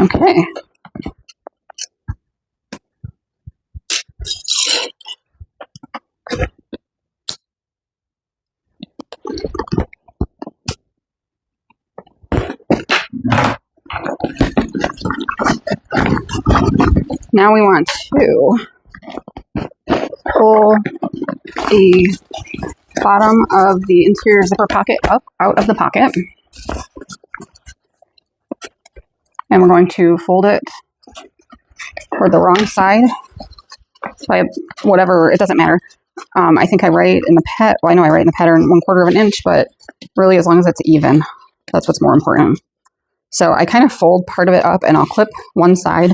S1: Okay. Now we want to pull the bottom of the interior zipper pocket up out of the pocket. And we're going to fold it toward the wrong side. So I have whatever, it doesn't matter. I think I write in the well, I know I write in the pattern 1/4 of an inch, but really as long as it's even, that's what's more important. So I kind of fold part of it up and I'll clip one side.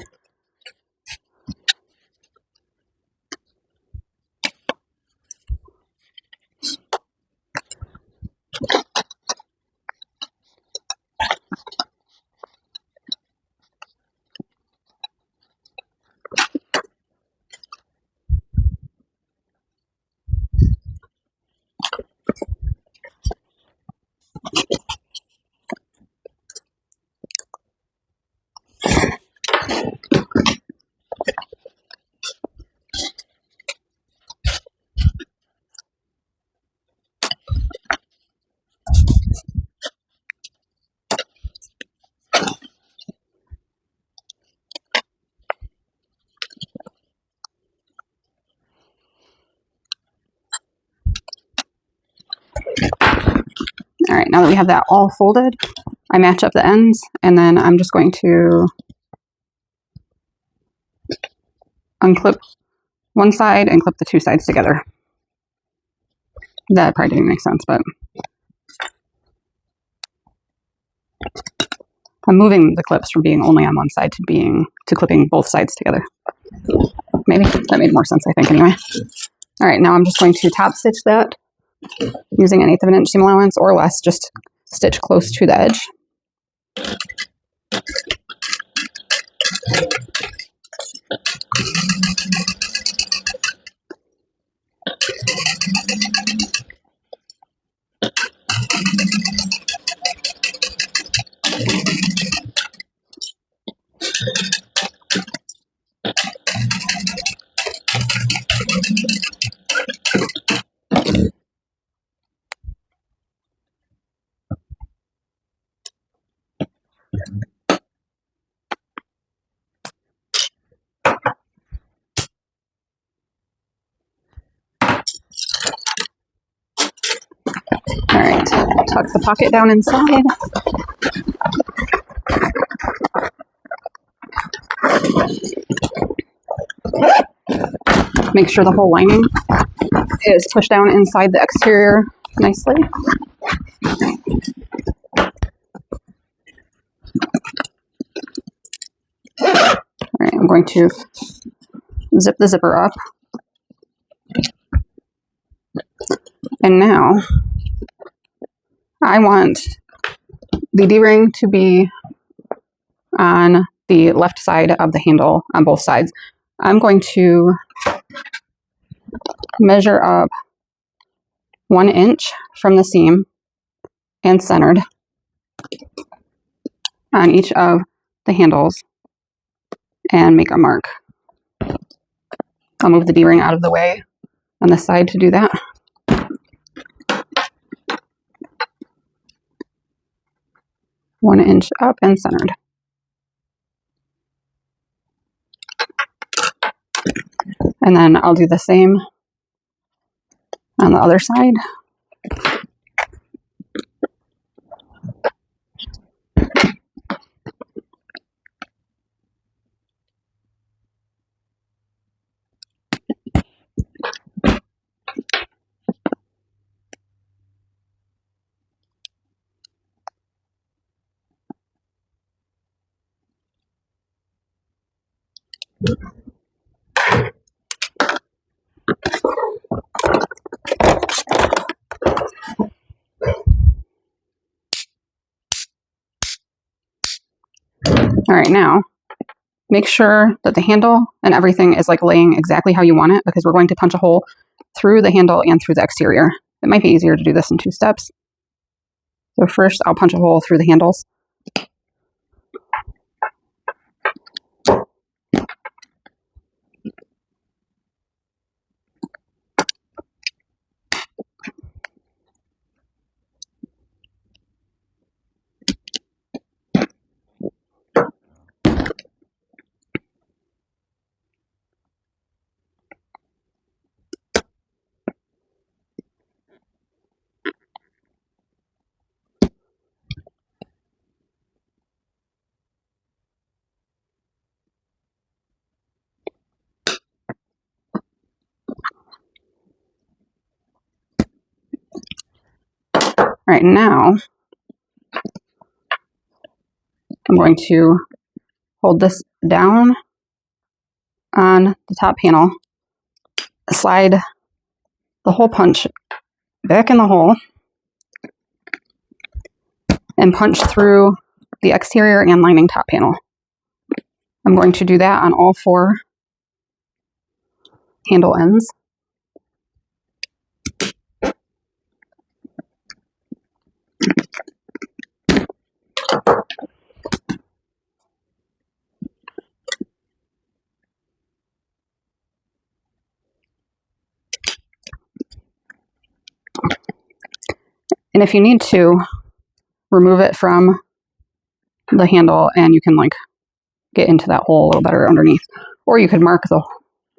S1: All right, now that we have that all folded, I match up the ends, and then I'm just going to unclip one side and clip the two sides together. That probably didn't make sense, but I'm moving the clips from being only on one side to clipping both sides together. Maybe that made more sense, I think, anyway. All right, now I'm just going to top stitch that using 1/8 of an inch seam allowance or less, just stitch close to the edge. All right, tuck the pocket down inside. Make sure the whole lining is pushed down inside the exterior nicely. All right, I'm going to zip the zipper up. And now I want the D-ring to be on the left side of the handle on both sides. I'm going to measure up 1 inch from the seam and centered on each of the handles and make a mark. I'll move the D-ring out of the way on this side to do that. One inch up and centered. And then I'll do the same on the other side. All right, now make sure that the handle and everything is like laying exactly how you want it, because we're going to punch a hole through the handle and through the exterior. It might be easier to do this in 2 steps. So first I'll punch a hole through the handles. right, now I'm going to hold this down on the top panel, slide the hole punch back in the hole, and punch through the exterior and lining top panel. I'm going to do that on all 4 handle ends. And if you need to, remove it from the handle and you can like get into that hole a little better underneath. Or you could mark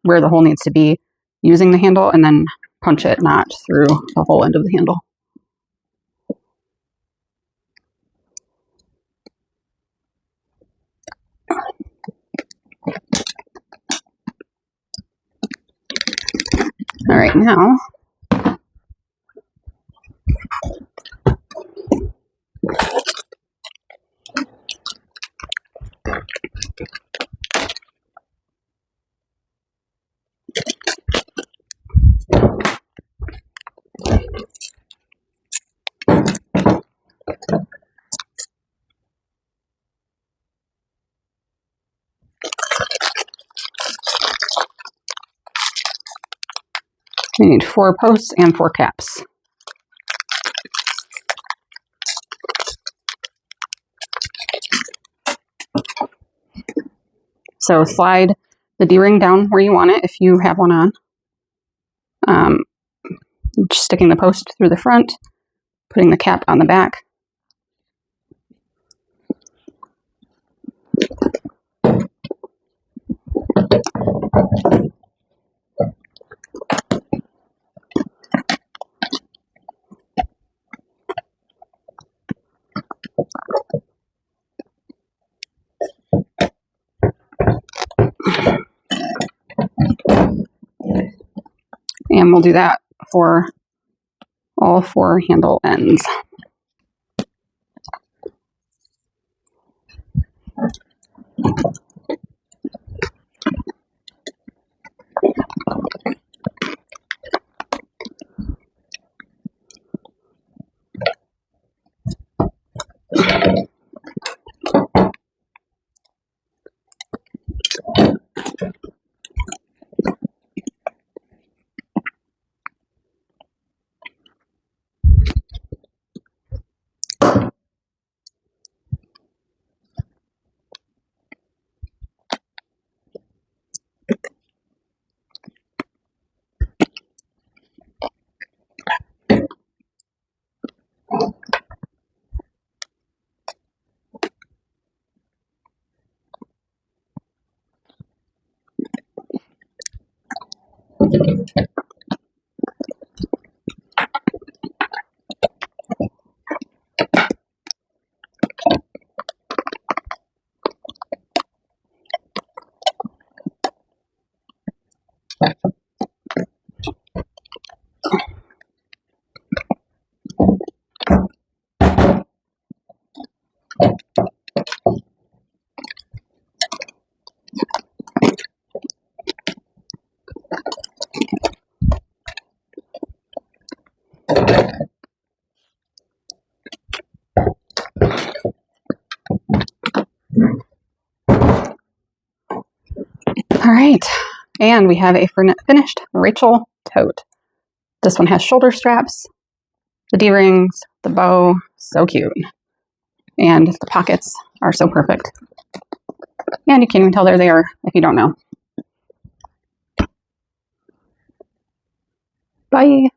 S1: where the hole needs to be using the handle and then punch it not through the whole end of the handle. All right, now we need 4 posts and 4 caps. So slide the D-ring down where you want it if you have one on. Just sticking the post through the front, putting the cap on the back. And we'll do that for all 4 handle ends. All right, and we have a finished Rachel Tote. This one has shoulder straps, the D-rings, the bow, so cute. And the pockets are so perfect. And you can't even tell they're there if you don't know. Bye.